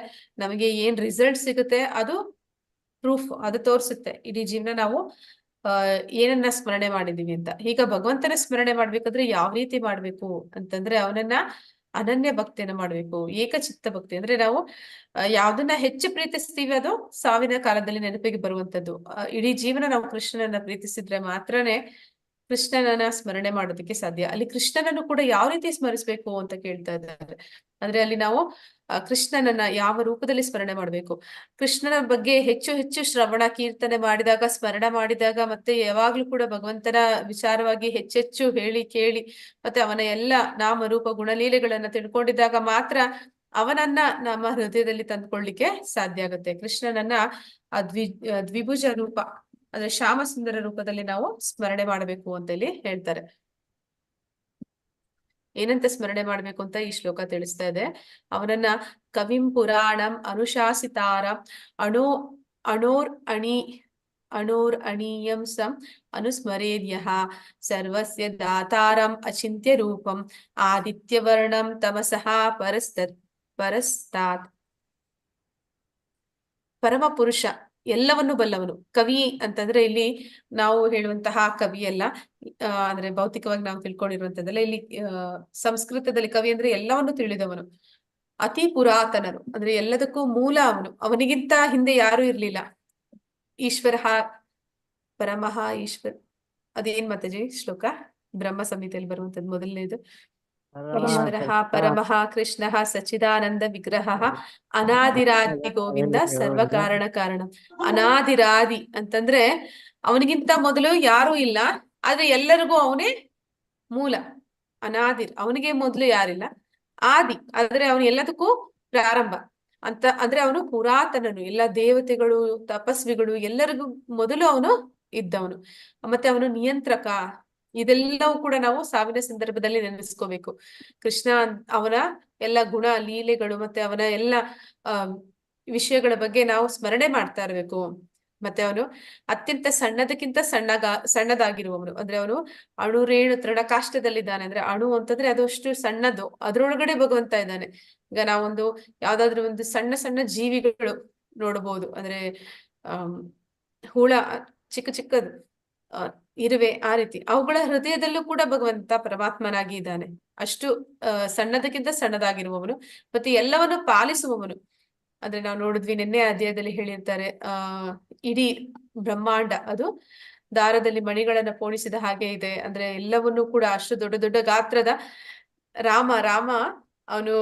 ನಮಗೆ ಏನ್ ರಿಸಲ್ಟ್ ಸಿಗುತ್ತೆ ಅದು ಪ್ರೂಫ್, ಅದು ತೋರಿಸುತ್ತೆ ಇಡೀ ಜೀವನ ನಾವು ಏನನ್ನ ಸ್ಮರಣೆ ಮಾಡಿದೀವಿ ಅಂತ. ಈಗ ಭಗವಂತನ ಸ್ಮರಣೆ ಮಾಡ್ಬೇಕಾದ್ರೆ ಯಾವ ರೀತಿ ಮಾಡ್ಬೇಕು ಅಂತಂದ್ರೆ, ಅವನನ್ನ ಅನನ್ಯ ಭಕ್ತಿಯನ್ನ ಮಾಡ್ಬೇಕು, ಏಕಚಿತ್ತ ಭಕ್ತಿ. ಅಂದ್ರೆ ನಾವು ಯಾವ್ದನ್ನ ಹೆಚ್ಚು ಪ್ರೀತಿಸ್ತೀವಿ ಅದು ಸಾವಿನ ಕಾಲದಲ್ಲಿ ನೆನಪಿಗೆ ಬರುವಂತದ್ದು. ಇಡೀ ಜೀವನ ನಾವು ಕೃಷ್ಣನನ್ನ ಪ್ರೀತಿಸಿದ್ರೆ ಮಾತ್ರನೇ ಕೃಷ್ಣನನ್ನ ಸ್ಮರಣೆ ಮಾಡೋದಕ್ಕೆ ಸಾಧ್ಯ. ಅಲ್ಲಿ ಕೃಷ್ಣನನ್ನು ಕೂಡ ಯಾವ ರೀತಿ ಸ್ಮರಿಸ್ಬೇಕು ಅಂತ ಕೇಳ್ತಾ ಇದ್ದಾರೆ. ಅಂದ್ರೆ ಅಲ್ಲಿ ನಾವು ಕೃಷ್ಣನನ್ನ ಯಾವ ರೂಪದಲ್ಲಿ ಸ್ಮರಣೆ ಮಾಡಬೇಕು, ಕೃಷ್ಣನ ಬಗ್ಗೆ ಹೆಚ್ಚು ಹೆಚ್ಚು ಶ್ರವಣ ಕೀರ್ತನೆ ಮಾಡಿದಾಗ, ಸ್ಮರಣ ಮಾಡಿದಾಗ, ಮತ್ತೆ ಯಾವಾಗ್ಲೂ ಕೂಡ ಭಗವಂತನ ವಿಚಾರವಾಗಿ ಹೆಚ್ಚೆಚ್ಚು ಹೇಳಿ ಕೇಳಿ ಮತ್ತೆ ಅವನ ಎಲ್ಲ ನಾಮರೂಪ ಗುಣಲೀಲೆಗಳನ್ನ ತಿಳ್ಕೊಂಡಿದ್ದಾಗ ಮಾತ್ರ ಅವನನ್ನ ನಮ್ಮ ಹೃದಯದಲ್ಲಿ ತಂದ್ಕೊಳ್ಳಿಕ್ಕೆ ಸಾಧ್ಯ ಆಗುತ್ತೆ. ಕೃಷ್ಣನನ್ನ ಆ ದ್ವಿಭುಜ ರೂಪ ಅಂದ್ರೆ ಶ್ಯಾಮ ಸುಂದರ ರೂಪದಲ್ಲಿ ನಾವು ಸ್ಮರಣೆ ಮಾಡಬೇಕು ಅಂತ ಇಲ್ಲಿ ಹೇಳ್ತಾರೆ. ಏನಂತ ಸ್ಮರಣೆ ಮಾಡ್ಬೇಕು ಅಂತ ಈ ಶ್ಲೋಕ ತಿಳಿಸ್ತಾ ಇದೆ. ಅವನನ್ನ ಕವಿಂ ಪುರಾಣಂ ಅನುಶಾಸಿತಾರಂ ಅಣೋರ್ ಅಣೀಯಂ ಸಂ ಅನುಸ್ಮರೇದ್ಯಃ ಸರ್ವಸ್ಯ ದಾತಾರಂ ಅಚಿಂತ್ಯ ರೂಪಂ ಆದಿತ್ಯವರ್ಣಂ ತಮಸಃ ಪರಸ್ತಾತ್. ಪರಮ ಪುರುಷ, ಎಲ್ಲವನ್ನು ಬಲ್ಲವನು. ಕವಿ ಅಂತಂದ್ರೆ ಇಲ್ಲಿ ನಾವು ಹೇಳುವಂತಹ ಕವಿ ಅಲ್ಲ, ಅಂದ್ರೆ ಭೌತಿಕವಾಗಿ ನಾವು ತಿಳ್ಕೊಂಡಿರುವಂತದ್ದಲ್ಲ. ಇಲ್ಲಿ ಸಂಸ್ಕೃತದಲ್ಲಿ ಕವಿ ಅಂದ್ರೆ ಎಲ್ಲವನ್ನು ತಿಳಿದವನು, ಅತಿ ಪುರಾತನನು, ಅಂದ್ರೆ ಎಲ್ಲದಕ್ಕೂ ಮೂಲ ಅವನು. ಅವನಿಗಿಂತ ಹಿಂದೆ ಯಾರು ಇರ್ಲಿಲ್ಲ. ಈಶ್ವರ ಪರಮಃ ಈಶ್ವರ, ಅದೇನ್ ಮಾತಾಜಿ ಶ್ಲೋಕ? ಬ್ರಹ್ಮ ಸಂಹಿತೆಯಲ್ಲಿ ಬರುವಂತದ್ದು ಮೊದಲನೇದು. ಈಶ್ವರ ಪರಮಃ ಕೃಷ್ಣ ಸಚ್ಚಿದಾನಂದ ವಿಗ್ರಹ ಅನಾದಿರಾದಿ ಗೋವಿಂದ ಸರ್ವ ಕಾರಣ ಕಾರಣ. ಅನಾದಿರಾದಿ ಅಂತಂದ್ರೆ ಅವನಿಗಿಂತ ಮೊದಲು ಯಾರೂ ಇಲ್ಲ, ಆದ್ರೆ ಎಲ್ಲರಿಗೂ ಅವನೇ ಮೂಲ. ಅನಾದಿರ್, ಅವನಿಗೆ ಮೊದಲು ಯಾರಿಲ್ಲ. ಆದಿ ಆದ್ರೆ ಅವನು ಎಲ್ಲದಕ್ಕೂ ಪ್ರಾರಂಭ ಅಂತ, ಅಂದ್ರೆ ಅವನು ಪುರಾತನನು. ಎಲ್ಲ ದೇವತೆಗಳು ತಪಸ್ವಿಗಳು ಎಲ್ಲರಿಗೂ ಮೊದಲು ಅವನು ಇದ್ದವನು. ಮತ್ತೆ ಅವನು ನಿಯಂತ್ರಕ. ಇದೆಲ್ಲವೂ ಕೂಡ ನಾವು ಸಾವಿನ ಸಂದರ್ಭದಲ್ಲಿ ನೆನೆಸ್ಕೋಬೇಕು. ಕೃಷ್ಣ ಅವನ ಎಲ್ಲ ಗುಣ ಲೀಲೆಗಳು ಮತ್ತೆ ಅವನ ಎಲ್ಲ ವಿಷಯಗಳ ಬಗ್ಗೆ ನಾವು ಸ್ಮರಣೆ ಮಾಡ್ತಾ ಇರ್ಬೇಕು. ಮತ್ತೆ ಅವನು ಅತ್ಯಂತ ಸಣ್ಣದಕ್ಕಿಂತ ಸಣ್ಣದಾಗಿರುವವನು. ಅಂದ್ರೆ ಅವನು ಅಣುರೇಣು ತೃಣಕಾಷ್ಟದಲ್ಲಿದ್ದಾನೆ. ಅಂದ್ರೆ ಅಣು ಅಂತಂದ್ರೆ ಅದು ಅಷ್ಟು ಸಣ್ಣದು, ಅದ್ರೊಳಗಡೆ ಭಗವಂತ ಇದ್ದಾನೆ. ಈಗ ನಾವೊಂದು ಯಾವ್ದಾದ್ರು ಒಂದು ಸಣ್ಣ ಸಣ್ಣ ಜೀವಿಗಳು ನೋಡಬಹುದು, ಅಂದ್ರೆ ಹುಳ ಚಿಕ್ಕ ಚಿಕ್ಕದು, ಇರುವೆ, ಆ ರೀತಿ ಅವುಗಳ ಹೃದಯದಲ್ಲೂ ಕೂಡ ಭಗವಂತ ಪರಮಾತ್ಮನಾಗಿ ಇದ್ದಾನೆ. ಅಷ್ಟು ಸಣ್ಣದಕ್ಕಿಂತ ಸಣ್ಣದಾಗಿರುವವನು ಮತ್ತೆ ಎಲ್ಲವನ್ನು ಪಾಲಿಸುವವನು. ಅಂದ್ರೆ ನಾವು ನೋಡಿದ್ವಿ ನಿನ್ನೆ ಅಧ್ಯಾಯದಲ್ಲಿ ಹೇಳಿರ್ತಾರೆ, ಇಡೀ ಬ್ರಹ್ಮಾಂಡ ಅದು ದಾರದಲ್ಲಿ ಮಣಿಗಳನ್ನ ಪೋಣಿಸಿದ ಹಾಗೆ ಇದೆ. ಅಂದ್ರೆ ಎಲ್ಲವನ್ನೂ ಕೂಡ ಅಷ್ಟು ದೊಡ್ಡ ದೊಡ್ಡ ಗಾತ್ರದ ರಾಮ ಅವನು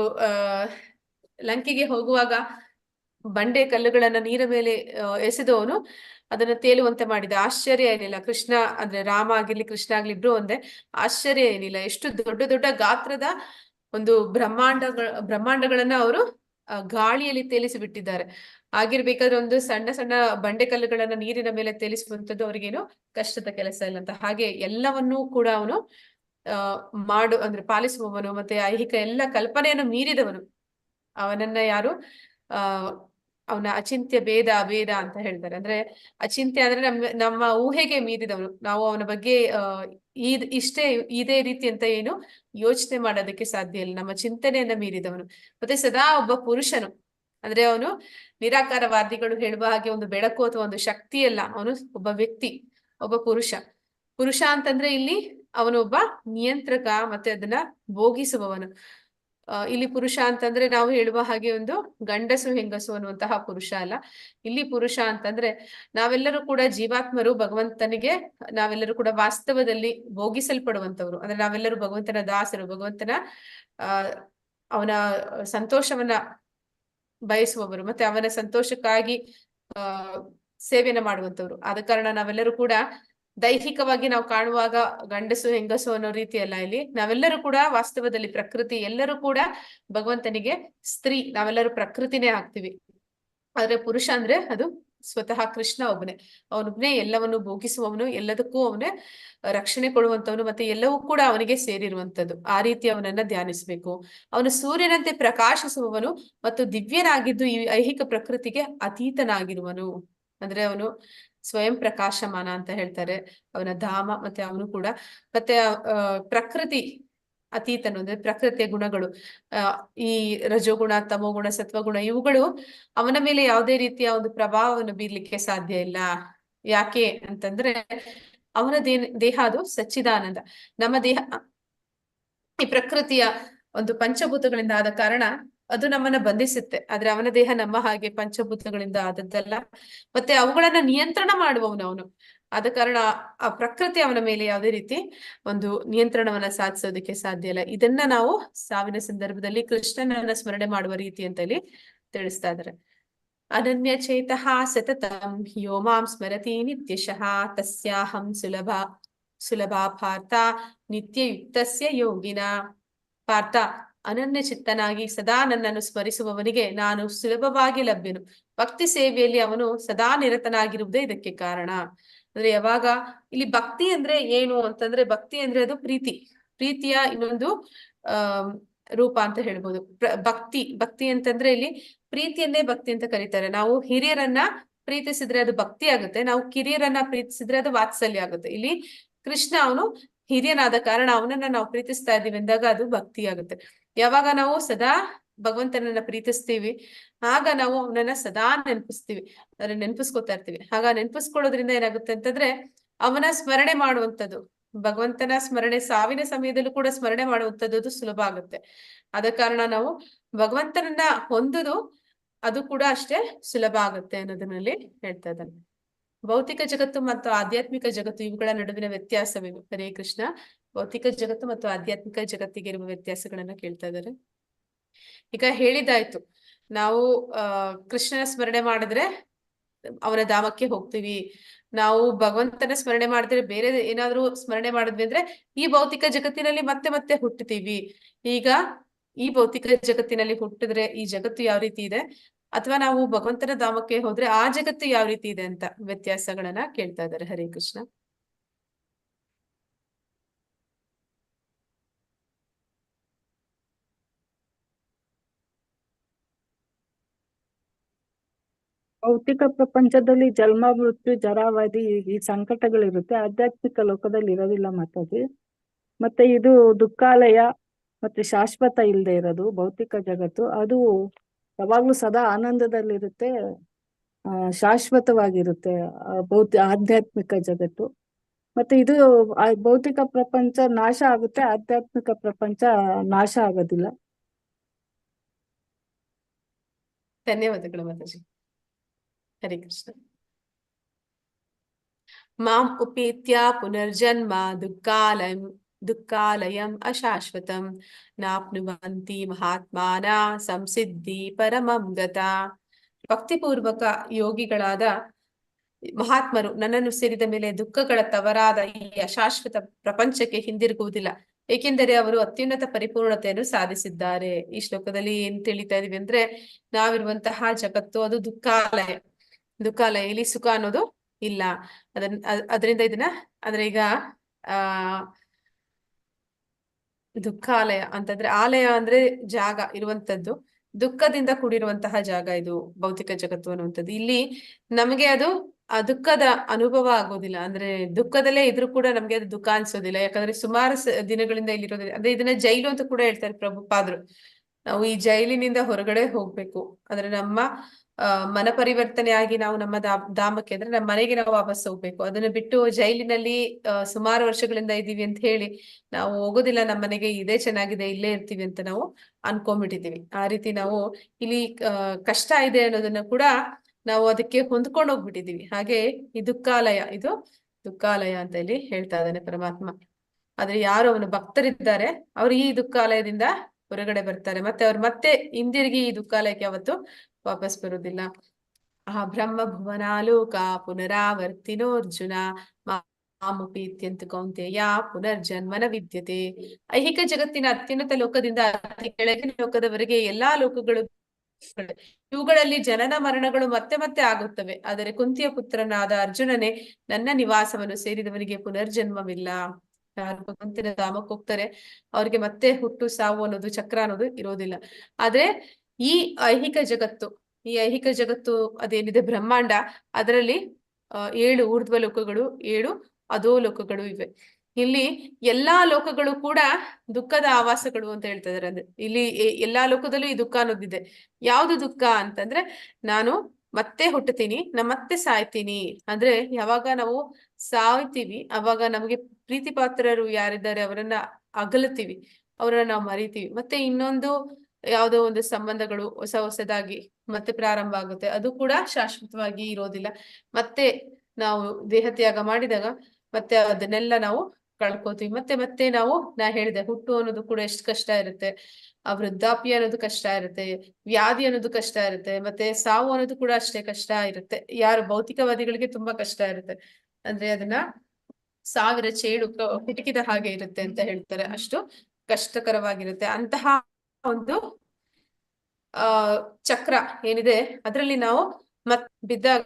ಲಂಕೆಗೆ ಹೋಗುವಾಗ ಬಂಡೆ ಕಲ್ಲುಗಳನ್ನ ನೀರ ಮೇಲೆ ಎಸೆದವನು ಅದನ್ನ ತೇಲುವಂತೆ ಮಾಡಿದ. ಆಶ್ಚರ್ಯ ಏನಿಲ್ಲ. ಕೃಷ್ಣ ಅಂದ್ರೆ ರಾಮ ಆಗಿರ್ಲಿ ಕೃಷ್ಣ ಆಗ್ಲಿ ಇಬ್ರು ಒಂದೇ. ಆಶ್ಚರ್ಯ ಏನಿಲ್ಲ, ಎಷ್ಟು ದೊಡ್ಡ ದೊಡ್ಡ ಗಾತ್ರದ ಒಂದು ಬ್ರಹ್ಮಾಂಡಗಳನ್ನ ಅವರು ಗಾಳಿಯಲ್ಲಿ ತೇಲಿಸಿ ಬಿಟ್ಟಿದ್ದಾರೆ. ಆಗಿರ್ಬೇಕಾದ್ರೆ ಒಂದು ಸಣ್ಣ ಸಣ್ಣ ಬಂಡೆ ಕಲ್ಲುಗಳನ್ನ ನೀರಿನ ಮೇಲೆ ತೇಲಿಸುವಂಥದ್ದು ಅವ್ರಿಗೇನು ಕಷ್ಟದ ಕೆಲಸ ಇಲ್ಲ ಅಂತ. ಹಾಗೆ ಎಲ್ಲವನ್ನೂ ಕೂಡ ಅವನು ಅಂದ್ರೆ ಪಾಲಿಸುವವನು ಮತ್ತೆ ಐಹಿಕ ಎಲ್ಲ ಕಲ್ಪನೆಯನ್ನು ಮೀರಿದವನು. ಅವನನ್ನ ಯಾರು ಅವನ ಅಚಿಂತ್ಯ ಭೇದ ಅಭೇದ ಅಂತ ಹೇಳ್ತಾರೆ. ಅಂದ್ರೆ ಅಚಿಂತ್ಯ ಅಂದ್ರೆ ನಮ್ಮ ಊಹೆಗೆ ಮೀರಿದವನು. ನಾವು ಅವನ ಬಗ್ಗೆ ಇದೇ ರೀತಿ ಅಂತ ಏನು ಯೋಚನೆ ಮಾಡೋದಕ್ಕೆ ಸಾಧ್ಯ ಇಲ್ಲ. ನಮ್ಮ ಚಿಂತನೆಯನ್ನ ಮೀರಿದವನು. ಮತ್ತೆ ಸದಾ ಒಬ್ಬ ಪುರುಷನು. ಅಂದ್ರೆ ಅವನು ನಿರಾಕಾರವಾದಿಗಳು ಹೇಳುವ ಹಾಗೆ ಒಂದು ಬೆಳಕು ಅಥವಾ ಒಂದು ಶಕ್ತಿ ಅಲ್ಲ, ಅವನು ಒಬ್ಬ ವ್ಯಕ್ತಿ, ಒಬ್ಬ ಪುರುಷ ಅಂತಂದ್ರೆ ಇಲ್ಲಿ ಅವನು ಒಬ್ಬ ನಿಯಂತ್ರಕ ಮತ್ತೆ ಅದನ್ನ ಭೋಗಿಸುವವನು. ಇಲ್ಲಿ ಪುರುಷ ಅಂತಂದ್ರೆ ನಾವು ಹೇಳುವ ಹಾಗೆ ಒಂದು ಗಂಡಸು ಹೆಂಗಸು ಅನ್ನುವಂತಹ ಪುರುಷ ಅಲ್ಲ. ಇಲ್ಲಿ ಪುರುಷ ಅಂತಂದ್ರೆ ನಾವೆಲ್ಲರೂ ಕೂಡ ಜೀವಾತ್ಮರು, ಭಗವಂತನಿಗೆ ನಾವೆಲ್ಲರೂ ಕೂಡ ವಾಸ್ತವದಲ್ಲಿ ಭೋಗಿಸಲ್ಪಡುವಂತವ್ರು. ಅಂದ್ರೆ ನಾವೆಲ್ಲರೂ ಭಗವಂತನ ದಾಸರು, ಭಗವಂತನ ಅವನ ಸಂತೋಷವನ್ನ ಬಯಸುವವರು ಮತ್ತೆ ಅವನ ಸಂತೋಷಕ್ಕಾಗಿ ಸೇವೆಯನ್ನ ಮಾಡುವಂತವ್ರು. ಆದ ಕಾರಣ ನಾವೆಲ್ಲರೂ ಕೂಡ ದೈಹಿಕವಾಗಿ ನಾವು ಕಾಣುವಾಗ ಗಂಡಸು ಹೆಂಗಸು ಅನ್ನೋ ರೀತಿ ಅಲ್ಲ. ಇಲ್ಲಿ ನಾವೆಲ್ಲರೂ ಕೂಡ ವಾಸ್ತವದಲ್ಲಿ ಪ್ರಕೃತಿ, ಎಲ್ಲರೂ ಕೂಡ ಭಗವಂತನಿಗೆ ಸ್ತ್ರೀ, ನಾವೆಲ್ಲರೂ ಪ್ರಕೃತಿನೇ ಆಗ್ತೀವಿ. ಆದ್ರೆ ಪುರುಷ ಅಂದ್ರೆ ಅದು ಸ್ವತಃ ಕೃಷ್ಣ ಒಬ್ಬನೇ. ಅವನೊಬ್ಬನೇ ಎಲ್ಲವನ್ನು ಭೋಗಿಸುವವನು, ಎಲ್ಲದಕ್ಕೂ ಅವನೇ ರಕ್ಷಣೆ ಕೊಡುವಂತವನು ಮತ್ತೆ ಎಲ್ಲವೂ ಕೂಡ ಅವನಿಗೆ ಸೇರಿರುವಂತದ್ದು. ಆ ರೀತಿ ಅವನನ್ನ ಧ್ಯಾನಿಸ್ಬೇಕು. ಅವನು ಸೂರ್ಯನಂತೆ ಪ್ರಕಾಶಿಸುವವನು ಮತ್ತು ದಿವ್ಯನಾಗಿದ್ದು ಈ ಐಹಿಕ ಪ್ರಕೃತಿಗೆ ಅತೀತನಾಗಿರುವನು. ಅಂದ್ರೆ ಅವನು ಸ್ವಯಂ ಪ್ರಕಾಶಮಾನ ಅಂತ ಹೇಳ್ತಾರೆ, ಅವನ ಧಾಮ. ಮತ್ತೆ ಅವನು ಕೂಡ ಮತ್ತೆ ಪ್ರಕೃತಿ ಅತೀತನು. ಅಂದ್ರೆ ಪ್ರಕೃತಿಯ ಗುಣಗಳು, ಈ ರಜೋಗುಣ, ತಮೋಗುಣ, ಸತ್ವಗುಣ, ಇವುಗಳು ಅವನ ಮೇಲೆ ಯಾವುದೇ ರೀತಿಯ ಒಂದು ಪ್ರಭಾವವನ್ನು ಬೀರ್ಲಿಕ್ಕೆ ಸಾಧ್ಯ ಇಲ್ಲ. ಯಾಕೆ ಅಂತಂದ್ರೆ ಅವನ ದೇಹ ಅದು ಸಚ್ಚಿದಾನಂದ. ನಮ್ಮ ದೇಹ ಈ ಪ್ರಕೃತಿಯ ಒಂದು ಪಂಚಭೂತಗಳಿಂದ ಆದ ಕಾರಣ ಅದು ನಮ್ಮನ್ನ ಬಂಧಿಸುತ್ತೆ. ಆದ್ರೆ ಅವನ ದೇಹ ನಮ್ಮ ಹಾಗೆ ಪಂಚಭೂತಗಳಿಂದ ಆದದ್ದಲ್ಲ. ಮತ್ತೆ ಅವುಗಳನ್ನ ನಿಯಂತ್ರಣ ಮಾಡುವವನು ಅವನು. ಆದ ಕಾರಣ ಆ ಪ್ರಕೃತಿ ಅವನ ಮೇಲೆ ಯಾವುದೇ ರೀತಿ ಒಂದು ನಿಯಂತ್ರಣವನ್ನ ಸಾಧಿಸೋದಕ್ಕೆ ಸಾಧ್ಯ ಇಲ್ಲ. ಇದನ್ನ ನಾವು ಸಾವಿನ ಸಂದರ್ಭದಲ್ಲಿ ಕೃಷ್ಣನನ್ನ ಸ್ಮರಣೆ ಮಾಡುವ ರೀತಿ ಅಂತ ಇಲ್ಲಿ ತಿಳಿಸ್ತಾ ಇದ್ದಾರೆ. ಅನನ್ಯ ಚೇತಃ ಸತತಂ ಯೋ ಮಾಂ ಸ್ಮರತಿ ನಿತ್ಯಶಃ ತಸ್ಯಾಹಂ ಸುಲಭಾ ಪಾರ್ಥ ನಿತ್ಯಯುಕ್ತಸ್ಯ ಯೋಗಿನ. ಪಾರ್ಥ, ಅನನ್ಯ ಚಿತ್ತನಾಗಿ ಸದಾ ನನ್ನನ್ನು ಸ್ಮರಿಸುವವನಿಗೆ ನಾನು ಸುಲಭವಾಗಿ ಲಭ್ಯನು. ಭಕ್ತಿ ಸೇವೆಯಲ್ಲಿ ಅವನು ಸದಾ ನಿರತನಾಗಿರುವುದೇ ಇದಕ್ಕೆ ಕಾರಣ. ಅಂದ್ರೆ ಯಾವಾಗ ಇಲ್ಲಿ ಭಕ್ತಿ ಅಂದ್ರೆ ಏನು ಅಂತಂದ್ರೆ, ಭಕ್ತಿ ಅಂದ್ರೆ ಅದು ಪ್ರೀತಿಯ ಇನ್ನೊಂದು ರೂಪ ಅಂತ ಹೇಳ್ಬೋದು. ಭಕ್ತಿ ಅಂತಂದ್ರೆ ಇಲ್ಲಿ ಪ್ರೀತಿಯನ್ನೇ ಭಕ್ತಿ ಅಂತ ಕರೀತಾರೆ. ನಾವು ಹಿರಿಯರನ್ನ ಪ್ರೀತಿಸಿದ್ರೆ ಅದು ಭಕ್ತಿ ಆಗುತ್ತೆ, ನಾವು ಕಿರಿಯರನ್ನ ಪ್ರೀತಿಸಿದ್ರೆ ಅದು ವಾತ್ಸಲ್ಯ ಆಗುತ್ತೆ. ಇಲ್ಲಿ ಕೃಷ್ಣ ಅವನು ಹಿರಿಯನಾದ ಕಾರಣ ಅವನನ್ನ ನಾವು ಪ್ರೀತಿಸ್ತಾ ಇದೀವಿ ಅಂದಾಗ ಅದು ಭಕ್ತಿ ಆಗುತ್ತೆ. ಯಾವಾಗ ನಾವು ಸದಾ ಭಗವಂತನನ್ನ ಪ್ರೀತಿಸ್ತೀವಿ ಆಗ ನಾವು ಅವನನ್ನ ಸದಾ ನೆನಪಿಸ್ತೀವಿ, ಅಂದ್ರೆ ನೆನಪಿಸ್ಕೊತಾ ಇರ್ತೀವಿ. ಆಗ ನೆನಪಿಸ್ಕೊಳ್ಳೋದ್ರಿಂದ ಏನಾಗುತ್ತೆ ಅಂತಂದ್ರೆ ಅವನ ಸ್ಮರಣೆ ಮಾಡುವಂಥದ್ದು, ಭಗವಂತನ ಸ್ಮರಣೆ ಸಾವಿನ ಸಮಯದಲ್ಲೂ ಕೂಡ ಸ್ಮರಣೆ ಮಾಡುವಂಥದ್ದು ಸುಲಭ ಆಗುತ್ತೆ. ಆದ ಕಾರಣ ನಾವು ಭಗವಂತನನ್ನ ಹೊಂದುದು ಅದು ಕೂಡ ಅಷ್ಟೇ ಸುಲಭ ಆಗುತ್ತೆ ಅನ್ನೋದನ್ನಲ್ಲಿ ಹೇಳ್ತಾ ಇದ್ದಾನೆ. ಭೌತಿಕ ಜಗತ್ತು ಮತ್ತು ಆಧ್ಯಾತ್ಮಿಕ ಜಗತ್ತು ಇವುಗಳ ನಡುವಿನ ವ್ಯತ್ಯಾಸವೇನು? ಹರೇ ಕೃಷ್ಣ. ಭೌತಿಕ ಜಗತ್ತು ಮತ್ತು ಆಧ್ಯಾತ್ಮಿಕ ಜಗತ್ತಿಗೆ ಇರುವ ವ್ಯತ್ಯಾಸಗಳನ್ನ ಕೇಳ್ತಾ ಇದ್ದಾರೆ. ಈಗ ಹೇಳಿದಾಯ್ತು, ನಾವು ಕೃಷ್ಣನ ಸ್ಮರಣೆ ಮಾಡಿದ್ರೆ ಅವನ ಧಾಮಕ್ಕೆ ಹೋಗ್ತೀವಿ, ನಾವು ಭಗವಂತನ ಸ್ಮರಣೆ ಮಾಡಿದ್ರೆ ಬೇರೆ ಏನಾದ್ರೂ ಸ್ಮರಣೆ ಮಾಡಿದ್ವಿ ಅಂದ್ರೆ ಈ ಭೌತಿಕ ಜಗತ್ತಿನಲ್ಲಿ ಮತ್ತೆ ಮತ್ತೆ ಹುಟ್ಟುತ್ತೀವಿ. ಈಗ ಈ ಭೌತಿಕ ಜಗತ್ತಿನಲ್ಲಿ ಹುಟ್ಟಿದ್ರೆ ಈ ಜಗತ್ತು ಯಾವ ರೀತಿ ಇದೆ, ಅಥವಾ ನಾವು ಭಗವಂತನ ಧಾಮಕ್ಕೆ ಹೋದ್ರೆ ಆ ಜಗತ್ತು ಯಾವ ರೀತಿ ಇದೆ ಅಂತ ವ್ಯತ್ಯಾಸಗಳನ್ನ ಕೇಳ್ತಾ ಇದ್ದಾರೆ. ಹರೇ ಕೃಷ್ಣ. ಭೌತಿಕ ಪ್ರಪಂಚದಲ್ಲಿ ಜನ್ಮ ಮೃತ್ಯು ಜರಾವಧಿ ಈ ಸಂಕಟಗಳಿರುತ್ತೆ, ಆಧ್ಯಾತ್ಮಿಕ ಲೋಕದಲ್ಲಿ ಇರೋದಿಲ್ಲ ಮಾತಾಜಿ. ಮತ್ತೆ ಇದು ದುಃಖಾಲಯ ಮತ್ತೆ ಶಾಶ್ವತ ಇಲ್ಲದೆ ಇರೋದು ಭೌತಿಕ ಜಗತ್ತು. ಅದು ಯಾವಾಗ್ಲೂ ಸದಾ ಆನಂದದಲ್ಲಿರುತ್ತೆ, ಶಾಶ್ವತವಾಗಿರುತ್ತೆ ಆಧ್ಯಾತ್ಮಿಕ ಜಗತ್ತು. ಮತ್ತೆ ಇದು ಭೌತಿಕ ಪ್ರಪಂಚ ನಾಶ ಆಗುತ್ತೆ, ಆಧ್ಯಾತ್ಮಿಕ ಪ್ರಪಂಚ ನಾಶ ಆಗೋದಿಲ್ಲ. ಧನ್ಯವಾದಗಳು ಮಾತಾಜಿ. ಹರೇ ಕೃಷ್ಣ. ಮಾಂ ಉಪೇತ್ಯ ಪುನರ್ಜನ್ಮ ದುಃಖಾಲಯಂ ಅಶಾಶ್ವತಂ ನಾಪ್ನುವಂತಿ ಮಹಾತ್ಮಾನ ಸಂಸಿದ್ಧಿ ಪರಮಂ ಗತ. ಭಕ್ತಿಪೂರ್ವಕ ಯೋಗಿಗಳಾದ ಮಹಾತ್ಮರು ನನ್ನನ್ನು ಸೇರಿದ ಮೇಲೆ ದುಃಖಗಳ ತವರಾದ ಈ ಅಶಾಶ್ವತ ಪ್ರಪಂಚಕ್ಕೆ ಹಿಂದಿರುಗುವುದಿಲ್ಲ, ಏಕೆಂದರೆ ಅವರು ಅತ್ಯುನ್ನತ ಪರಿಪೂರ್ಣತೆಯನ್ನು ಸಾಧಿಸಿದ್ದಾರೆ. ಈ ಶ್ಲೋಕದಲ್ಲಿ ಏನ್ ತಿಳಿತಾ ಇದೀವಿ ಅಂದ್ರೆ, ನಾವಿರುವಂತಹ ಜಗತ್ತು ಅದು ದುಃಖಾಲಯ. ಇಲ್ಲಿ ಸುಖ ಅನ್ನೋದು ಇಲ್ಲ. ಅದರಿಂದ ಇದನ್ನ ಅಂದ್ರೆ ಈಗ ದುಃಖಾಲಯ ಅಂತಂದ್ರೆ, ಆಲಯ ಅಂದ್ರೆ ಜಾಗ ಇರುವಂತದ್ದು, ದುಃಖದಿಂದ ಕೂಡಿರುವಂತಹ ಜಾಗ ಇದು ಭೌತಿಕ ಜಗತ್ತು ಅನ್ನುವಂಥದ್ದು. ಇಲ್ಲಿ ನಮಗೆ ಅದು ಆ ದುಃಖದ ಅನುಭವ ಆಗೋದಿಲ್ಲ, ಅಂದ್ರೆ ದುಃಖದಲ್ಲೇ ಇದ್ರೂ ಕೂಡ ನಮ್ಗೆ ಅದು ದುಃಖ ಅನ್ಸೋದಿಲ್ಲ. ಯಾಕಂದ್ರೆ ಸುಮಾರು ದಿನಗಳಿಂದ ಇಲ್ಲಿರೋದಿಲ್ಲ. ಅಂದ್ರೆ ಇದನ್ನ ಜೈಲು ಅಂತ ಕೂಡ ಹೇಳ್ತಾರೆ ಪ್ರಭುಪಾದರು. ನಾವು ಈ ಜೈಲಿನಿಂದ ಹೊರಗಡೆ ಹೋಗ್ಬೇಕು, ಅಂದ್ರೆ ನಮ್ಮ ಮನ ಪರಿವರ್ತನೆ ಆಗಿ ನಾವು ನಮ್ಮ ಧಾಮಕ್ಕೆ ಅಂದ್ರೆ ನಮ್ಮ ಮನೆಗೆ ನಾವು ವಾಪಸ್ ಹೋಗ್ಬೇಕು. ಅದನ್ನ ಬಿಟ್ಟು ಜೈಲಿನಲ್ಲಿ ಸುಮಾರು ವರ್ಷಗಳಿಂದ ಇದೀವಿ ಅಂತ ಹೇಳಿ ನಾವು ಹೋಗೋದಿಲ್ಲ, ನಮ್ಮ ಮನೆಗೆ ಇದೇ ಚೆನ್ನಾಗಿದೆ ಇಲ್ಲೇ ಇರ್ತೀವಿ ಅಂತ ನಾವು ಅನ್ಕೊಂಡ್ಬಿಟ್ಟಿದೀವಿ. ಆ ರೀತಿ ನಾವು ಇಲ್ಲಿ ಕಷ್ಟ ಇದೆ ಅನ್ನೋದನ್ನ ಕೂಡ ನಾವು ಅದಕ್ಕೆ ಹೊಂದ್ಕೊಂಡು ಹೋಗ್ಬಿಟ್ಟಿದೀವಿ. ಹಾಗೆ ಈ ಇದು ದುಃಖಾಲಯ ಅಂತ ಇಲ್ಲಿ ಹೇಳ್ತಾ ಇದ್ದಾನೆ ಪರಮಾತ್ಮ. ಆದ್ರೆ ಯಾರು ಅವನ ಭಕ್ತರಿದ್ದಾರೆ ಅವ್ರು ಈ ದುಃಖಾಲಯದಿಂದ ಹೊರಗಡೆ ಬರ್ತಾರೆ, ಮತ್ತೆ ಅವ್ರು ಮತ್ತೆ ಹಿಂದಿರುಗಿ ಈ ದುಃಖಾಲಯಕ್ಕೆ ಯಾವತ್ತು ವಾಪಸ್ ಬರುವುದಿಲ್ಲ. ಆ ಬ್ರಹ್ಮ ಭುವನಾಲೋಕ ಪುನರಾವರ್ತಿನೋರ್ಜುನ ಮಾಮುಪೀತ್ಯಂತ ಕೌಂತೆಯ ಪುನರ್ಜನ್ಮನ ವಿದ್ಯತೆ. ಐಹಿಕ ಜಗತ್ತಿನ ಅತ್ಯುನ್ನತ ಲೋಕದಿಂದ ಅತಿ ಕೆಳಗಿನ ಲೋಕದವರೆಗೆ ಎಲ್ಲಾ ಲೋಕಗಳು ಇವುಗಳಲ್ಲಿ ಜನನ ಮರಣಗಳು ಮತ್ತೆ ಮತ್ತೆ ಆಗುತ್ತವೆ. ಆದರೆ ಕುಂತಿಯ ಪುತ್ರನಾದ ಅರ್ಜುನನೇ ನನ್ನ ನಿವಾಸವನ್ನು ಸೇರಿದವನಿಗೆ ಪುನರ್ಜನ್ಮವಿಲ್ಲ. ಯಾರು ಭಗವಂತನ ಧಾಮಕ್ಕೆ ಹೋಗ್ತಾರೆ ಅವ್ರಿಗೆ ಮತ್ತೆ ಹುಟ್ಟು ಸಾವು ಅನ್ನೋದು ಚಕ್ರ ಅನ್ನೋದು ಇರೋದಿಲ್ಲ. ಆದ್ರೆ ಈ ಐಹಿಕ ಜಗತ್ತು ಅದೇನಿದೆ ಬ್ರಹ್ಮಾಂಡ, ಅದರಲ್ಲಿ 7 ಊರ್ಧ್ವ ಲೋಕಗಳು, 7 ಅಧೋ ಲೋಕಗಳು ಇವೆ. ಇಲ್ಲಿ ಎಲ್ಲಾ ಲೋಕಗಳು ಕೂಡ ದುಃಖದ ಆವಾಸಗಳು ಅಂತ ಹೇಳ್ತಾ ಇದಾರೆ. ಅಂದ್ರೆ ಇಲ್ಲಿ ಎಲ್ಲಾ ಲೋಕದಲ್ಲೂ ಈ ದುಃಖ ಅನ್ನೋದಿದೆ. ಯಾವ್ದು ದುಃಖ ಅಂತಂದ್ರೆ, ನಾನು ಮತ್ತೆ ಹುಟ್ಟುತ್ತೀನಿ, ಮತ್ತೆ ಸಾಯ್ತೀನಿ. ಅಂದ್ರೆ ಯಾವಾಗ ನಾವು ಸಾಯ್ತೀವಿ ಅವಾಗ ನಮಗೆ ಪ್ರೀತಿ ಪಾತ್ರರು ಯಾರಿದ್ದಾರೆ ಅವರನ್ನ ಅಗಲುತ್ತೀವಿ, ಅವರನ್ನ ನಾವು ಮರಿತೀವಿ. ಮತ್ತೆ ಇನ್ನೊಂದು ಯಾವುದೋ ಒಂದು ಸಂಬಂಧಗಳು ಹೊಸದಾಗಿ ಮತ್ತೆ ಪ್ರಾರಂಭ ಆಗುತ್ತೆ, ಅದು ಕೂಡ ಶಾಶ್ವತವಾಗಿ ಇರೋದಿಲ್ಲ. ಮತ್ತೆ ನಾವು ದೇಹ ತ್ಯಾಗ ಮಾಡಿದಾಗ ಮತ್ತೆ ಅದನ್ನೆಲ್ಲ ನಾವು ಕಳ್ಕೊತೀವಿ. ಮತ್ತೆ ಮತ್ತೆ ನಾವು ನಾ ಹೇಳಿದೆ ಹುಟ್ಟು ಅನ್ನೋದು ಕೂಡ ಎಷ್ಟು ಕಷ್ಟ ಇರುತ್ತೆ, ಆ ವೃದ್ಧಾಪ್ಯ ಅನ್ನೋದು ಕಷ್ಟ ಇರುತ್ತೆ, ವ್ಯಾಧಿ ಅನ್ನೋದು ಕಷ್ಟ ಇರುತ್ತೆ, ಮತ್ತೆ ಸಾವು ಅನ್ನೋದು ಕೂಡ ಅಷ್ಟೇ ಕಷ್ಟ ಇರುತ್ತೆ. ಯಾರು ಭೌತಿಕವಾದಿಗಳಿಗೆ ತುಂಬಾ ಕಷ್ಟ ಇರುತ್ತೆ, ಅಂದ್ರೆ ಅದನ್ನ ಸಾವಿರ ಚೇಳು ಕಿಟಕಿದ ಹಾಗೆ ಇರುತ್ತೆ ಅಂತ ಹೇಳ್ತಾರೆ, ಅಷ್ಟು ಕಷ್ಟಕರವಾಗಿರುತ್ತೆ. ಅಂತಹ ಒಂದು ಚಕ್ರ ಏನಿದೆ ಅದರಲ್ಲಿ ನಾವು ಬಿದ್ದಾಗ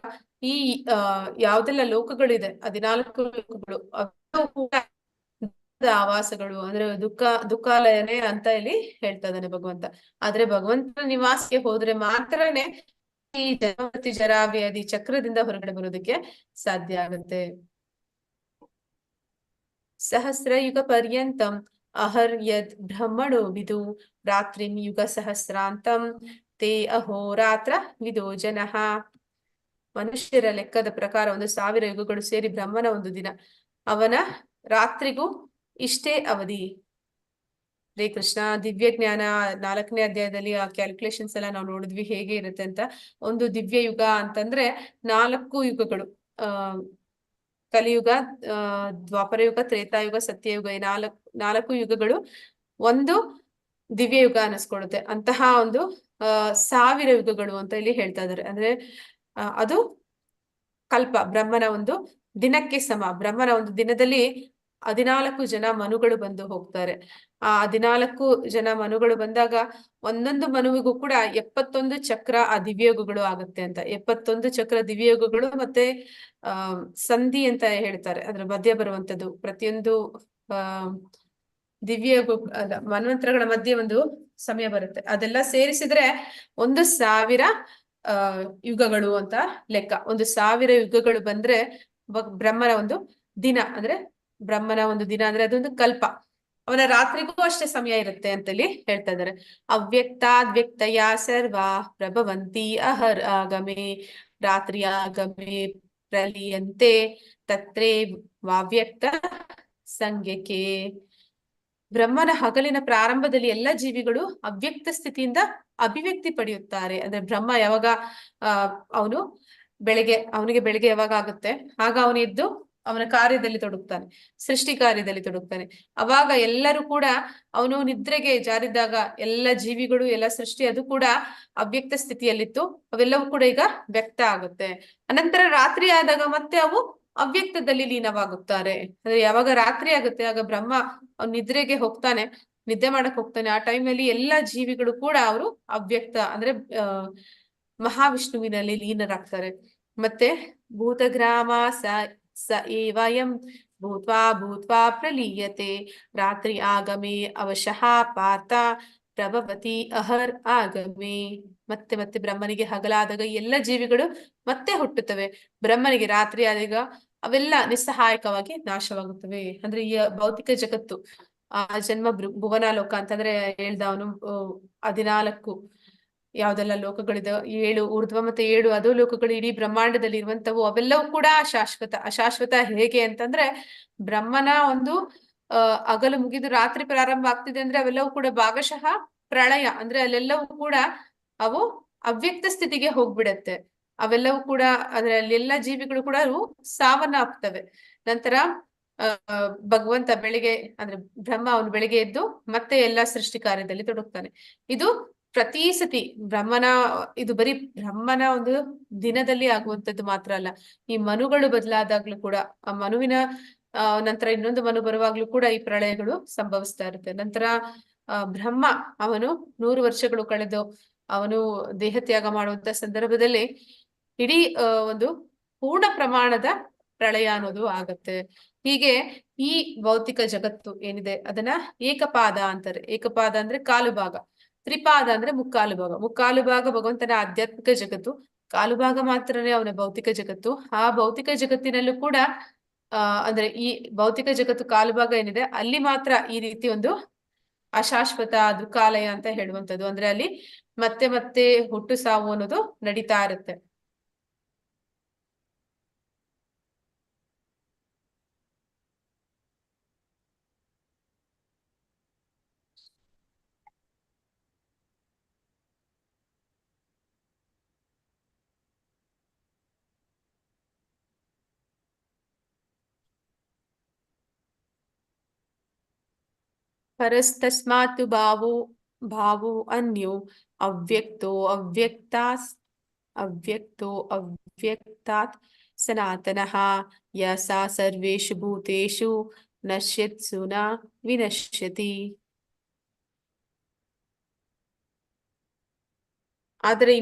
ಈ ಯಾವ್ದೆಲ್ಲ ಲೋಕಗಳಿದೆ, 14 ಲೋಕಗಳು ಅವು ಕೂಡ ಆವಾಸಗಳು, ಅಂದ್ರೆ ದುಃಖಾಲಯನೇ ಅಂತ ಇಲ್ಲಿ ಹೇಳ್ತಾ ಇದ್ದಾನೆ ಭಗವಂತ. ಆದ್ರೆ ಭಗವಂತನ ನಿವಾಸಕ್ಕೆ ಹೋದ್ರೆ ಮಾತ್ರನೇ ಈ ಜನ್ಮಮೃತ್ಯು ಜರಾ ವ್ಯಾಧಿ ಚಕ್ರದಿಂದ ಹೊರಗಡೆ ಬರೋದಕ್ಕೆ ಸಾಧ್ಯ ಆಗುತ್ತೆ. ಸಹಸ್ರಯುಗ ಪರ್ಯಂತಂ ಅಹರ್ಯದ್ ಬ್ರಹ್ಮಣೋ ವಿದು ರಾತ್ರಿಂ ಯುಗ ಸಹಸ್ರಾಂತಂ ತೇ ಅಹೋರಾತ್ರ ವಿದೋ ಜನಃ. ಮನುಷ್ಯರ ಲೆಕ್ಕದ ಪ್ರಕಾರ 1000 ಯುಗಗಳು ಸೇರಿ ಬ್ರಹ್ಮನ ಒಂದು ದಿನ, ಅವನ ರಾತ್ರಿಗೂ ಇಷ್ಟೇ ಅವಧಿ. ಹರೇ ಕೃಷ್ಣ. ದಿವ್ಯ ಜ್ಞಾನ 4ನೇ ಅಧ್ಯಾಯದಲ್ಲಿ ಆ ಕ್ಯಾಲ್ಕುಲೇಷನ್ಸ್ ಎಲ್ಲ ನಾವು ನೋಡಿದ್ವಿ ಹೇಗೆ ಇರುತ್ತೆ ಅಂತ. ಒಂದು ದಿವ್ಯ ಯುಗ ಅಂತಂದ್ರೆ 4 ಯುಗಗಳು, ಕಲಿಯುಗ, ದ್ವಾಪರ ಯುಗ, ತ್ರೇತಾಯುಗ, ಸತ್ಯಯುಗ, ಈ 4 ಯುಗಗಳು ಒಂದು ದಿವ್ಯ ಯುಗ ಅನ್ನಿಸ್ಕೊಡುತ್ತೆ. ಅಂತಹ ಒಂದು 1000 ಯುಗಗಳು ಅಂತ ಇಲ್ಲಿ ಹೇಳ್ತಾ ಇದ್ದಾರೆ. ಅಂದ್ರೆ ಅದು ಕಲ್ಪ, ಬ್ರಹ್ಮನ ಒಂದು ದಿನಕ್ಕೆ ಸಮ. ಬ್ರಹ್ಮನ ಒಂದು ದಿನದಲ್ಲಿ 14 ಜನ ಮನುಗಳು ಬಂದು ಹೋಗ್ತಾರೆ. ಆ 14 ಜನ ಮನುಗಳು ಬಂದಾಗ ಒಂದೊಂದು ಮನುವಿಗೂ ಕೂಡ 71 ಚಕ್ರ ಆ ದಿವ್ಯಯುಗಗಳು ಆಗುತ್ತೆ ಅಂತ. 71 ಚಕ್ರ ದಿವ್ಯಯುಗಗಳು ಮತ್ತೆ ಸಂಧಿ ಅಂತ ಹೇಳ್ತಾರೆ, ಅದ್ರ ಮಧ್ಯ ಬರುವಂತದ್ದು. ಪ್ರತಿಯೊಂದು ದಿವ್ಯಯುಗ ಅಲ್ಲ, ಮನ್ವಂತರಗಳ ಮಧ್ಯೆ ಒಂದು ಸಮಯ ಬರುತ್ತೆ, ಅದೆಲ್ಲ ಸೇರಿಸಿದ್ರೆ 1000 ಯುಗಗಳು ಅಂತ ಲೆಕ್ಕ. 1000 ಯುಗಗಳು ಬಂದ್ರೆ ಬ್ರಹ್ಮನ ಒಂದು ದಿನ, ಅಂದ್ರೆ ಬ್ರಹ್ಮನ ಒಂದು ದಿನ ಅಂದ್ರೆ ಅದೊಂದು ಕಲ್ಪ. ಅವನ ರಾತ್ರಿಗೂ ಅಷ್ಟೇ ಸಮಯ ಇರುತ್ತೆ ಅಂತೇಳಿ ಹೇಳ್ತಾ ಇದ್ದಾರೆ. ಅವ್ಯಕ್ತಾದ್ವ್ಯಕ್ತಯ ಸರ್ವಾ ಪ್ರಭವಂತಿ ಅಹರ್ ಆಗಮೆ ರಾತ್ರಿ ಆಗಮೆ ಪ್ರಲೀಯಂತೆ ತತ್ರೇ ವಾವ್ಯಕ್ತ ಸಂಜ್ಞಕೆ. ಬ್ರಹ್ಮನ ಹಗಲಿನ ಪ್ರಾರಂಭದಲ್ಲಿ ಎಲ್ಲ ಜೀವಿಗಳು ಅವ್ಯಕ್ತ ಸ್ಥಿತಿಯಿಂದ ಅಭಿವ್ಯಕ್ತಿ ಪಡೆಯುತ್ತಾರೆ. ಅಂದ್ರೆ ಬ್ರಹ್ಮ ಯಾವಾಗ ಅವನು ಅವನಿಗೆ ಬೆಳಿಗ್ಗೆ ಯಾವಾಗ ಆಗುತ್ತೆ ಆಗ ಅವನು ಎದ್ದು ಅವನ ಕಾರ್ಯದಲ್ಲಿ ತೊಡಗ್ತಾನೆ, ಸೃಷ್ಟಿ ಕಾರ್ಯದಲ್ಲಿ ತೊಡಗ್ತಾನೆ. ಅವಾಗ ಎಲ್ಲರೂ ಕೂಡ ಅವನು ನಿದ್ರೆಗೆ ಜಾರಿದ್ದಾಗ ಎಲ್ಲ ಜೀವಿಗಳು, ಎಲ್ಲ ಸೃಷ್ಟಿ ಅದು ಕೂಡ ಅವ್ಯಕ್ತ ಸ್ಥಿತಿಯಲ್ಲಿತ್ತು, ಅವೆಲ್ಲವೂ ಕೂಡ ಈಗ ವ್ಯಕ್ತ ಆಗುತ್ತೆ. ಅನಂತರ ರಾತ್ರಿ ಆದಾಗ ಮತ್ತೆ ಅವು ಅವ್ಯಕ್ತದಲ್ಲಿ ಲೀನವಾಗುತ್ತಾರೆ. ಅಂದ್ರೆ ಯಾವಾಗ ರಾತ್ರಿ ಆಗುತ್ತೆ ಆಗ ಬ್ರಹ್ಮ ಅವ್ನು ನಿದ್ರೆಗೆ ಹೋಗ್ತಾನೆ, ನಿದ್ದೆ ಮಾಡಕ್ ಹೋಗ್ತಾನೆ. ಆ ಟೈಮಲ್ಲಿ ಎಲ್ಲಾ ಜೀವಿಗಳು ಕೂಡ ಅವರು ಅವ್ಯಕ್ತ ಅಂದ್ರೆ ಮಹಾವಿಷ್ಣುವಿನಲ್ಲಿ ಲೀನರಾಗ್ತಾರೆ. ಮತ್ತೆ ಭೂತಗ್ರಾಮ ಸ ಏವಯಂ ಭೂತ್ವಾ ಭೂತ್ವಾ ಪ್ರಲೀಯತೆ ರಾತ್ರಿ ಆಗಮೆ ಅವಶಃ ಪಾರ್ಥ ಪ್ರಭವತಿ ಅಹರ್ ಆಗಮೆ. ಮತ್ತೆ ಮತ್ತೆ ಬ್ರಹ್ಮನಿಗೆ ಹಗಲಾದಾಗ ಎಲ್ಲ ಜೀವಿಗಳು ಮತ್ತೆ ಹುಟ್ಟುತ್ತವೆ, ಬ್ರಹ್ಮನಿಗೆ ರಾತ್ರಿ ಆದಾಗ ಅವೆಲ್ಲ ನಿಸ್ಸಹಾಯಕವಾಗಿ ನಾಶವಾಗುತ್ತವೆ. ಅಂದ್ರೆ ಈ ಭೌತಿಕ ಜಗತ್ತು, ಆ ಜನ್ಮ ಭುವನಾಲೋಕ ಅಂತಂದ್ರೆ ಹೇಳ್ದ ಅವನು 14 ಯಾವ್ದೆಲ್ಲ ಲೋಕಗಳಿದೆ, 7 ಊರ್ಧ್ವ ಮತ್ತೆ 7 ಅದು ಲೋಕಗಳು ಇಡೀ ಬ್ರಹ್ಮಾಂಡದಲ್ಲಿ ಇರುವಂತವು, ಅವೆಲ್ಲವೂ ಕೂಡ ಶಾಶ್ವತ. ಅಶಾಶ್ವತ ಹೇಗೆ ಅಂತಂದ್ರೆ ಬ್ರಹ್ಮನ ಒಂದು ಹಗಲು ಮುಗಿದು ರಾತ್ರಿ ಪ್ರಾರಂಭ ಆಗ್ತಿದೆ ಅಂದ್ರೆ ಅವೆಲ್ಲವೂ ಕೂಡ ಭಾಗಶಃ ಪ್ರಳಯ, ಅಂದ್ರೆ ಅಲ್ಲೆಲ್ಲವೂ ಕೂಡ ಅವು ಅವ್ಯಕ್ತ ಸ್ಥಿತಿಗೆ ಹೋಗ್ಬಿಡತ್ತೆ. ಅವೆಲ್ಲವೂ ಕೂಡ ಅಂದ್ರೆ ಅಲ್ಲೆಲ್ಲ ಜೀವಿಗಳು ಕೂಡ ಸಾವನ್ನಪ್ತವೆ. ನಂತರ ಭಗವಂತ ಬೆಳಿಗ್ಗೆ ಅಂದ್ರೆ ಬ್ರಹ್ಮ ಅವನು ಬೆಳಿಗ್ಗೆ ಎದ್ದು ಮತ್ತೆ ಎಲ್ಲಾ ಸೃಷ್ಟಿ ಕಾರ್ಯದಲ್ಲಿ ತೊಡಗ್ತಾನೆ. ಇದು ಪ್ರತಿ ಸತಿ ಇದು ಬರೀ ಬ್ರಹ್ಮನ ಒಂದು ದಿನದಲ್ಲಿ ಆಗುವಂತದ್ದು ಮಾತ್ರ ಅಲ್ಲ, ಈ ಮನುಗಳು ಬದಲಾದಾಗ್ಲೂ ಕೂಡ, ಆ ಮನುವಿನ ನಂತರ ಇನ್ನೊಂದು ಮನು ಬರುವಾಗ್ಲೂ ಕೂಡ ಈ ಪ್ರಳಯಗಳು ಸಂಭವಿಸ್ತಾ ಇರುತ್ತೆ. ನಂತರ ಬ್ರಹ್ಮ ಅವನು 100 ವರ್ಷಗಳು ಕಳೆದು ಅವನು ದೇಹ ತ್ಯಾಗ ಮಾಡುವಂತ ಸಂದರ್ಭದಲ್ಲಿ ಇಡೀ ಒಂದು ಪೂರ್ಣ ಪ್ರಮಾಣದ ಪ್ರಳಯ ಅನ್ನೋದು ಆಗತ್ತೆ. ಹೀಗೆ ಈ ಭೌತಿಕ ಜಗತ್ತು ಏನಿದೆ ಅದನ್ನ ಏಕಪಾದ ಅಂತಾರೆ. ಏಕಪಾದ ಅಂದ್ರೆ ಕಾಲು ಭಾಗ, ತ್ರಿಪಾದ ಅಂದ್ರೆ ಮುಕ್ಕಾಲು ಭಾಗ. ಮುಕ್ಕಾಲು ಭಾಗ ಭಗವಂತನ ಆಧ್ಯಾತ್ಮಿಕ ಜಗತ್ತು, ಕಾಲು ಭಾಗ ಮಾತ್ರನೇ ಅವನ ಭೌತಿಕ ಜಗತ್ತು. ಆ ಭೌತಿಕ ಜಗತ್ತಿನಲ್ಲೂ ಕೂಡ ಅಂದ್ರೆ ಈ ಭೌತಿಕ ಜಗತ್ತು ಕಾಲು ಭಾಗ ಏನಿದೆ ಅಲ್ಲಿ ಮಾತ್ರ ಈ ರೀತಿ ಒಂದು ಅಶಾಶ್ವತ ದುಃಖಾಲಯ ಅಂತ ಹೇಳುವಂಥದ್ದು. ಅಂದ್ರೆ ಅಲ್ಲಿ ಮತ್ತೆ ಮತ್ತೆ ಹುಟ್ಟು ಸಾವು ಅನ್ನೋದು ನಡೀತಾ ಇರುತ್ತೆ. ಪರಸ್ತಸ್ಮಾತ್ ಭಾವೋ ಅನ್ಯೋ ಅವ್ಯಕ್ತಾತ್ ಸನಾತನಃ ಯಸಾ ಸರ್ವೇಷು ಭೂತೇಷು ನಶ್ಯತ್ಸು ನ ವಿನಶ್ಯತಿ. ಆದರೆ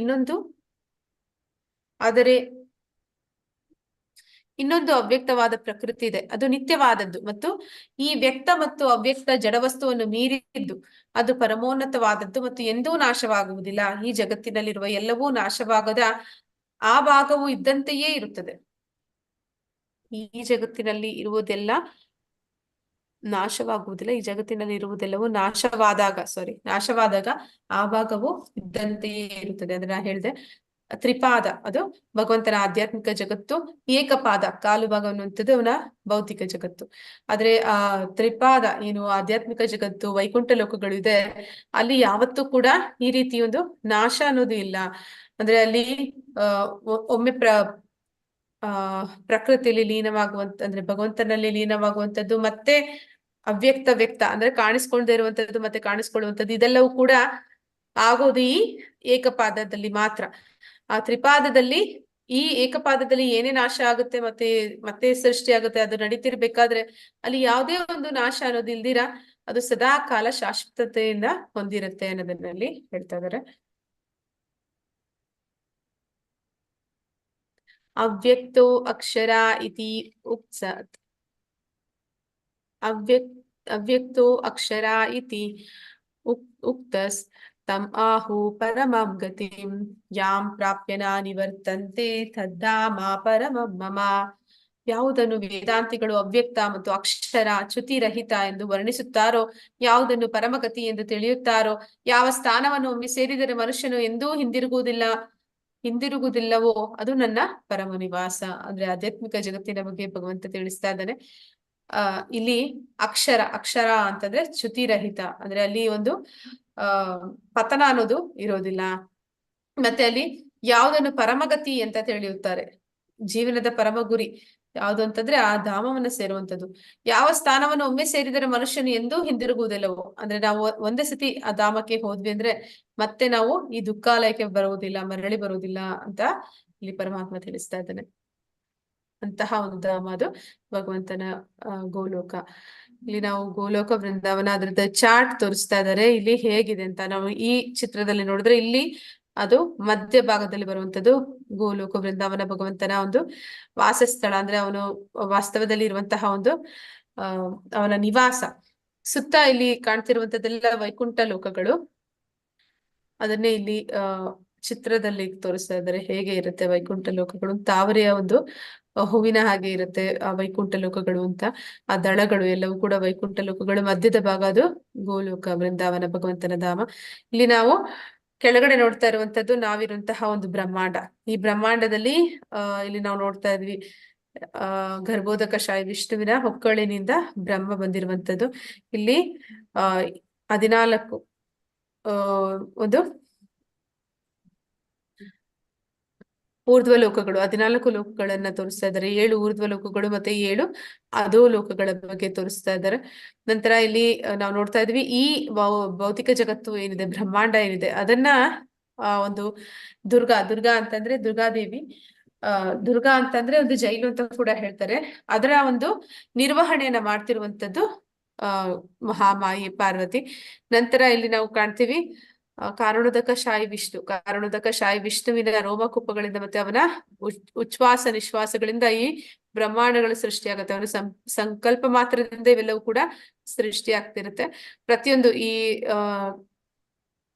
ಇನ್ನೊಂದು ಅವ್ಯಕ್ತವಾದ ಪ್ರಕೃತಿ ಇದೆ, ಅದು ನಿತ್ಯವಾದದ್ದು ಮತ್ತು ಈ ವ್ಯಕ್ತ ಮತ್ತು ಅವ್ಯಕ್ತ ಜಡವಸ್ತುವನ್ನು ಮೀರಿದ್ದು, ಅದು ಪರಮೋನ್ನತವಾದದ್ದು ಮತ್ತು ಎಂದೂ ನಾಶವಾಗುವುದಿಲ್ಲ. ಈ ಜಗತ್ತಿನಲ್ಲಿರುವ ಎಲ್ಲವೂ ನಾಶವಾಗದ ಆ ಭಾಗವು ಇದ್ದಂತೆಯೇ ಇರುತ್ತದೆ. ಈ ಜಗತ್ತಿನಲ್ಲಿ ಇರುವುದೆಲ್ಲ ನಾಶವಾಗುವುದಿಲ್ಲ, ಈ ಜಗತ್ತಿನಲ್ಲಿ ಇರುವುದೆಲ್ಲವೂ ನಾಶವಾದಾಗ ಆ ಭಾಗವು ಇದ್ದಂತೆಯೇ ಇರುತ್ತದೆ. ಅದನ್ನ ಹೇಳಿದೆ. ತ್ರಿಪಾದ ಅದು ಭಗವಂತನ ಆಧ್ಯಾತ್ಮಿಕ ಜಗತ್ತು, ಏಕಪಾದ ಕಾಲು ಭಾಗ ಅನ್ನುವಂಥದ್ದು ಅವನ ಭೌತಿಕ ಜಗತ್ತು. ಆದ್ರೆ ಆ ತ್ರಿಪಾದ ಏನು ಆಧ್ಯಾತ್ಮಿಕ ಜಗತ್ತು, ವೈಕುಂಠ ಲೋಕಗಳು ಇದೆ, ಅಲ್ಲಿ ಯಾವತ್ತೂ ಕೂಡ ಈ ರೀತಿ ಒಂದು ನಾಶ ಅನ್ನೋದು ಇಲ್ಲ. ಅಂದ್ರೆ ಅಲ್ಲಿ ಒಮ್ಮೆ ಪ್ರಕೃತಿಯಲ್ಲಿ ಅಂದ್ರೆ ಭಗವಂತನಲ್ಲಿ ಲೀನವಾಗುವಂಥದ್ದು, ಮತ್ತೆ ವ್ಯಕ್ತ ಅಂದ್ರೆ ಕಾಣಿಸ್ಕೊಳ್ದೇ ಇರುವಂತದ್ದು ಮತ್ತೆ ಕಾಣಿಸ್ಕೊಳ್ಳುವಂಥದ್ದು, ಇದೆಲ್ಲವೂ ಕೂಡ ಆಗೋದು ಈ ಏಕಪಾದದಲ್ಲಿ ಮಾತ್ರ. ಆ ತ್ರಿಪಾದದಲ್ಲಿ, ಈ ಏಕಪಾದದಲ್ಲಿ ಏನೇ ನಾಶ ಆಗುತ್ತೆ ಮತ್ತೆ ಸೃಷ್ಟಿ ಆಗುತ್ತೆ, ಅದು ನಡೀತಿರ್ಬೇಕಾದ್ರೆ ಅಲ್ಲಿ ಯಾವುದೇ ಒಂದು ನಾಶ ಅನ್ನೋದು ಇಲ್ದಿರ ಅದು ಸದಾ ಕಾಲ ಶಾಶ್ವತತೆಯಿಂದ ಹೊಂದಿರುತ್ತೆ ಅನ್ನೋದನ್ನಲ್ಲಿ ಹೇಳ್ತಾ ಇದಾರೆ. ಅವ್ಯಕ್ತೋ ಅಕ್ಷರ ಇತಿ ಉಕ್ತತ್ ಅವ್ಯಕ್ತೋ ಅಕ್ಷರ ಇತಿ ಉಕ್ತಸ್ ತಮ್ ಆಹು ಪರಮಂ ಗತಿಂ ಯಾಂ ಪ್ರಾಪ್ಯ ನ ನಿವರ್ತಂತೆ ತದ್ದಾಮ ಪರಮಂ ಮಮ. ಯಾವುದನ್ನು ವೇದಾಂತಿಗಳು ಅವ್ಯಕ್ತ ಮತ್ತು ಅಕ್ಷರ ಚ್ಯುತಿರಹಿತ ಎಂದು ವರ್ಣಿಸುತ್ತಾರೋ, ಯಾವುದನ್ನು ಪರಮಗತಿ ಎಂದು ತಿಳಿಯುತ್ತಾರೋ, ಯಾವ ಸ್ಥಾನವನ್ನು ಒಮ್ಮೆ ಸೇರಿದರೆ ಮನುಷ್ಯನು ಎಂದೂ ಹಿಂದಿರುಗುವುದಿಲ್ಲವೋ ಅದು ನನ್ನ ಪರಮ ನಿವಾಸ. ಅಂದ್ರೆ ಆಧ್ಯಾತ್ಮಿಕ ಜಗತ್ತಿನ ಬಗ್ಗೆ ಭಗವಂತ ತಿಳಿಸ್ತಾ ಇದ್ದಾನೆ. ಇಲ್ಲಿ ಅಕ್ಷರ ಅಂತಂದ್ರೆ ಚ್ಯುತಿರಹಿತ, ಅಂದ್ರೆ ಅಲ್ಲಿ ಒಂದು ಪತನ ಅನ್ನೋದು ಇರೋದಿಲ್ಲ. ಮತ್ತೆ ಅಲ್ಲಿ ಯಾವುದನ್ನು ಪರಮಗತಿ ಅಂತ ತಿಳಿಯುತ್ತಾರೆ, ಜೀವನದ ಪರಮ ಗುರಿ ಯಾವುದು ಅಂತಂದ್ರೆ ಆ ಧಾಮವನ್ನು ಸೇರುವಂತದ್ದು. ಯಾವ ಸ್ಥಾನವನ್ನು ಒಮ್ಮೆ ಸೇರಿದರೆ ಮನುಷ್ಯನು ಎಂದೂ ಹಿಂದಿರುಗುವುದಿಲ್ಲವೋ, ಅಂದ್ರೆ ನಾವು ಒಂದೇ ಸತಿ ಆ ಧಾಮಕ್ಕೆ ಹೋದ್ವಿ ಅಂದ್ರೆ ಮತ್ತೆ ನಾವು ಈ ದುಃಖಾಲಯಕ್ಕೆ ಮರಳಿ ಬರುವುದಿಲ್ಲ ಅಂತ ಇಲ್ಲಿ ಪರಮಾತ್ಮ ತಿಳಿಸ್ತಾ ಇದ್ದಾನೆ. ಅಂತಹ ಒಂದು ಧಾಮ ಅದು ಭಗವಂತನ ಗೋಲೋಕ. ಇಲ್ಲಿ ನಾವು ಗೋಲೋಕ ವೃಂದಾವನ ಅದ್ರದ್ದು ಚಾರ್ಟ್ ತೋರಿಸ್ತಾ ಇದ್ದಾರೆ ಇಲ್ಲಿ ಹೇಗಿದೆ ಅಂತ. ನಾವು ಈ ಚಿತ್ರದಲ್ಲಿ ನೋಡಿದ್ರೆ ಇಲ್ಲಿ ಅದು ಮಧ್ಯ ಭಾಗದಲ್ಲಿ ಬರುವಂತದ್ದು ಗೋಲೋಕ ವೃಂದಾವನ, ಭಗವಂತನ ಒಂದು ವಾಸಸ್ಥಳ, ಅಂದ್ರೆ ಅವನು ವಾಸ್ತವದಲ್ಲಿ ಇರುವಂತಹ ಒಂದು ಅವನ ನಿವಾಸ. ಸುತ್ತ ಇಲ್ಲಿ ಕಾಣ್ತಿರುವಂತದ್ದೆಲ್ಲ ವೈಕುಂಠ ಲೋಕಗಳು. ಅದನ್ನೇ ಇಲ್ಲಿ ಚಿತ್ರದಲ್ಲಿ ತೋರಿಸ್ತಾ ಇದ್ದಾರೆ ಹೇಗೆ ಇರುತ್ತೆ ವೈಕುಂಠ ಲೋಕಗಳು. ತಾವರೆಯ ಒಂದು ಹೂವಿನ ಹಾಗೆ ಇರುತ್ತೆ ಆ ವೈಕುಂಠ ಲೋಕಗಳು ಅಂತ. ಆ ದಳಗಳು ಎಲ್ಲವೂ ಕೂಡ ವೈಕುಂಠ ಲೋಕಗಳು. ಮಧ್ಯದ ಭಾಗ ಅದು ಗೋಲೋಕ ವೃಂದಾವನ, ಭಗವಂತನ ಧಾಮ. ಇಲ್ಲಿ ನಾವು ಕೆಳಗಡೆ ನೋಡ್ತಾ ಇರುವಂತದ್ದು ನಾವಿರುವಂತಹ ಒಂದು ಬ್ರಹ್ಮಾಂಡ. ಈ ಬ್ರಹ್ಮಾಂಡದಲ್ಲಿ ಇಲ್ಲಿ ನಾವು ನೋಡ್ತಾ ಇದ್ವಿ ಗರ್ಭೋದಕ ಶಾಯಿ ವಿಷ್ಣುವಿನ ಹೊಕ್ಕಳಿನಿಂದ ಬ್ರಹ್ಮ ಬಂದಿರುವಂತದ್ದು. ಇಲ್ಲಿ 14 ಒಂದು ಊರ್ಧ್ವ ಲೋಕಗಳು, 14 ಲೋಕಗಳನ್ನ ತೋರಿಸ್ತಾ ಇದ್ದಾರೆ. 7 ಊರ್ಧ್ವ ಲೋಕಗಳು ಮತ್ತೆ 7 ಅಧೋ ಲೋಕಗಳ ಬಗ್ಗೆ ತೋರಿಸ್ತಾ ಇದ್ದಾರೆ. ನಂತರ ಇಲ್ಲಿ ನಾವು ನೋಡ್ತಾ ಇದ್ವಿ ಈ ಭೌತಿಕ ಜಗತ್ತು ಏನಿದೆ, ಬ್ರಹ್ಮಾಂಡ ಏನಿದೆ, ಅದನ್ನ ಒಂದು ದುರ್ಗಾ ಅಂತಂದ್ರೆ ದುರ್ಗಾದೇವಿ, ದುರ್ಗಾ ಅಂತಂದ್ರೆ ಒಂದು ಜೈಲು ಅಂತ ಕೂಡ ಹೇಳ್ತಾರೆ. ಅದರ ಒಂದು ನಿರ್ವಹಣೆಯನ್ನ ಮಾಡ್ತಿರುವಂತದ್ದು ಮಹಾಮಾಯಿ ಪಾರ್ವತಿ. ನಂತರ ಇಲ್ಲಿ ನಾವು ಕಾಣ್ತೀವಿ ಕಾರಣೋದಕ ಶಾಯಿ ವಿಷ್ಣುವಿನ ರೋಮಕೂಪಗಳಿಂದ ಮತ್ತೆ ಅವನ ಉಚ್ಛ್ವಾಸ ನಿಶ್ವಾಸಗಳಿಂದ ಈ ಬ್ರಹ್ಮಾಂಡಗಳು ಸೃಷ್ಟಿಯಾಗುತ್ತೆ. ಅವನ ಸಂಕಲ್ಪ ಮಾತ್ರದಿಂದ ಇವೆಲ್ಲವೂ ಕೂಡ ಸೃಷ್ಟಿ ಆಗ್ತಿರುತ್ತೆ. ಪ್ರತಿಯೊಂದು ಈ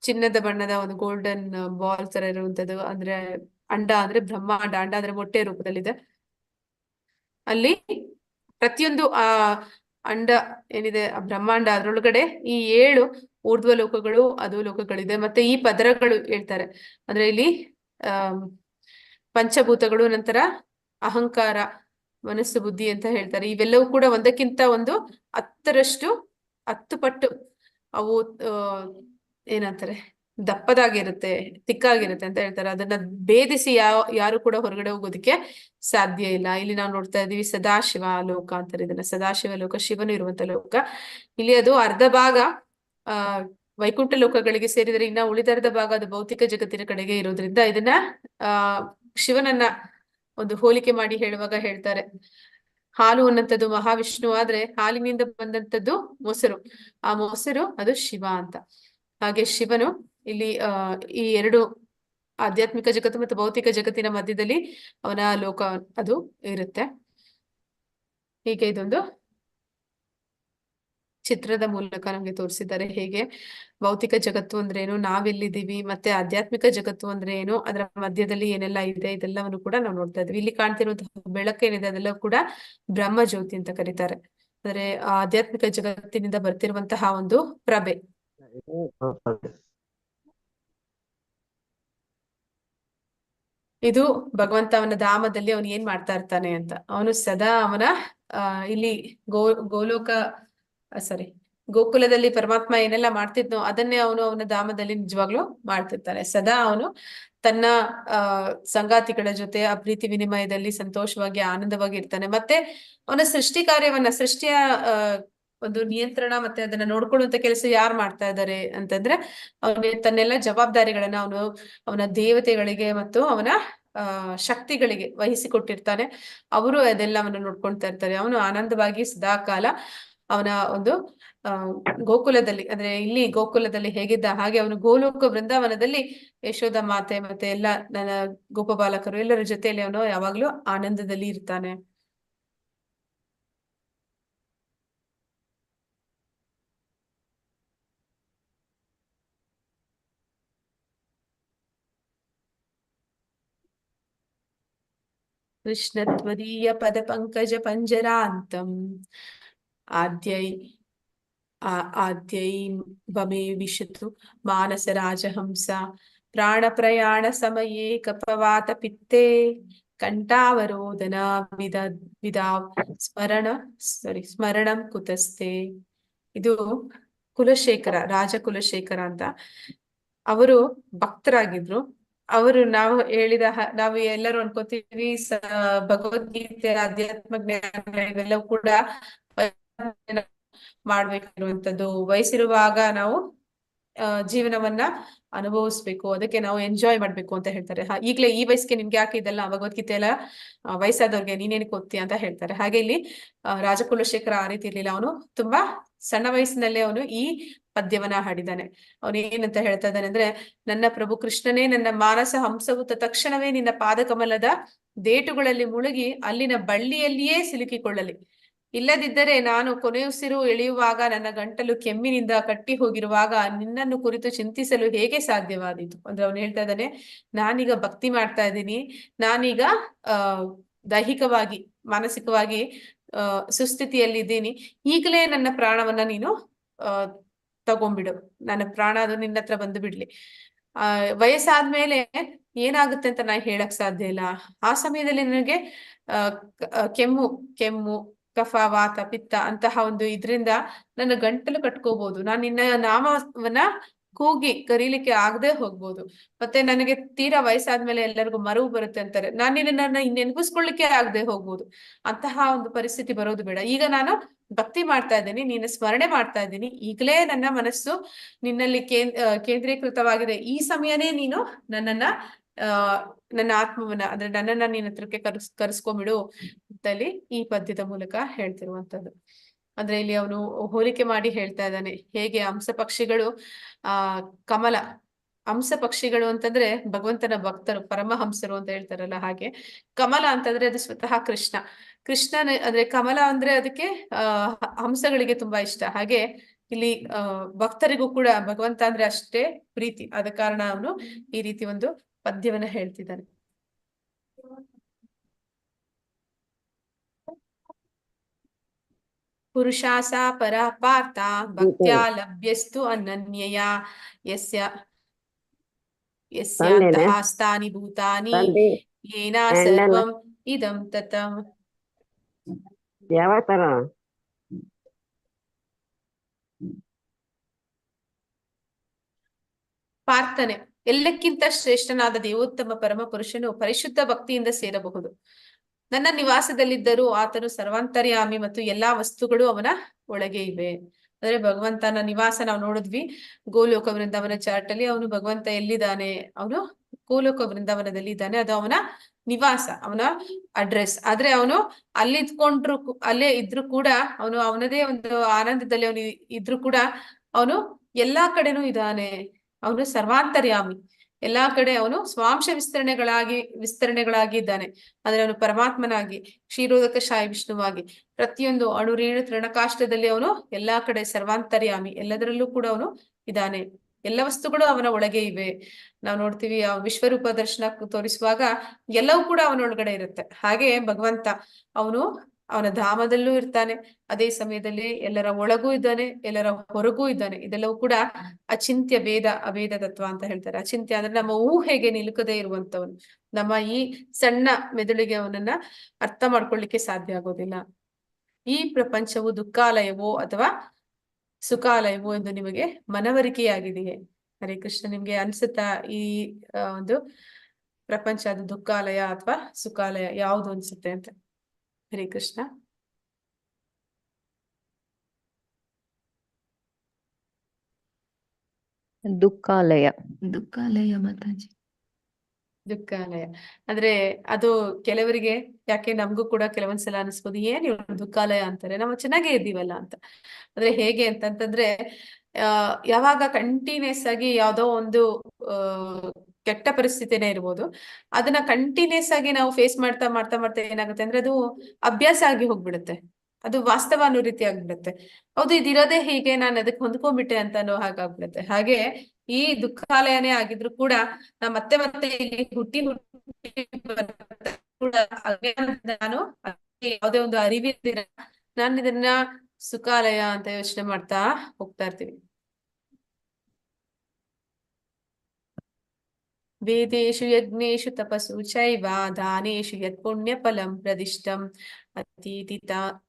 ಚಿನ್ನದ ಬಣ್ಣದ ಒಂದು ಗೋಲ್ಡನ್ ಬಾಲ್ ತರ ಇರುವಂತದ್ದು ಅಂದ್ರೆ ಅಂಡ, ಅಂದ್ರೆ ಬ್ರಹ್ಮಾಂಡ. ಅಂಡ ಅಂದ್ರೆ ಮೊಟ್ಟೆ ರೂಪದಲ್ಲಿದೆ. ಅಲ್ಲಿ ಪ್ರತಿಯೊಂದು ಅಂಡ ಏನಿದೆ ಆ ಬ್ರಹ್ಮಾಂಡ, ಅದ್ರೊಳಗಡೆ ಈ 7 ಊರ್ಧ್ವ ಲೋಕಗಳು ಅಧೋ ಲೋಕಗಳಿದೆ. ಮತ್ತೆ ಈ ಪದರಗಳು ಹೇಳ್ತಾರೆ, ಅಂದ್ರೆ ಇಲ್ಲಿ ಪಂಚಭೂತಗಳು, ನಂತರ ಅಹಂಕಾರ, ಮನಸ್ಸು, ಬುದ್ಧಿ ಅಂತ ಹೇಳ್ತಾರೆ. ಇವೆಲ್ಲವೂ ಕೂಡ ಒಂದಕ್ಕಿಂತ ಒಂದು 10 ಪಟ್ಟು ಅವು ಏನಂತಾರೆ ದಪ್ಪದಾಗಿರುತ್ತೆ, ತಿಕ್ಕಾಗಿರುತ್ತೆ ಅಂತ ಹೇಳ್ತಾರೆ. ಅದನ್ನ ಭೇದಿಸಿ ಯಾರು ಕೂಡ ಹೊರಗಡೆ ಹೋಗೋದಕ್ಕೆ ಸಾಧ್ಯ ಇಲ್ಲ. ಇಲ್ಲಿ ನಾವು ನೋಡ್ತಾ ಇದೀವಿ ಸದಾಶಿವ ಲೋಕ ಅಂತಾರೆ ಇದನ್ನ. ಸದಾಶಿವ ಲೋಕ, ಶಿವನು ಇರುವಂತ ಲೋಕ. ಇಲ್ಲಿ ಅದು ಅರ್ಧ ಭಾಗ ಆ ವೈಕುಂಠ ಲೋಕಗಳಿಗೆ ಸೇರಿದರೆ, ಇನ್ನ ಉಳಿದರ್ಧ ಭಾಗ ಅದು ಭೌತಿಕ ಜಗತ್ತಿನ ಕಡೆಗೆ ಇರೋದ್ರಿಂದ ಇದನ್ನ ಆ ಶಿವನನ್ನ ಒಂದು ಹೋಲಿಕೆ ಮಾಡಿ ಹೇಳುವಾಗ ಹೇಳ್ತಾರೆ, ಹಾಲು ಅನ್ನಂಥದ್ದು ಮಹಾವಿಷ್ಣು ಆದ್ರೆ ಹಾಲಿನಿಂದ ಬಂದಂತದ್ದು ಮೊಸರು, ಆ ಮೊಸರು ಅದು ಶಿವ ಅಂತ. ಹಾಗೆ ಶಿವನು ಇಲ್ಲಿ ಈ ಎರಡು ಆಧ್ಯಾತ್ಮಿಕ ಜಗತ್ತು ಮತ್ತು ಭೌತಿಕ ಜಗತ್ತಿನ ಮಧ್ಯದಲ್ಲಿ ಅವನ ಲೋಕ ಅದು ಇರುತ್ತೆ. ಹೀಗೆ ಇದೊಂದು ಚಿತ್ರದ ಮೂಲಕ ನಮ್ಗೆ ತೋರಿಸಿದ್ದಾರೆ, ಹೇಗೆ ಭೌತಿಕ ಜಗತ್ತು ಅಂದ್ರೆ ಏನು, ನಾವೆಲ್ಲಿದ್ದೀವಿ, ಮತ್ತೆ ಆಧ್ಯಾತ್ಮಿಕ ಜಗತ್ತು ಅಂದ್ರೆ ಏನು, ಅದರ ಮಧ್ಯದಲ್ಲಿ ಏನೆಲ್ಲ ಇದೆ, ಇದೆಲ್ಲವನ್ನು ಕೂಡ ನಾವು ನೋಡ್ತಾ ಇದ್ವಿ. ಇಲ್ಲಿ ಕಾಣ್ತಿರುವಂತಹ ಬೆಳಕೇನಿದೆ ಅದೆಲ್ಲ ಕೂಡ ಬ್ರಹ್ಮ ಜ್ಯೋತಿ ಅಂತ ಕರೀತಾರೆ. ಅಂದ್ರೆ ಆಧ್ಯಾತ್ಮಿಕ ಜಗತ್ತಿನಿಂದ ಬರ್ತಿರುವಂತಹ ಒಂದು ಪ್ರಭೆ. ಇದು ಭಗವಂತ ಅವನ ಧಾಮದಲ್ಲಿ ಅವನು ಏನ್ ಮಾಡ್ತಾ ಇರ್ತಾನೆ ಅಂತ. ಅವನು ಸದಾ ಅವನ ಇಲ್ಲಿ ಗೋಲೋಕ ಸಾರಿ ಗೋಕುಲದಲ್ಲಿ ಪರಮಾತ್ಮ ಏನೆಲ್ಲ ಮಾಡ್ತಿದ್ನೋ ಅದನ್ನೇ ಅವನ ಧಾಮದಲ್ಲಿ ನಿಜವಾಗ್ಲೂ ಮಾಡ್ತಿರ್ತಾನೆ. ಸದಾ ಅವನು ತನ್ನ ಸಂಗಾತಿಗಳ ಜೊತೆ ಆ ಪ್ರೀತಿ ವಿನಿಮಯದಲ್ಲಿ ಸಂತೋಷವಾಗಿ ಆನಂದವಾಗಿ ಇರ್ತಾನೆ. ಮತ್ತೆ ಅವನ ಸೃಷ್ಟಿ ಕಾರ್ಯವನ್ನ, ಸೃಷ್ಟಿಯ ಒಂದು ನಿಯಂತ್ರಣ ಮತ್ತೆ ಅದನ್ನ ನೋಡ್ಕೊಳ್ಳುವಂತ ಕೆಲಸ ಯಾರು ಮಾಡ್ತಾ ಇದ್ದಾರೆ ಅಂತಂದ್ರೆ, ಅವನಿಗೆ ತನ್ನೆಲ್ಲ ಜವಾಬ್ದಾರಿಗಳನ್ನ ಅವನ ದೇವತೆಗಳಿಗೆ ಮತ್ತು ಅವನ ಶಕ್ತಿಗಳಿಗೆ ವಹಿಸಿಕೊಟ್ಟಿರ್ತಾನೆ. ಅವರು ಅದೆಲ್ಲವನ್ನು ನೋಡ್ಕೊಳ್ತಾ ಇರ್ತಾರೆ. ಅವನು ಆನಂದವಾಗಿ ಸದಾ ಕಾಲ ಅವನ ಒಂದು ಗೋಕುಲದಲ್ಲಿ, ಅಂದ್ರೆ ಇಲ್ಲಿ ಗೋಕುಲದಲ್ಲಿ ಹೇಗಿದ್ದ ಹಾಗೆ ಅವನು ಗೋಲೋಕ ವೃಂದಾವನದಲ್ಲಿ ಯಶೋಧ ಮಾತೆ ಮತ್ತೆ ಎಲ್ಲ ನನ್ನ ಗೋಪಬಾಲಕರು ಎಲ್ಲರ ಜೊತೆಯಲ್ಲಿ ಅವನು ಯಾವಾಗ್ಲೂ ಆನಂದದಲ್ಲಿ ಇರ್ತಾನೆ. ಕೃಷ್ಣತ್ವದೀಯ ಪದ ಪಂಕಜ ಪಂಜರಾಂತಂ ಆದ್ಯೈ ಬಮೇ ವಿಶತು ಮಾನಸ ರಾಜಹಂಸ ಪ್ರಾಣ ಪ್ರಯಾಣ ಸಮಯೇ ಕಪವಾತ ಪಿತ್ತೇ ಕಂಠಾವರೋಧನ ಸ್ಮರಣಂ ಕುತಸ್ತೆ. ಇದು ಕುಲಶೇಖರ, ರಾಜ ಕುಲಶೇಖರ ಅಂತ. ಅವರು ಭಕ್ತರಾಗಿದ್ರು. ಅವರು ನಾವು ಎಲ್ಲರೂ ಅನ್ಕೋತೀವಿ ಭಗವದ್ಗೀತೆ, ಅಧ್ಯಾತ್ಮ ಜ್ಞಾನ ಇವೆಲ್ಲವೂ ಕೂಡ ಮಾಡ್ಬೇಕಿರುವಂತದ್ದು. ವಯಸ್ಸಿರುವಾಗ ನಾವು ಜೀವನವನ್ನ ಅನುಭವಿಸ್ಬೇಕು, ಅದಕ್ಕೆ ನಾವು ಎಂಜಾಯ್ ಮಾಡ್ಬೇಕು ಅಂತ ಹೇಳ್ತಾರೆ. ಈಗ್ಲೇ ಈ ವಯಸ್ಸಿಗೆ ನಿಮ್ಗೆ ಯಾಕೆ ಇದೆಲ್ಲ ಭಗವದ್ಗೀತೆ ಎಲ್ಲ, ವಯಸ್ಸಾದವ್ರಿಗೆ ನೀನೇನಕ್ಕೆ ಓದ್ತೀಯ ಅಂತ ಹೇಳ್ತಾರೆ. ಹಾಗೆ ಇಲ್ಲಿ ರಾಜಕುಲಶೇಖರ ಆ ರೀತಿ ಇರ್ಲಿಲ್ಲ. ಅವನು ತುಂಬಾ ಸಣ್ಣ ವಯಸ್ಸಿನಲ್ಲೇ ಅವನು ಈ ಪದ್ಯವನ್ನ ಹಾಡಿದ್ದಾನೆ. ಅವನು ಏನಂತ ಹೇಳ್ತಾ ಇದ್ದಾನೆ ಅಂದ್ರೆ, ನನ್ನ ಪ್ರಭು ಕೃಷ್ಣನೇ ನನ್ನ ಮಾನಸ ಹಂಸವು ತಕ್ಷಣವೇ ನಿನ್ನ ಪಾದಕಮಲದ ದೇಟುಗಳಲ್ಲಿ ಮುಳುಗಿ ಅಲ್ಲಿನ ಬಳ್ಳಿಯಲ್ಲಿಯೇ ಸಿಲುಕಿಕೊಳ್ಳಲಿ. ಇಲ್ಲದಿದ್ದರೆ ನಾನು ಕೊನೆಯುಸಿರು ಎಳೆಯುವಾಗ ನನ್ನ ಗಂಟಲು ಕೆಮ್ಮಿನಿಂದ ಕಟ್ಟಿ ಹೋಗಿರುವಾಗ ನಿನ್ನನ್ನು ಕುರಿತು ಚಿಂತಿಸಲು ಹೇಗೆ ಸಾಧ್ಯವಾದೀತು. ಅಂದ್ರೆ ಅವನು ಹೇಳ್ತಾ ಇದ್ದಾನೆ, ನಾನೀಗ ಭಕ್ತಿ ಮಾಡ್ತಾ ಇದ್ದೀನಿ, ನಾನೀಗ ದೈಹಿಕವಾಗಿ ಮಾನಸಿಕವಾಗಿ ಸುಸ್ಥಿತಿಯಲ್ಲಿ ಇದ್ದೀನಿ, ಈಗಲೇ ನನ್ನ ಪ್ರಾಣವನ್ನ ನೀನು ತಗೊಂಡ್ಬಿಡು, ನನ್ನ ಪ್ರಾಣ ಅದು ನಿನ್ನ ಹತ್ರ ಬಂದು ಬಿಡ್ಲಿ. ವಯಸ್ಸಾದ್ಮೇಲೆ ಏನಾಗುತ್ತೆ ಅಂತ ನಾ ಹೇಳಕ್ ಸಾಧ್ಯ ಇಲ್ಲ. ಆ ಸಮಯದಲ್ಲಿ ನನಗೆ ಕೆಮ್ಮು ಕಫ ವಾತ ಪಿತ್ತ ಅಂತಹ ಒಂದು ಇದ್ರಿಂದ ನನ್ನ ಗಂಟಲು ಕಟ್ಕೋಬಹುದು, ನಾನು ನಿನ್ನ ನಾಮವನ್ನ ಕೂಗಿ ಕರೀಲಿಕ್ಕೆ ಆಗದೆ ಹೋಗ್ಬೋದು, ಮತ್ತೆ ನನಗೆ ತೀರಾ ವಯಸ್ಸಾದ್ಮೇಲೆ ಎಲ್ಲರಿಗೂ ಮರವು ಬರುತ್ತೆ ಅಂತಾರೆ, ನಾನು ನಿನ್ನನ್ನ ನೆನಪಿಸ್ಕೊಳ್ಳಿಕ್ಕೆ ಆಗದೆ ಹೋಗ್ಬೋದು. ಅಂತಹ ಒಂದು ಪರಿಸ್ಥಿತಿ ಬರೋದು ಬೇಡ. ಈಗ ನಾನು ಭಕ್ತಿ ಮಾಡ್ತಾ ಇದ್ದೀನಿ, ನೀನು ಸ್ಮರಣೆ ಮಾಡ್ತಾ ಇದ್ದೀನಿ, ಈಗಲೇ ನನ್ನ ಮನಸ್ಸು ನಿನ್ನಲ್ಲಿ ಕೇಂದ್ರೀಕೃತವಾಗಿದೆ. ಈ ಸಮಯನೇ ನೀನು ನನ್ನ ಆತ್ಮವನ್ನ, ಅಂದ್ರೆ ನನ್ನನ್ನ ನಿನ್ನ ಹತ್ರಕ್ಕೆ ಕರೆಸ್ಕೊಂಡ್ಬಿಡು ಅಂತಲ್ಲಿ ಈ ಪದ್ಯದ ಮೂಲಕ ಹೇಳ್ತಿರುವಂತದ್ದು. ಅಂದ್ರೆ ಇಲ್ಲಿ ಅವನು ಹೋಲಿಕೆ ಮಾಡಿ ಹೇಳ್ತಾ ಇದ್ದಾನೆ, ಹೇಗೆ ಹಂಸ ಪಕ್ಷಿಗಳು ಹಂಸ ಪಕ್ಷಿಗಳು ಅಂತಂದ್ರೆ ಭಗವಂತನ ಭಕ್ತರು, ಪರಮಹಂಸರು ಅಂತ ಹೇಳ್ತಾರಲ್ಲ, ಹಾಗೆ ಕಮಲ ಅಂತಂದ್ರೆ ಅದು ಸ್ವತಃ ಕೃಷ್ಣನ ಅಂದ್ರೆ ಕಮಲ ಅಂದ್ರೆ ಅದಕ್ಕೆ ಹಂಸಗಳಿಗೆ ತುಂಬಾ ಇಷ್ಟ. ಹಾಗೆ ಇಲ್ಲಿ ಭಕ್ತರಿಗೂ ಕೂಡ ಭಗವಂತ ಅಂದ್ರೆ ಅಷ್ಟೇ ಪ್ರೀತಿ. ಆದ ಕಾರಣ ಅವನು ಈ ರೀತಿ ಒಂದು ಪದ್ಯವನ್ನ ಹೇಳ್ತಿದ್ದಾನೆ. ಪುರುಷಾಸ ಪರ ಪಾರ್ಥ ಭಕ್ತ್ಯಾ ಲಭ್ಯಸ್ತು ಅನನ್ಯಯ ಯಸ್ಯಾಂತಃ ಸ್ಥಾನಿ ಭೂತಾನಿ ಯೇನ ಸರ್ವಂ ಇದಂ ತತಂ. ಯಾವ ತರ ಪಾರ್ಥನೆ, ಎಲ್ಲಕ್ಕಿಂತ ಶ್ರೇಷ್ಠನಾದ ದೇವೋತ್ತಮ ಪರಮ ಪುರುಷನು ಪರಿಶುದ್ಧ ಭಕ್ತಿಯಿಂದ ಸೇರಬಹುದು. ನನ್ನ ನಿವಾಸದಲ್ಲಿದ್ದರೂ ಆತನು ಸರ್ವಾಂತರ್ಯಾಮಿ ಮತ್ತು ಎಲ್ಲಾ ವಸ್ತುಗಳು ಅವನ ಒಳಗೆ ಇವೆ. ಅಂದ್ರೆ ಭಗವಂತನ ನಿವಾಸ ನಾವು ನೋಡಿದ್ವಿ ಗೋಲೋಕ ವೃಂದಾವನ ಚಾರ್ಟ್ ಅಲ್ಲಿ. ಅವನು ಭಗವಂತ ಎಲ್ಲಿದ್ದಾನೆ? ಅವನು ಗೋಲೋಕ ವೃಂದಾವನದಲ್ಲಿ ಇದ್ದಾನೆ. ಅದು ಅವನ ನಿವಾಸ, ಅವನ ಅಡ್ರೆಸ್. ಆದ್ರೆ ಅವನು ಅಲ್ಲಿ ಇದ್ಕೊಂಡ್ರು ಅಲ್ಲೇ ಇದ್ರು ಕೂಡ ಅವನು ಅವನದೇ ಒಂದು ಆನಂದದಲ್ಲಿ ಅವನು ಇದ್ರು ಕೂಡ ಅವನು ಎಲ್ಲಾ ಕಡೆನೂ ಇದ್ದಾನೆ. ಅವನು ಸರ್ವಾಂತರ್ಯಾಮಿ, ಎಲ್ಲಾ ಕಡೆ ಅವನು ಸ್ವಾಂಶ ವಿಸ್ತರಣೆಗಳಾಗಿ ಇದ್ದಾನೆ. ಅಂದ್ರೆ ಅವನು ಪರಮಾತ್ಮನಾಗಿ, ಕ್ಷೀರೋದಕ ಶಾಯಿ ವಿಷ್ಣುವಾಗಿ, ಪ್ರತಿಯೊಂದು ಅಣು ರೇಣು ತೃಣಕಾಷ್ಟದಲ್ಲಿ ಅವನು ಎಲ್ಲಾ ಕಡೆ ಸರ್ವಾಂತರ್ಯಾಮಿ, ಎಲ್ಲದರಲ್ಲೂ ಕೂಡ ಅವನು ಇದ್ದಾನೆ. ಎಲ್ಲ ವಸ್ತುಗಳು ಅವನ ಒಳಗೆ ಇವೆ. ನಾವು ನೋಡ್ತೀವಿ ಆ ವಿಶ್ವರೂಪ ದರ್ಶನ ತೋರಿಸುವಾಗ ಎಲ್ಲವೂ ಕೂಡ ಅವನೊಳಗಡೆ ಇರುತ್ತೆ. ಹಾಗೆ ಭಗವಂತ ಅವನು ಅವನ ಧಾಮದಲ್ಲೂ ಇರ್ತಾನೆ, ಅದೇ ಸಮಯದಲ್ಲಿ ಎಲ್ಲರ ಒಳಗೂ ಇದ್ದಾನೆ, ಎಲ್ಲರ ಹೊರಗೂ ಇದ್ದಾನೆ. ಇದೆಲ್ಲವೂ ಕೂಡ ಅಚಿಂತ್ಯ ಅಭೇದ ತತ್ವ ಅಂತ ಹೇಳ್ತಾರೆ. ಅಚಿಂತ್ಯ ಅಂದ್ರೆ ನಮ್ಮ ಊಹೆಗೆ ನಿಲುಕದೇ ಇರುವಂತವನು. ನಮ್ಮ ಈ ಸಣ್ಣ ಮೆದುಳಿಗೆ ಅವನನ್ನ ಅರ್ಥ ಮಾಡ್ಕೊಳ್ಳಿಕ್ಕೆ ಸಾಧ್ಯ ಆಗೋದಿಲ್ಲ. ಈ ಪ್ರಪಂಚವು ದುಃಖಾಲಯವೋ ಅಥವಾ ಸುಖಾಲಯವೋ ಎಂದು ನಿಮಗೆ ಮನವರಿಕೆಯಾಗಿದೆಯೇ? ಹರೇ ಕೃಷ್ಣ. ನಿಮ್ಗೆ ಅನ್ಸುತ್ತಾ ಈ ಒಂದು ಪ್ರಪಂಚ ಅದು ದುಃಖಾಲಯ ಅಥವಾ ಸುಖಾಲಯ ಯಾವುದು ಅನ್ಸುತ್ತೆ ಅಂತ? ಹರೇ ಕೃಷ್ಣ. ದುಃಖಾಲಯ. ದುಃಖಾಲಯ ಮಾತಾಜಿ. ದುಃಖಾಲಯ ಅಂದ್ರೆ ಅದು ಕೆಲವರಿಗೆ, ಯಾಕೆ ನಮಗೂ ಕೂಡ ಕೆಲವೊಂದ್ಸಲ ಅನಿಸ್ಬೋದು, ಏನ್ ಇವ್ರು ದುಃಖಾಲಯ ಅಂತಾರೆ, ನಾವು ಚೆನ್ನಾಗೇ ಇದ್ದೀವಲ್ಲ ಅಂತ. ಅಂದ್ರೆ ಹೇಗೆ ಅಂತಂತಂದ್ರೆ ಯಾವಾಗ ಕಂಟಿನ್ಯೂಸ್ ಆಗಿ ಯಾವ್ದೋ ಒಂದು ಕೆಟ್ಟ ಪರಿಸ್ಥಿತಿನೇ ಇರ್ಬೋದು, ಅದನ್ನ ಕಂಟಿನ್ಯೂಸ್ ಆಗಿ ನಾವು ಫೇಸ್ ಮಾಡ್ತಾ ಮಾಡ್ತಾ ಮಾಡ್ತಾ ಏನಾಗುತ್ತೆ ಅಂದ್ರೆ ಅದು ಅಭ್ಯಾಸ ಆಗಿ ಹೋಗ್ಬಿಡುತ್ತೆ, ಅದು ವಾಸ್ತವ ಅನ್ನೋ ರೀತಿ ಆಗ್ಬಿಡುತ್ತೆ. ಹೌದು, ಇದಿರೋದೇ ಹೀಗೆ, ನಾನು ಅದಕ್ಕೆ ಹೊಂದ್ಕೊಂಡ್ಬಿಟ್ಟೆ ಅಂತ ಅನ್ನೋ ಹಾಗಾಗ್ಬಿಡುತ್ತೆ. ಹಾಗೆ ಈ ದುಃಖಾಲಯನೇ ಆಗಿದ್ರು ಕೂಡ ನಾ ಮತ್ತೆ ಮತ್ತೆ ಇಲ್ಲಿ ಹುಟ್ಟಿ ಕೂಡ ನಾನು ಯಾವುದೇ ಒಂದು ಅರಿವಿದ್ದೀರ ನಾನು ಇದನ್ನ ಸುಖಾಲಯ ಅಂತ ಯೋಚನೆ ಮಾಡ್ತಾ ಹೋಗ್ತಾ ಇರ್ತೀವಿ. ವೇದೇಶು ಯಜ್ಞೇಶು ತಪಸ್ಸು ಚೈವ ದಾನೇಶು ಯತ್ ಪುಣ್ಯ ಫಲಂ ಪ್ರದಿಷ್ಟಂ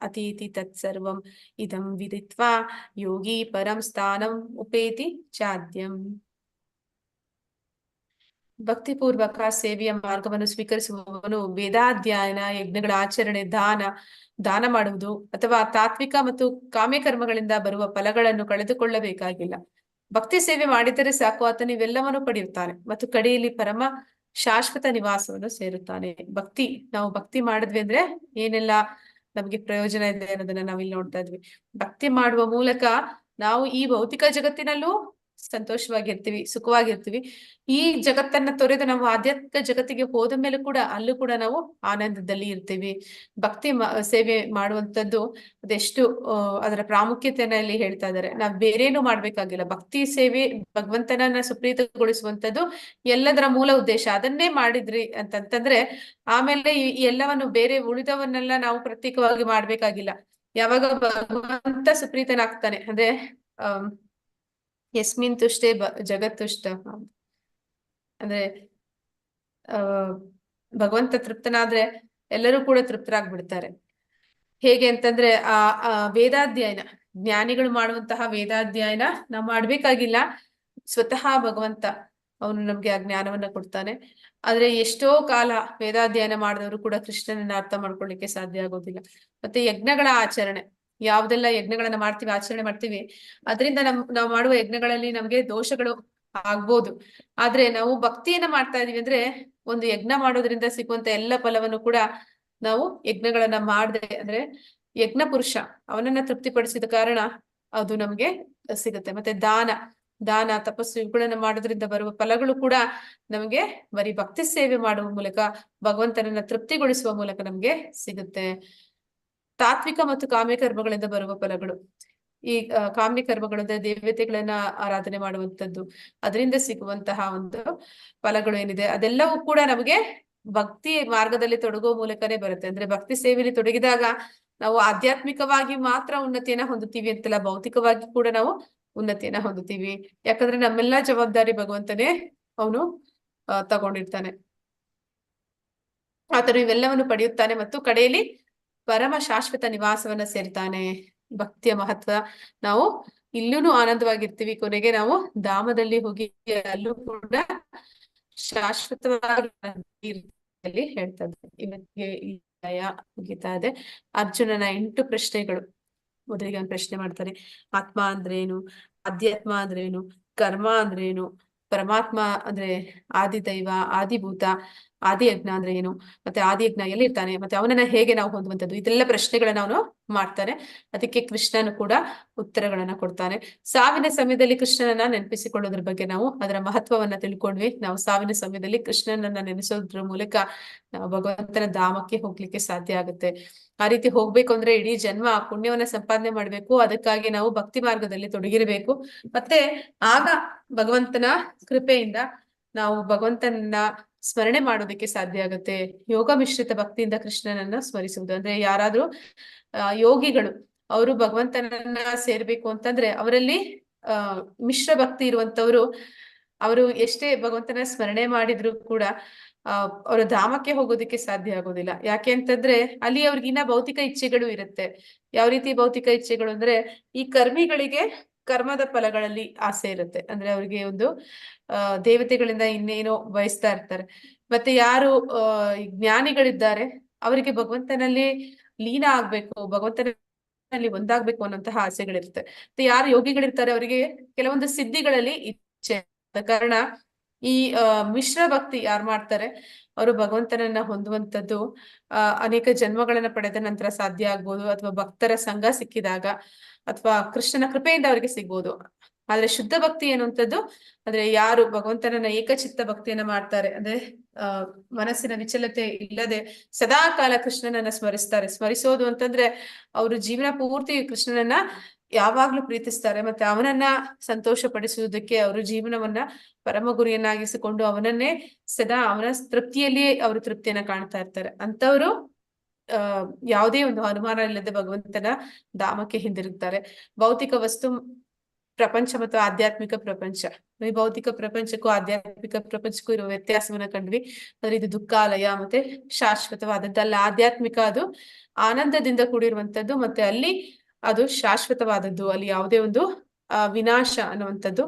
ಅತೀತಿ ತತ್ಸರ್ವಂ ಇದಂ ವಿದಿತ್ವಾ ಯೋಗಿ ಪರಂ ಸ್ಥಾನಂ ಉಪೇತಿ ಚಾದ್ಯಂ. ಭಕ್ತಿಪೂರ್ವಕ ಸೇವೆಯ ಮಾರ್ಗವನ್ನು ಸ್ವೀಕರಿಸುವವನು ವೇದಾಧ್ಯಯನ, ಯಜ್ಞಗಳ ಆಚರಣೆ, ದಾನ ಮಾಡುವುದು ಅಥವಾ ತಾತ್ವಿಕ ಮತ್ತು ಕಾಮ್ಯ ಕರ್ಮಗಳಿಂದ ಬರುವ ಫಲಗಳನ್ನು ಕಳೆದುಕೊಳ್ಳಬೇಕಾಗಿಲ್ಲ. ಭಕ್ತಿ ಸೇವೆ ಮಾಡಿದರೆ ಸಾಕು, ಆತನು ಇವೆಲ್ಲವನ್ನು ಪಡೆಯುತ್ತಾನೆ ಮತ್ತು ಕಡೆಯಲ್ಲಿ ಪರಮ ಶಾಶ್ವತ ನಿವಾಸವನ್ನು ಸೇರುತ್ತಾನೆ. ನಾವು ಭಕ್ತಿ ಮಾಡಿದ್ವಿ ಅಂದ್ರೆ ಏನೆಲ್ಲ ನಮ್ಗೆ ಪ್ರಯೋಜನ ಇದೆ ಅನ್ನೋದನ್ನ ನಾವಿಲ್ಲಿ ನೋಡ್ತಾ ಇದ್ವಿ. ಭಕ್ತಿ ಮಾಡುವ ಮೂಲಕ ನಾವು ಈ ಭೌತಿಕ ಜಗತ್ತಿನಲ್ಲೂ ಸಂತೋಷವಾಗಿರ್ತೀವಿ, ಸುಖವಾಗಿರ್ತೀವಿ. ಈ ಜಗತ್ತನ್ನ ತೊರೆದು ನಾವು ಆಧ್ಯಾತ್ಮಿಕ ಜಗತ್ತಿಗೆ ಹೋದ ಮೇಲೆ ಕೂಡ ಅಲ್ಲೂ ಕೂಡ ನಾವು ಆನಂದದಲ್ಲಿ ಇರ್ತೀವಿ. ಭಕ್ತಿ ಸೇವೆ ಮಾಡುವಂತದ್ದು ಅದೆಷ್ಟು ಅದರ ಪ್ರಾಮುಖ್ಯತೆಯನ್ನ ಇಲ್ಲಿ ಹೇಳ್ತಾ ಇದ್ದಾರೆ. ನಾವ್ ಬೇರೇನು ಮಾಡ್ಬೇಕಾಗಿಲ್ಲ. ಭಕ್ತಿ ಸೇವೆ ಭಗವಂತನನ್ನ ಸುಪ್ರೀತಗೊಳಿಸುವಂತದ್ದು ಎಲ್ಲದರ ಮೂಲ ಉದ್ದೇಶ. ಅದನ್ನೇ ಮಾಡಿದ್ರಿ ಅಂತಂತಂದ್ರೆ ಆಮೇಲೆ ಈ ಎಲ್ಲವನ್ನು ಬೇರೆ ಉಳಿದವನ್ನೆಲ್ಲ ನಾವು ಪ್ರತ್ಯೇಕವಾಗಿ ಮಾಡ್ಬೇಕಾಗಿಲ್ಲ. ಯಾವಾಗ ಭಗವಂತ ಸುಪ್ರೀತನಾಗ್ತಾನೆ ಅಂದ್ರೆ ಯಸ್ಮಿನ್ ತುಷ್ಟೇ ಜಗತ್ತುಷ್ಟ ಅಂದ್ರೆ ಭಗವಂತ ತೃಪ್ತನಾದ್ರೆ ಎಲ್ಲರೂ ಕೂಡ ತೃಪ್ತರಾಗ್ಬಿಡ್ತಾರೆ. ಹೇಗೆ ಅಂತಂದ್ರೆ ಆ ವೇದಾಧ್ಯಯನ, ಜ್ಞಾನಿಗಳು ಮಾಡುವಂತಹ ವೇದಾಧ್ಯಯನ ನಾವು ಮಾಡ್ಬೇಕಾಗಿಲ್ಲ. ಸ್ವತಃ ಭಗವಂತ ಅವನು ನಮ್ಗೆ ಆ ಜ್ಞಾನವನ್ನ ಕೊಡ್ತಾನೆ. ಆದ್ರೆ ಎಷ್ಟೋ ಕಾಲ ವೇದಾಧ್ಯಯನ ಮಾಡಿದವರು ಕೂಡ ಕೃಷ್ಣನನ್ನ ಅರ್ಥ ಮಾಡ್ಕೊಳ್ಳಿಕ್ಕೆ ಸಾಧ್ಯ ಆಗೋದಿಲ್ಲ. ಮತ್ತೆ ಯಜ್ಞಗಳ ಆಚರಣೆ, ಯಾವ್ದೆಲ್ಲ ಯಜ್ಞಗಳನ್ನ ಮಾಡ್ತೀವಿ, ಆಚರಣೆ ಮಾಡ್ತೀವಿ, ಅದರಿಂದ ನಾವು ಮಾಡುವ ಯಜ್ಞಗಳಲ್ಲಿ ನಮ್ಗೆ ದೋಷಗಳು ಆಗ್ಬೋದು. ಆದ್ರೆ ನಾವು ಭಕ್ತಿಯನ್ನ ಮಾಡ್ತಾ ಇದೀವಿ ಅಂದ್ರೆ ಒಂದು ಯಜ್ಞ ಮಾಡೋದ್ರಿಂದ ಸಿಗುವಂತ ಎಲ್ಲ ಫಲವನ್ನು ಕೂಡ ನಾವು ಯಜ್ಞಗಳನ್ನ ಮಾಡದೆ ಅಂದ್ರೆ ಯಜ್ಞ ಪುರುಷ ಅವನನ್ನ ತೃಪ್ತಿಪಡಿಸಿದ ಕಾರಣ ಅದು ನಮ್ಗೆ ಸಿಗುತ್ತೆ. ಮತ್ತೆ ದಾನ ತಪಸ್ಸು ಇವುಗಳನ್ನ ಮಾಡೋದ್ರಿಂದ ಬರುವ ಫಲಗಳು ಕೂಡ ನಮಗೆ ಬರೀ ಭಕ್ತಿ ಸೇವೆ ಮಾಡುವ ಮೂಲಕ ಭಗವಂತನನ್ನ ತೃಪ್ತಿಗೊಳಿಸುವ ಮೂಲಕ ನಮ್ಗೆ ಸಿಗುತ್ತೆ. ತಾತ್ವಿಕ ಮತ್ತು ಕಾಮ್ಯ ಕರ್ಮಗಳಿಂದ ಬರುವ ಫಲಗಳು, ಈ ಕಾಮ್ಯ ಕರ್ಮಗಳು ಅಂದ್ರೆ ದೇವತೆಗಳನ್ನ ಆರಾಧನೆ ಮಾಡುವಂತದ್ದು, ಅದರಿಂದ ಸಿಗುವಂತಹ ಒಂದು ಫಲಗಳು ಏನಿದೆ ಅದೆಲ್ಲವೂ ಕೂಡ ನಮಗೆ ಭಕ್ತಿ ಮಾರ್ಗದಲ್ಲಿ ತೊಡಗುವ ಮೂಲಕನೇ ಬರುತ್ತೆ. ಅಂದ್ರೆ ಭಕ್ತಿ ಸೇವೆಯಲ್ಲಿ ತೊಡಗಿದಾಗ ನಾವು ಆಧ್ಯಾತ್ಮಿಕವಾಗಿ ಮಾತ್ರ ಉನ್ನತಿಯನ್ನ ಹೊಂದುತ್ತೀವಿ ಅಂತಲ್ಲ, ಭೌತಿಕವಾಗಿ ಕೂಡ ನಾವು ಉನ್ನತಿಯನ್ನ ಹೊಂದುತ್ತೀವಿ. ಯಾಕಂದ್ರೆ ನಮ್ಮೆಲ್ಲಾ ಜವಾಬ್ದಾರಿ ಭಗವಂತನೇ ಅವನು ತಗೊಂಡಿರ್ತಾನೆ. ಆತನು ಇವೆಲ್ಲವನ್ನು ಪಡೆಯುತ್ತಾನೆ ಮತ್ತು ಕಡೆಯಲ್ಲಿ ಪರಮ ಶಾಶ್ವತ ನಿವಾಸವನ್ನ ಸೇರ್ತಾನೆ. ಭಕ್ತಿಯ ಮಹತ್ವ ನಾವು ಇಲ್ಲೂ ಆನಂದವಾಗಿರ್ತೀವಿ, ಕೊನೆಗೆ ನಾವು ಧಾಮದಲ್ಲಿ ಹೋಗಿ ಅಲ್ಲೂ ಕೂಡ ಶಾಶ್ವತವಾಗಿ ಅಲ್ಲಿ ಹೇಳ್ತಾ ಇದ್ದಾರೆ. ಇವತ್ತಿಗೆ ಈ ಅಧ್ಯಾಯ ಮುಗಿತಾ ಇದೆ. ಅರ್ಜುನನ 8 ಪ್ರಶ್ನೆಗಳು. ಮೊದಲಿಗೆ ಒಂದು ಪ್ರಶ್ನೆ ಮಾಡ್ತಾರೆ, ಆತ್ಮ ಅಂದ್ರೇನು, ಅಧ್ಯಾತ್ಮ ಅಂದ್ರೇನು, ಕರ್ಮ ಅಂದ್ರೇನು, ಪರಮಾತ್ಮ ಅಂದ್ರೆ ಆದಿದೈವ, ಆದಿಭೂತ, ಆದಿಯಜ್ಞ ಅಂದ್ರೆ ಏನು, ಮತ್ತೆ ಆದಿಯಜ್ಞ ಎಲ್ಲಿರ್ತಾನೆ, ಮತ್ತೆ ಅವನನ್ನ ಹೇಗೆ ನಾವು ಹೊಂದುವಂಥದ್ದು, ಇದೆಲ್ಲ ಪ್ರಶ್ನೆಗಳನ್ನ ಅವನು ಮಾಡ್ತಾನೆ. ಅದಕ್ಕೆ ಕೃಷ್ಣನು ಕೂಡ ಉತ್ತರಗಳನ್ನ ಕೊಡ್ತಾನೆ. ಸಾವಿನ ಸಮಯದಲ್ಲಿ ಕೃಷ್ಣನನ್ನ ನೆನಪಿಸಿಕೊಳ್ಳೋದ್ರ ಬಗ್ಗೆ ನಾವು ಅದರ ಮಹತ್ವವನ್ನ ತಿಳ್ಕೊಂಡ್ವಿ. ನಾವು ಸಾವಿನ ಸಮಯದಲ್ಲಿ ಕೃಷ್ಣನನ್ನ ನೆನೆಸೋದ್ರ ಮೂಲಕ ನಾವು ಭಗವಂತನ ಧಾಮಕ್ಕೆ ಹೋಗ್ಲಿಕ್ಕೆ ಸಾಧ್ಯ ಆಗುತ್ತೆ. ಆ ರೀತಿ ಹೋಗ್ಬೇಕು ಅಂದ್ರೆ ಇಡೀ ಜನ್ಮ ಪುಣ್ಯವನ್ನ ಸಂಪಾದನೆ ಮಾಡ್ಬೇಕು. ಅದಕ್ಕಾಗಿ ನಾವು ಭಕ್ತಿ ಮಾರ್ಗದಲ್ಲಿ ತೊಡಗಿರಬೇಕು. ಮತ್ತೆ ಆಗ ಭಗವಂತನ ಕೃಪೆಯಿಂದ ನಾವು ಭಗವಂತನನ್ನ ಸ್ಮರಣೆ ಮಾಡೋದಕ್ಕೆ ಸಾಧ್ಯ ಆಗುತ್ತೆ. ಯೋಗ ಮಿಶ್ರಿತ ಭಕ್ತಿಯಿಂದ ಕೃಷ್ಣನನ್ನ ಸ್ಮರಿಸುವುದು ಅಂದ್ರೆ ಯಾರಾದ್ರೂ ಯೋಗಿಗಳು ಅವರು ಭಗವಂತನನ್ನ ಸೇರ್ಬೇಕು ಅಂತಂದ್ರೆ ಅವರಲ್ಲಿ ಮಿಶ್ರ ಭಕ್ತಿ ಇರುವಂತವ್ರು ಅವರು ಎಷ್ಟೇ ಭಗವಂತನ ಸ್ಮರಣೆ ಮಾಡಿದ್ರು ಕೂಡ ಅವರ ಧಾಮಕ್ಕೆ ಹೋಗೋದಕ್ಕೆ ಸಾಧ್ಯ ಆಗೋದಿಲ್ಲ. ಯಾಕೆ ಅಂತಂದ್ರೆ ಅಲ್ಲಿ ಅವ್ರಿಗಿನ್ನ ಭೌತಿಕ ಇಚ್ಛೆಗಳು ಇರುತ್ತೆ. ಯಾವ ರೀತಿ ಭೌತಿಕ ಇಚ್ಛೆಗಳು ಅಂದ್ರೆ ಈ ಕರ್ಮಿಗಳಿಗೆ ಕರ್ಮದ ಫಲಗಳಲ್ಲಿ ಆಸೆ ಇರುತ್ತೆ. ಅಂದ್ರೆ ಅವ್ರಿಗೆ ಒಂದು ದೇವತೆಗಳಿಂದ ಇನ್ನೇನೋ ಬಯಸ್ತಾ ಇರ್ತಾರೆ. ಮತ್ತೆ ಯಾರು ಜ್ಞಾನಿಗಳಿದ್ದಾರೆ ಅವರಿಗೆ ಭಗವಂತನಲ್ಲಿ ಲೀನ ಆಗ್ಬೇಕು, ಭಗವಂತನಲ್ಲಿ ಒಂದಾಗ್ಬೇಕು ಅನ್ನೋಂತಹ ಆಸೆಗಳಿರುತ್ತೆ. ಮತ್ತೆ ಯಾರು ಯೋಗಿಗಳಿರ್ತಾರೆ ಅವರಿಗೆ ಕೆಲವೊಂದು ಸಿದ್ಧಿಗಳಲ್ಲಿ ಇಚ್ಛೆ ಆದ ಕಾರಣ ಈ ಮಿಶ್ರ ಭಕ್ತಿ ಯಾರು ಮಾಡ್ತಾರೆ ಅವರು ಭಗವಂತನನ್ನ ಹೊಂದುವಂಥದ್ದು ಅನೇಕ ಜನ್ಮಗಳನ್ನ ಪಡೆದ ನಂತರ ಸಾಧ್ಯ ಆಗ್ಬೋದು, ಅಥವಾ ಭಕ್ತರ ಸಂಘ ಸಿಕ್ಕಿದಾಗ, ಅಥವಾ ಕೃಷ್ಣನ ಕೃಪೆಯಿಂದ ಅವರಿಗೆ ಸಿಗ್ಬೋದು. ಆದ್ರೆ ಶುದ್ಧ ಭಕ್ತಿ ಅನ್ನುವಂಥದ್ದು ಅಂದ್ರೆ ಯಾರು ಭಗವಂತನನ್ನ ಏಕಚಿತ್ತ ಭಕ್ತಿಯನ್ನ ಮಾಡ್ತಾರೆ, ಅಂದ್ರೆ ಮನಸ್ಸಿನ ವಿಚಲತೆ ಇಲ್ಲದೆ ಸದಾ ಕಾಲ ಕೃಷ್ಣನನ್ನ ಸ್ಮರಿಸ್ತಾರೆ. ಸ್ಮರಿಸೋದು ಅಂತಂದ್ರೆ ಅವರು ಜೀವನ ಪೂರ್ತಿ ಕೃಷ್ಣನನ್ನ ಯಾವಾಗ್ಲೂ ಪ್ರೀತಿಸ್ತಾರೆ. ಮತ್ತೆ ಅವನನ್ನ ಸಂತೋಷ ಪಡಿಸುವುದಕ್ಕೆ ಅವರು ಜೀವನವನ್ನ ಪರಮ ಗುರಿಯನ್ನಾಗಿಸಿಕೊಂಡು ಅವನನ್ನೇ ಸದಾ ಅವನ ತೃಪ್ತಿಯಲ್ಲಿಯೇ ಅವರು ತೃಪ್ತಿಯನ್ನ ಕಾಣ್ತಾ ಇರ್ತಾರೆ. ಅಂತವ್ರು ಯಾವುದೇ ಒಂದು ಅನುಮಾನ ಇಲ್ಲದೆ ಭಗವಂತನ ಧಾಮಕ್ಕೆ ಹಿಂದಿರುಗ್ತಾರೆ. ಭೌತಿಕ ವಸ್ತು ಪ್ರಪಂಚ ಮತ್ತು ಆಧ್ಯಾತ್ಮಿಕ ಪ್ರಪಂಚ, ಈ ಭೌತಿಕ ಪ್ರಪಂಚಕ್ಕೂ ಆಧ್ಯಾತ್ಮಿಕ ಪ್ರಪಂಚಕ್ಕೂ ಇರುವ ವ್ಯತ್ಯಾಸವನ್ನ ಕಂಡ್ವಿ. ಅಂದ್ರೆ ಇದು ದುಃಖಾಲಯ ಮತ್ತೆ ಶಾಶ್ವತವಾದದ್ದಲ್ಲ. ಆಧ್ಯಾತ್ಮಿಕ ಅದು ಆನಂದದಿಂದ ಕೂಡಿರುವಂತದ್ದು, ಮತ್ತೆ ಅಲ್ಲಿ ಅದು ಶಾಶ್ವತವಾದದ್ದು. ಅಲ್ಲಿ ಯಾವುದೇ ಒಂದು ವಿನಾಶ ಅನ್ನುವಂಥದ್ದು,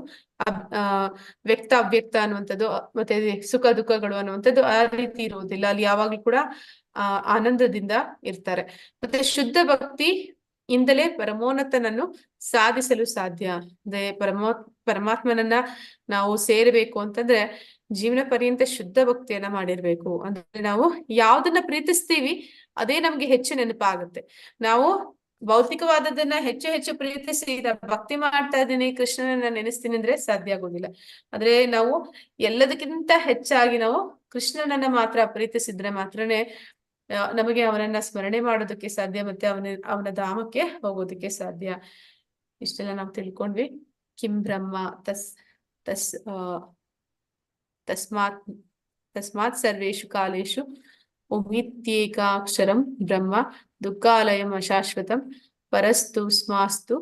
ವ್ಯಕ್ತ ಅವ್ಯಕ್ತ ಅನ್ನುವಂಥದ್ದು, ಮತ್ತೆ ಸುಖ ದುಃಖಗಳು ಅನ್ನುವಂಥದ್ದು ಆ ರೀತಿ ಇರುವುದಿಲ್ಲ. ಅಲ್ಲಿ ಯಾವಾಗ್ಲೂ ಕೂಡ ಆನಂದದಿಂದ ಇರ್ತಾರೆ. ಮತ್ತೆ ಶುದ್ಧ ಭಕ್ತಿ ಇಂದಲೇ ಪರಮೋನ್ನತನನ್ನು ಸಾಧಿಸಲು ಸಾಧ್ಯ. ಅಂದ್ರೆ ಪರಮಾತ್ಮನನ್ನ ನಾವು ಸೇರಬೇಕು ಅಂತಂದ್ರೆ ಜೀವನ ಪರ್ಯಂತ ಶುದ್ಧ ಭಕ್ತಿಯನ್ನ ಮಾಡಿರ್ಬೇಕು. ಅಂದ್ರೆ ನಾವು ಯಾವ್ದನ್ನ ಪ್ರೀತಿಸ್ತೀವಿ ಅದೇ ನಮ್ಗೆ ಹೆಚ್ಚು ನೆನಪಾಗುತ್ತೆ. ನಾವು ಭೌತಿಕವಾದದನ್ನ ಹೆಚ್ಚು ಹೆಚ್ಚು ಪ್ರೀತಿಸಿ ಭಕ್ತಿ ಮಾಡ್ತಾ ಇದ್ದೀನಿ, ಕೃಷ್ಣನನ್ನ ನೆನೆಸ್ತೀನಿ ಅಂದ್ರೆ ಸಾಧ್ಯ ಆಗೋದಿಲ್ಲ. ಆದ್ರೆ ನಾವು ಎಲ್ಲದಕ್ಕಿಂತ ಹೆಚ್ಚಾಗಿ ನಾವು ಕೃಷ್ಣನನ್ನ ಮಾತ್ರ ಪ್ರೀತಿಸಿದ್ರೆ ಮಾತ್ರನೇ ನಮಗೆ ಅವನನ್ನ ಸ್ಮರಣೆ ಮಾಡೋದಕ್ಕೆ ಸಾಧ್ಯ, ಮತ್ತೆ ಅವನ ಧಾಮಕ್ಕೆ ಹೋಗೋದಕ್ಕೆ ಸಾಧ್ಯ. ಇಷ್ಟೆಲ್ಲ ನಾವು ತಿಳ್ಕೊಂಡ್ವಿ. ಕಿಂ ಬ್ರಹ್ಮ ತಸ್ಮಾತ್ ಸರ್ವೇಷು ಕಾಲೇಶು ಉಮಿತ್ಯೇಕಾಕ್ಷರಂ ಬ್ರಹ್ಮ ದುಃಖಾಲಯಂ ಅಶಾಶ್ವತಂ ಪರಸ್ತು ಸ್ಮಾಸ್ತು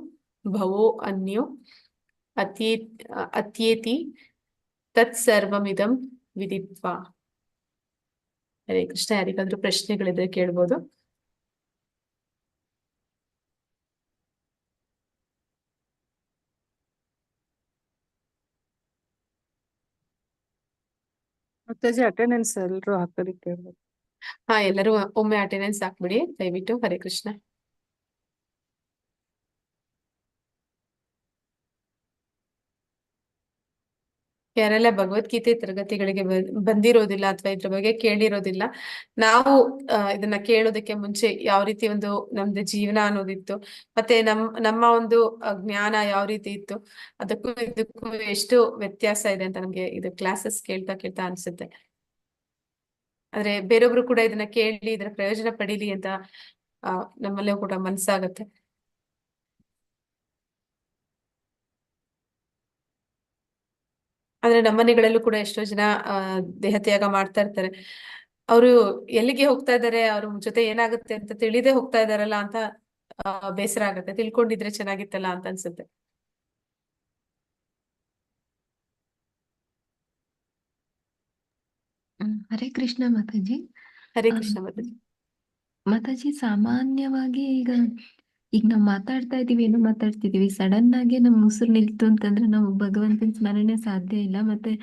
ಭವೋ ಅನ್ಯೋ ಅತ್ಯೇತಿ ತತ್ಸರ್ವಮಿದಂ ವಿದಿತ್ವಾ. ಹರೇ ಕೃಷ್ಣ. ಯಾರಿಗಾದ್ರೂ ಪ್ರಶ್ನೆಗಳಿದ್ರೆ ಕೇಳ್ಬೋದು. ಮಾತಾಜಿ ಅಟೆಂಡೆನ್ಸ್ ಎಲ್ರು ಹಾಕೋದಿಕ್ಕೆ ಹೇಳ್ಬೇಕು. ಎಲ್ಲರೂ ಒಮ್ಮೆ ಅಟೆಂಡೆನ್ಸ್ ಹಾಕ್ಬಿಡಿ ದಯವಿಟ್ಟು. ಹರೇ ಕೃಷ್ಣ. ಯಾರೆಲ್ಲ ಭಗವದ್ಗೀತೆ ತರಗತಿಗಳಿಗೆ ಬಂದಿರೋದಿಲ್ಲ ಅಥವಾ ಇದ್ರ ಬಗ್ಗೆ ಕೇಳಿರೋದಿಲ್ಲ, ನಾವು ಇದನ್ನ ಕೇಳೋದಕ್ಕೆ ಮುಂಚೆ ಯಾವ ರೀತಿ ಒಂದು ನಮ್ದು ಜೀವನ ಅನ್ನೋದಿತ್ತು, ಮತ್ತೆ ನಮ್ಮ ಒಂದು ಜ್ಞಾನ ಯಾವ ರೀತಿ ಇತ್ತು, ಅದಕ್ಕೂ ಇದಕ್ಕೂ ಎಷ್ಟು ವ್ಯತ್ಯಾಸ ಇದೆ ಅಂತ ನಮ್ಗೆ ಇದು ಕ್ಲಾಸಸ್ ಕೇಳ್ತಾ ಅನ್ಸುತ್ತೆ. ಆದ್ರೆ ಬೇರೊಬ್ರು ಕೂಡ ಇದನ್ನ ಕೇಳಿ ಇದರ ಪ್ರಯೋಜನ ಪಡೀಲಿ ಅಂತ ನಮ್ಮಲ್ಲೂ ಕೂಡ ಮನ್ಸಾಗತ್ತೆ. ಆದ್ರೆ ನಮ್ಮನೆಗಳಲ್ಲೂ ಕೂಡ ಎಷ್ಟೋ ಜನ ದೇಹತ್ಯಾಗ ಮಾಡ್ತಾ ಇರ್ತಾರೆ. ಅವರು ಎಲ್ಲಿಗೆ ಹೋಗ್ತಾ ಇದ್ದಾರೆ, ಅವ್ರ ಜೊತೆ ಏನಾಗುತ್ತೆ ಅಂತ ತಿಳಿದೇ ಹೋಗ್ತಾ ಇದಾರಲ್ಲ ಅಂತ ಬೇಸರ ಆಗತ್ತೆ. ತಿಳ್ಕೊಂಡಿದ್ರೆ ಚೆನ್ನಾಗಿತ್ತಲ್ಲ ಅಂತ ಅನ್ಸುತ್ತೆ. ಹರೇ ಕೃಷ್ಣ ಮಾತಾಜಿ. ಹರೇ ಕೃಷ್ಣ ಮಾತಾಜಿ. ಮಾತಾಜಿ, ಸಾಮಾನ್ಯವಾಗಿ ಈಗ ಈಗ ನಾವು ಮಾತಾಡ್ತಾ ಇದೀವಿ, ಏನೋ ಮಾತಾಡ್ತಿದೀವಿ, ಸಡನ್ ಆಗಿ ನಮ್ ಉಸಿರು ನಿಲ್ತು ಅಂತಂದ್ರೆ ನಾವು ಭಗವಂತನ ಸ್ಮರಣೆ ಸಾಧ್ಯ ಇಲ್ಲ. ಮತ್ತೆ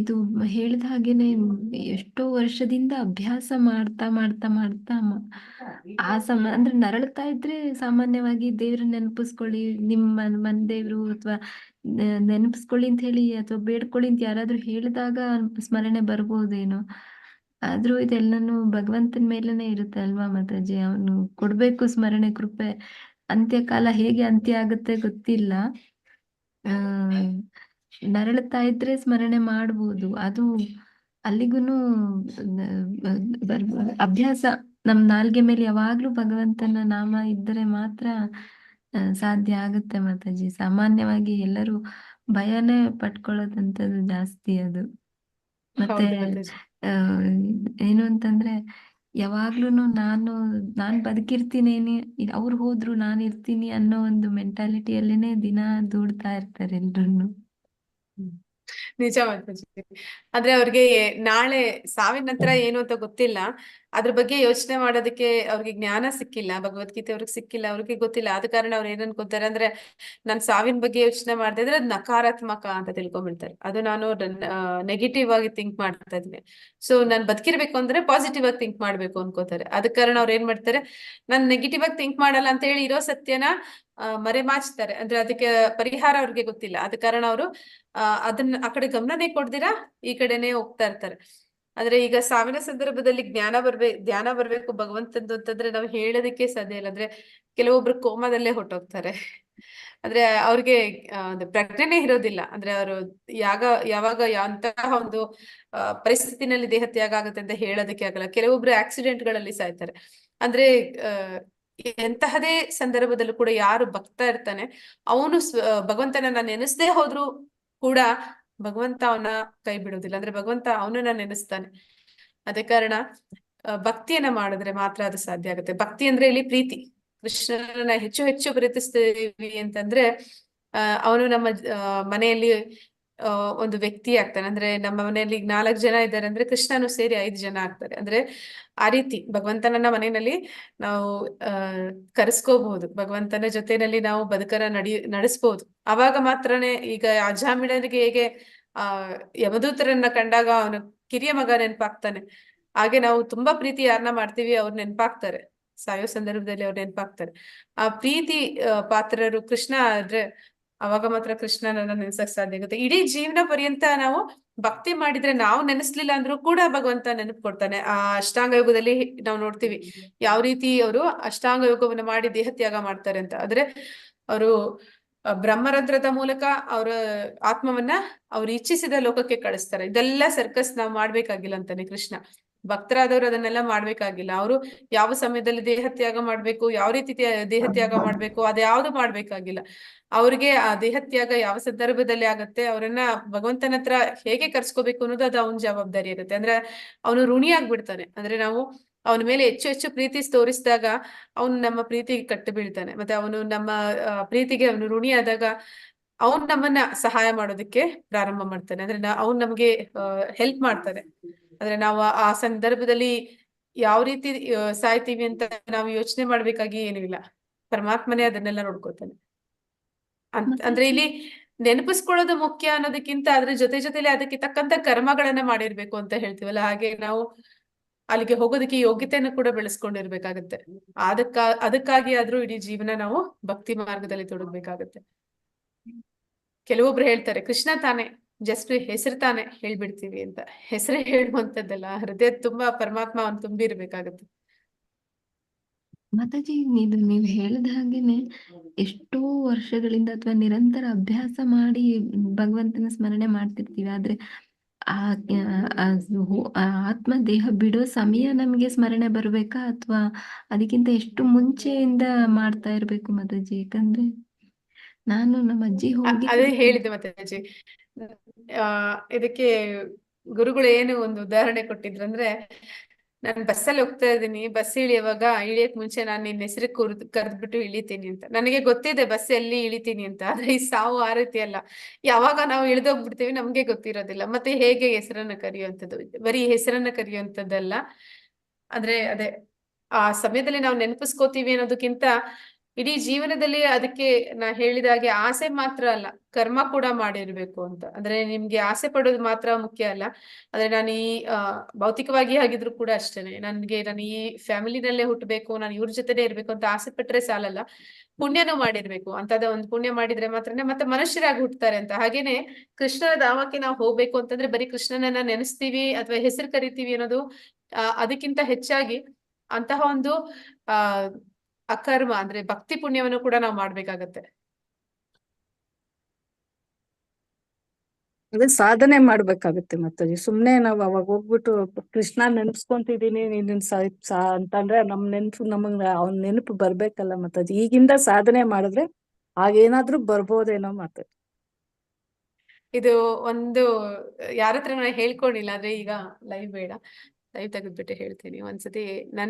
ಇದು ಹೇಳಿದ ಹಾಗೇನೆ ಎಷ್ಟೋ ವರ್ಷದಿಂದ ಅಭ್ಯಾಸ ಮಾಡ್ತಾ ಮಾಡ್ತಾ ಮಾಡ್ತಾ ಅಂದ್ರೆ ನರಳ್ತಾ ಇದ್ರೆ ಸಾಮಾನ್ಯವಾಗಿ ದೇವ್ರ ನೆನಪಿಸ್ಕೊಳ್ಳಿ, ನಿಮ್ಮ ಮನ್ ದೇವ್ರು ಅಥವಾ ನೆನಪಿಸ್ಕೊಳ್ಳಿ ಅಂತ ಹೇಳಿ ಅಥವಾ ಬೇಡ್ಕೊಳ್ಳಿ ಅಂತ ಯಾರಾದ್ರೂ ಹೇಳಿದಾಗ ಸ್ಮರಣೆ ಬರ್ಬೋದೇನೋ. ಆದ್ರೂ ಇದೆಲ್ಲನೂ ಭಗವಂತನ ಮೇಲೇನೆ ಇರುತ್ತೆ ಅಲ್ವಾ ಮಾತಾಜಿ, ಅವನು ಕೊಡ್ಬೇಕು ಸ್ಮರಣೆ ಕೃಪೆ. ಅಂತ್ಯಕಾಲ ಹೇಗೆ ಅಂತ್ಯ ಆಗುತ್ತೆ ಗೊತ್ತಿಲ್ಲ. ಆ ನರಳುತ್ತಾ ಇದ್ರೆ ಸ್ಮರಣೆ ಮಾಡ್ಬೋದು, ಅದು ಅಲ್ಲಿಗೂನು ಅಭ್ಯಾಸ ನಮ್ ನಾಲ್ಗೆ ಮೇಲೆ ಯಾವಾಗ್ಲೂ ಭಗವಂತನ ನಾಮ ಇದ್ದರೆ ಮಾತ್ರ ಸಾಧ್ಯ ಆಗುತ್ತೆ ಮಾತಾಜಿ. ಸಾಮಾನ್ಯವಾಗಿ ಎಲ್ಲರೂ ಭಯನೇ ಪಟ್ಕೊಳ್ಳೋದಂಥದ್ದು ಜಾಸ್ತಿ ಅದು. ಮತ್ತೆ ಹೌದು ಮಾತಾಜಿ. ಆ ಏನು ಅಂತಂದ್ರೆ ಯಾವಾಗ್ಲೂನು ನಾನ್ ಬದುಕಿರ್ತೀನಿ, ಅವ್ರು ಹೋದ್ರು ನಾನು ಇರ್ತೀನಿ ಅನ್ನೋ ಒಂದು ಮೆಂಟಾಲಿಟಿಯಲ್ಲೇನೆ ದಿನ ದೂಡ್ತಾ ಇರ್ತಾರೆ ಎಲ್ರು. ನಿಜ ಮಾತಾಜಿ. ಅಂದ್ರೆ ಅವ್ರಿಗೆ ನಾಳೆ ಸಾವಿನ ನಂತರ ಏನು ಅಂತ ಗೊತ್ತಿಲ್ಲ, ಅದ್ರ ಬಗ್ಗೆ ಯೋಚನೆ ಮಾಡೋದಕ್ಕೆ ಅವ್ರಿಗೆ ಜ್ಞಾನ ಸಿಕ್ಕಿಲ್ಲ, ಭಗವದ್ಗೀತೆ ಅವ್ರಿಗೆ ಸಿಕ್ಕಿಲ್ಲ, ಅವ್ರಿಗೆ ಗೊತ್ತಿಲ್ಲ. ಆದ ಕಾರಣ ಅವ್ರು ಏನ್ ಅನ್ಕೋತಾರೆ ಅಂದ್ರೆ, ನಾನ್ ಸಾವಿನ ಬಗ್ಗೆ ಯೋಚನೆ ಮಾಡ್ತಾ ಇದ್ರೆ ಅದ್ ನಕಾರಾತ್ಮಕ ಅಂತ ತಿಳ್ಕೊಂಡ್ಬಿಡ್ತಾರೆ. ಅದು ನಾನು ನೆಗೆಟಿವ್ ಆಗಿ ಥಿಂಕ್ ಮಾಡ್ತಾ ಇದ್ದೀನಿ. ಸೊ ನಾನ್ ಬದುಕಿರ್ಬೇಕು ಅಂದ್ರೆ ಪಾಸಿಟಿವ್ ಆಗಿ ಥಿಂಕ್ ಮಾಡ್ಬೇಕು ಅನ್ಕೋತಾರೆ. ಅದ ಕಾರಣ ಅವ್ರು ಏನ್ ಮಾಡ್ತಾರೆ, ನಾನ್ ನೆಗೆಟಿವ್ ಆಗಿ ಥಿಂಕ್ ಮಾಡಲ್ಲ ಅಂತ ಹೇಳಿ ಇರೋ ಸತ್ಯನ ಮರೆಮಾಚ್ತಾರೆ. ಅಂದ್ರೆ ಅದಕ್ಕೆ ಪರಿಹಾರ ಅವ್ರಿಗೆ ಗೊತ್ತಿಲ್ಲ. ಅದ ಕಾರಣ ಅವರು ಅದನ್ನ ಆ ಕಡೆ ಗಮನನೇ ಕೊಡ್ದಿರಾ ಈ ಕಡೆನೆ ಹೋಗ್ತಾ ಇರ್ತಾರೆ. ಆದ್ರೆ ಈಗ ಸಾವಿನ ಸಂದರ್ಭದಲ್ಲಿ ಧ್ಯಾನ ಬರ್ಬೇಕು ಭಗವಂತಂದು ಅಂತಂದ್ರೆ ನಾವು ಹೇಳೋದಕ್ಕೆ ಸಾಧ್ಯ ಇಲ್ಲ. ಅಂದ್ರೆ ಕೆಲವೊಬ್ರು ಕೋಮಾದಲ್ಲೇ ಹೊಟ್ಟೋಗ್ತಾರೆ. ಅಂದ್ರೆ ಅವ್ರಿಗೆ ಪ್ರಜ್ಞೆನೇ ಇರೋದಿಲ್ಲ. ಅಂದ್ರೆ ಅವರು ಯಾವಾಗ ಅಂತಹ ಒಂದು ಪರಿಸ್ಥಿತಿನಲ್ಲಿ ದೇಹ ತ್ಯಾಗ ಆಗುತ್ತೆ ಅಂತ ಹೇಳೋದಕ್ಕೆ ಆಗಲ್ಲ. ಕೆಲವೊಬ್ರು ಆಕ್ಸಿಡೆಂಟ್ ಗಳಲ್ಲಿ ಸಾಯ್ತಾರೆ. ಅಂದ್ರೆ ಎಂತಹದೇ ಸಂದರ್ಭದಲ್ಲೂ ಕೂಡ ಯಾರು ಭಕ್ತ ಇರ್ತಾನೆ ಅವನು ಭಗವಂತನ ನೆನೆಸದೇ ಹೋದ್ರು ಕೂಡ ಭಗವಂತ ಅವನ ಕೈ ಬಿಡೋದಿಲ್ಲ. ಅಂದ್ರೆ ಭಗವಂತ ಅವನನ್ನ ನೆನೆಸ್ತಾನೆ. ಅದೇ ಕಾರಣ ಭಕ್ತಿಯನ್ನ ಮಾಡಿದ್ರೆ ಮಾತ್ರ ಅದು ಸಾಧ್ಯ ಆಗುತ್ತೆ. ಭಕ್ತಿ ಅಂದ್ರೆ ಇಲ್ಲಿ ಪ್ರೀತಿ. ಕೃಷ್ಣನನ್ನ ಹೆಚ್ಚು ಹೆಚ್ಚು ಪ್ರೀತಿಸ್ತೀವಿ ಅಂತಂದ್ರೆ ಅವನು ನಮ್ಮ ಮನೆಯಲ್ಲಿ ಒಂದು ವ್ಯಕ್ತಿ ಆಗ್ತಾನೆ. ಅಂದ್ರೆ ನಮ್ಮ ಮನೆಯಲ್ಲಿ 4 ಜನ ಇದ್ದಾರೆ ಅಂದ್ರೆ ಕೃಷ್ಣನು ಸೇರಿ 5 ಜನ ಆಗ್ತಾರೆ. ಅಂದ್ರೆ ಆ ರೀತಿ ಭಗವಂತನನ್ನ ಮನೆಯಲ್ಲಿ ನಾವು ಕರೆಸ್ಕೋಬಹುದು, ಭಗವಂತನ ಜೊತೆನಲ್ಲಿ ನಾವು ನಡೆಸ್ಬೋದು. ಅವಾಗ ಮಾತ್ರನೇ ಈಗ ಅಜಾಮಿಳನಿಗೆ ಹೇಗೆ ಯಮದೂತರನ್ನ ಕಂಡಾಗ ಅವನು ಕಿರಿಯ ಮಗ ನೆನಪಾಗ್ತಾನೆ, ಹಾಗೆ ನಾವು ತುಂಬಾ ಪ್ರೀತಿ ಯಾರನ್ನ ಮಾಡ್ತೀವಿ ಅವ್ರು ನೆನಪಾಗ್ತಾರೆ. ಸಾಯೋ ಸಂದರ್ಭದಲ್ಲಿ ಅವ್ರು ನೆನಪಾಗ್ತಾರೆ. ಆ ಪ್ರೀತಿ ಪಾತ್ರರು ಕೃಷ್ಣ ಆದ್ರೆ ಅವಾಗ ಮಾತ್ರ ಕೃಷ್ಣನನ್ನ ನೆನ್ಸಕ್ ಸಾಧ್ಯ ಆಗುತ್ತೆ. ಇಡೀ ಜೀವನ ಪರ್ಯಂತ ನಾವು ಭಕ್ತಿ ಮಾಡಿದ್ರೆ ನಾವು ನೆನೆಸ್ಲಿಲ್ಲ ಅಂದ್ರೂ ಕೂಡ ಭಗವಂತ ನೆನಪು ಕೊಡ್ತಾನೆ. ಆ ಅಷ್ಟಾಂಗ ಯೋಗದಲ್ಲಿ ನಾವು ನೋಡ್ತೀವಿ ಯಾವ ರೀತಿ ಅವರು ಅಷ್ಟಾಂಗ ಯೋಗವನ್ನ ಮಾಡಿ ದೇಹ ತ್ಯಾಗ ಮಾಡ್ತಾರೆ ಅಂತ. ಆದ್ರೆ ಅವರು ಬ್ರಹ್ಮರಂಧ್ರದ ಮೂಲಕ ಅವರ ಆತ್ಮವನ್ನ ಅವ್ರು ಇಚ್ಛಿಸಿದ ಲೋಕಕ್ಕೆ ಕಳಿಸ್ತಾರೆ. ಇದೆಲ್ಲ ಸರ್ಕಸ್ ನಾವು ಮಾಡ್ಬೇಕಾಗಿಲ್ಲ ಅಂತಾನೆ ಕೃಷ್ಣ. ಭಕ್ತರಾದವ್ರು ಅದನ್ನೆಲ್ಲ ಮಾಡ್ಬೇಕಾಗಿಲ್ಲ. ಅವರು ಯಾವ ಸಮಯದಲ್ಲಿ ದೇಹ ತ್ಯಾಗ ಮಾಡ್ಬೇಕು, ಯಾವ ರೀತಿ ದೇಹ ತ್ಯಾಗ ಮಾಡ್ಬೇಕು, ಅದ್ಯಾವ್ದು ಮಾಡ್ಬೇಕಾಗಿಲ್ಲ. ಅವ್ರಿಗೆ ಆ ದೇಹ ತ್ಯಾಗ ಯಾವ ಸಂದರ್ಭದಲ್ಲಿ ಆಗತ್ತೆ, ಅವ್ರನ್ನ ಭಗವಂತನ ಹತ್ರ ಹೇಗೆ ಕರ್ಸ್ಕೋಬೇಕು ಅನ್ನೋದು ಅದು ಅವನ ಜವಾಬ್ದಾರಿ ಇರುತ್ತೆ. ಅಂದ್ರೆ ಅವನು ಋಣಿ ಆಗ್ಬಿಡ್ತಾನೆ. ಅಂದ್ರೆ ನಾವು ಅವನ ಮೇಲೆ ಹೆಚ್ಚು ಹೆಚ್ಚು ಪ್ರೀತಿ ತೋರಿಸಿದಾಗ ಅವನು ನಮ್ಮ ಪ್ರೀತಿಗೆ ಕಟ್ಟು ಬೀಳ್ತಾನೆ. ಮತ್ತೆ ಅವನು ನಮ್ಮ ಪ್ರೀತಿಗೆ ಅವನು ಋಣಿ ಆದಾಗ ಅವನ್ ನಮ್ಮನ್ನ ಸಹಾಯ ಮಾಡೋದಕ್ಕೆ ಪ್ರಾರಂಭ ಮಾಡ್ತಾನೆ. ಅಂದ್ರೆ ಅವ್ನು ನಮ್ಗೆ ಹೆಲ್ಪ್ ಮಾಡ್ತಾನೆ. ಅಂದ್ರೆ ನಾವು ಆ ಸಂದರ್ಭದಲ್ಲಿ ಯಾವ ರೀತಿ ಸಾಯ್ತೀವಿ ಅಂತ ನಾವು ಯೋಚನೆ ಮಾಡ್ಬೇಕಾಗಿ ಏನೂ ಇಲ್ಲ. ಪರಮಾತ್ಮನೇ ಅದನ್ನೆಲ್ಲ ನೋಡ್ಕೊತಾನೆ. ಅಂದ್ರೆ ಇಲ್ಲಿ ನೆನಪಿಸ್ಕೊಳ್ಳೋದು ಮುಖ್ಯ ಅನ್ನೋದಕ್ಕಿಂತ ಅದ್ರ ಜೊತೆಲಿ ಅದಕ್ಕೆ ತಕ್ಕಂತ ಕರ್ಮಗಳನ್ನ ಮಾಡಿರ್ಬೇಕು ಅಂತ ಹೇಳ್ತೀವಲ್ಲ, ಹಾಗೆ ನಾವು ಅಲ್ಲಿಗೆ ಹೋಗೋದಕ್ಕೆ ಯೋಗ್ಯತೆಯನ್ನು ಕೂಡ ಬೆಳೆಸ್ಕೊಂಡಿರ್ಬೇಕಾಗತ್ತೆ. ಅದಕ್ಕಾಗಿ ಆದ್ರೂ ಇಡೀ ಜೀವನ ನಾವು ಭಕ್ತಿ ಮಾರ್ಗದಲ್ಲಿ ತೊಡಗ್ಬೇಕಾಗತ್ತೆ. ಕೆಲವೊಬ್ರು ಹೇಳ್ತಾರೆ ಕೃಷ್ಣ ತಾನೆ, ಜಸ್ಟ್ ಹೆಸರು ತಾನೆ ಹೇಳ್ಬಿಡ್ತೀವಿ ಅಂತ. ಹೆಸರೇ ಹೇಳುವಂತದ್ದಲ್ಲ, ಹೃದಯ ತುಂಬಾ ಪರಮಾತ್ಮ ಅವನ್ ತುಂಬಿರ್ಬೇಕಾಗತ್ತೆ. ಮಾತಾಜಿ, ನೀವು ಹೇಳಿದ ಹಾಗೇನೆ ಎಷ್ಟೋ ವರ್ಷಗಳಿಂದ ಅಥವಾ ನಿರಂತರ ಅಭ್ಯಾಸ ಮಾಡಿ ಭಗವಂತನ ಸ್ಮರಣೆ ಮಾಡ್ತಿರ್ತೀವಿ. ಆದ್ರೆ ಆ ಆತ್ಮ ದೇಹ ಬಿಡೋ ಸಮಯ ನಮ್ಗೆ ಸ್ಮರಣೆ ಬರ್ಬೇಕಾ ಅಥವಾ ಅದಕ್ಕಿಂತ ಎಷ್ಟು ಮುಂಚೆಯಿಂದ ಮಾಡ್ತಾ ಇರ್ಬೇಕು ಮಾತಾಜಿ? ಯಾಕಂದ್ರೆ ನಾನು ನಮ್ಮ ಅಜ್ಜಿ ಹೋಗಿ ಅದೇ ಹೇಳಿದೆ ಮಾತಾಜಿ. ಇದಕ್ಕೆ ಗುರುಗಳು ಏನು ಒಂದು ಉದಾಹರಣೆ ಕೊಟ್ಟಿದ್ರಂದ್ರೆ, ನಾನು ಬಸ್ಸಲ್ಲಿ ಹೋಗ್ತಾ ಇದ್ದೀನಿ, ಬಸ್ ಇಳಿಯುವಾಗ ಇಳಿಯಕ್ ಮುಂಚೆ ನಾನು ನಿನ್ನ ಹೆಸರು ಕರೆದ್ಬಿಟ್ಟು ಇಳಿತೀನಿ ಅಂತ. ನನಗೆ ಗೊತ್ತಿದೆ ಬಸ್ ಎಲ್ಲಿ ಇಳಿತೀನಿ ಅಂತ. ಆದ್ರೆ ಈ ಸಾವು ಆ ರೀತಿ ಅಲ್ಲ. ಯಾವಾಗ ನಾವು ಇಳಿದೋಗ್ಬಿಡ್ತೀವಿ ನಮ್ಗೆ ಗೊತ್ತಿರೋದಿಲ್ಲ. ಮತ್ತೆ ಹೇಗೆ ಹೆಸರನ್ನ ಕರೆಯುವಂಥದ್ದು, ಬರೀ ಹೆಸರನ್ನ ಕರೆಯುವಂಥದ್ದಲ್ಲ. ಅಂದ್ರೆ ಅದೇ ಆ ಸಮಯದಲ್ಲಿ ನಾವು ನೆನಪಿಸ್ಕೋತೀವಿ ಅನ್ನೋದಕ್ಕಿಂತ ಇಡೀ ಜೀವನದಲ್ಲಿ ಅದಕ್ಕೆ ನಾ ಹೇಳಿದ ಹಾಗೆ ಆಸೆ ಮಾತ್ರ ಅಲ್ಲ, ಕರ್ಮ ಕೂಡ ಮಾಡಿರ್ಬೇಕು ಅಂತ. ಅಂದ್ರೆ ನಿಮ್ಗೆ ಆಸೆ ಪಡೋದು ಮಾತ್ರ ಮುಖ್ಯ ಅಲ್ಲ. ಅಂದ್ರೆ ನಾನು ಈ ಭೌತಿಕವಾಗಿ ಆಗಿದ್ರು ಕೂಡ ಅಷ್ಟೇನೆ, ನಾನು ಈ ಫ್ಯಾಮಿಲಿನಲ್ಲೇ ಹುಟ್ಟಬೇಕು, ನಾನು ಇವ್ರ ಜೊತೆನೆ ಇರ್ಬೇಕು ಅಂತ ಆಸೆ ಪಟ್ರೆ ಸಾಲಲ್ಲ, ಪುಣ್ಯನೂ ಮಾಡಿರ್ಬೇಕು. ಅಂತದ ಒಂದು ಪುಣ್ಯ ಮಾಡಿದ್ರೆ ಮಾತ್ರನೇ ಮತ್ತೆ ಮನುಷ್ಯರಾಗಿ ಹುಟ್ಟುತ್ತಾರೆ ಅಂತ. ಹಾಗೇನೆ ಕೃಷ್ಣನ ಧಾಮಕ್ಕೆ ನಾವು ಹೋಗ್ಬೇಕು ಅಂತಂದ್ರೆ ಬರೀ ಕೃಷ್ಣನನ್ನ ನೆನೆಸ್ತೀವಿ ಅಥವಾ ಹೆಸರು ಕರಿತೀವಿ ಅನ್ನೋದು ಅದಕ್ಕಿಂತ ಹೆಚ್ಚಾಗಿ ಅಂತಹ ಒಂದು ಆ ಅಕರ್ಮ ಅಂದ್ರೆ ಭಕ್ತಿ ಪುಣ್ಯವನ್ನು ಕೂಡ ನಾವು ಮಾಡ್ಬೇಕಾಗತ್ತೆ. ಅದೇ ಸಾಧನೆ ಮಾಡ್ಬೇಕಾಗುತ್ತೆ ಮತ್ತೆ ಸುಮ್ನೆ ನಾವ್ ಅವಾಗ ಹೋಗ್ಬಿಟ್ಟು ಕೃಷ್ಣ ನೆನ್ಸ್ಕೊಂತಿದೀನಿ ನೀನ್ ಅಂತಂದ್ರೆ ನಮಗ್ ಅವ್ನ್ ನೆನಪು ಬರ್ಬೇಕಲ್ಲ. ಮತ್ತೆ ಅದು ಈಗಿಂದ ಸಾಧನೆ ಮಾಡಿದ್ರೆ ಆಗೇನಾದ್ರೂ ಬರ್ಬೋದೇನೋ ಮತ್ತೆ. ಇದು ಒಂದು ಯಾರ ಹತ್ರ ನಾನು ಹೇಳ್ಕೊಂಡಿಲ್ಲ, ಆದ್ರೆ ಈಗ ಲೈವ್ ಬೇಡ, ಲೈವ್ ತೆಗೆದ್ಬಿಟ್ಟು ಹೇಳ್ತೀನಿ. ಒಂದ್ಸತಿ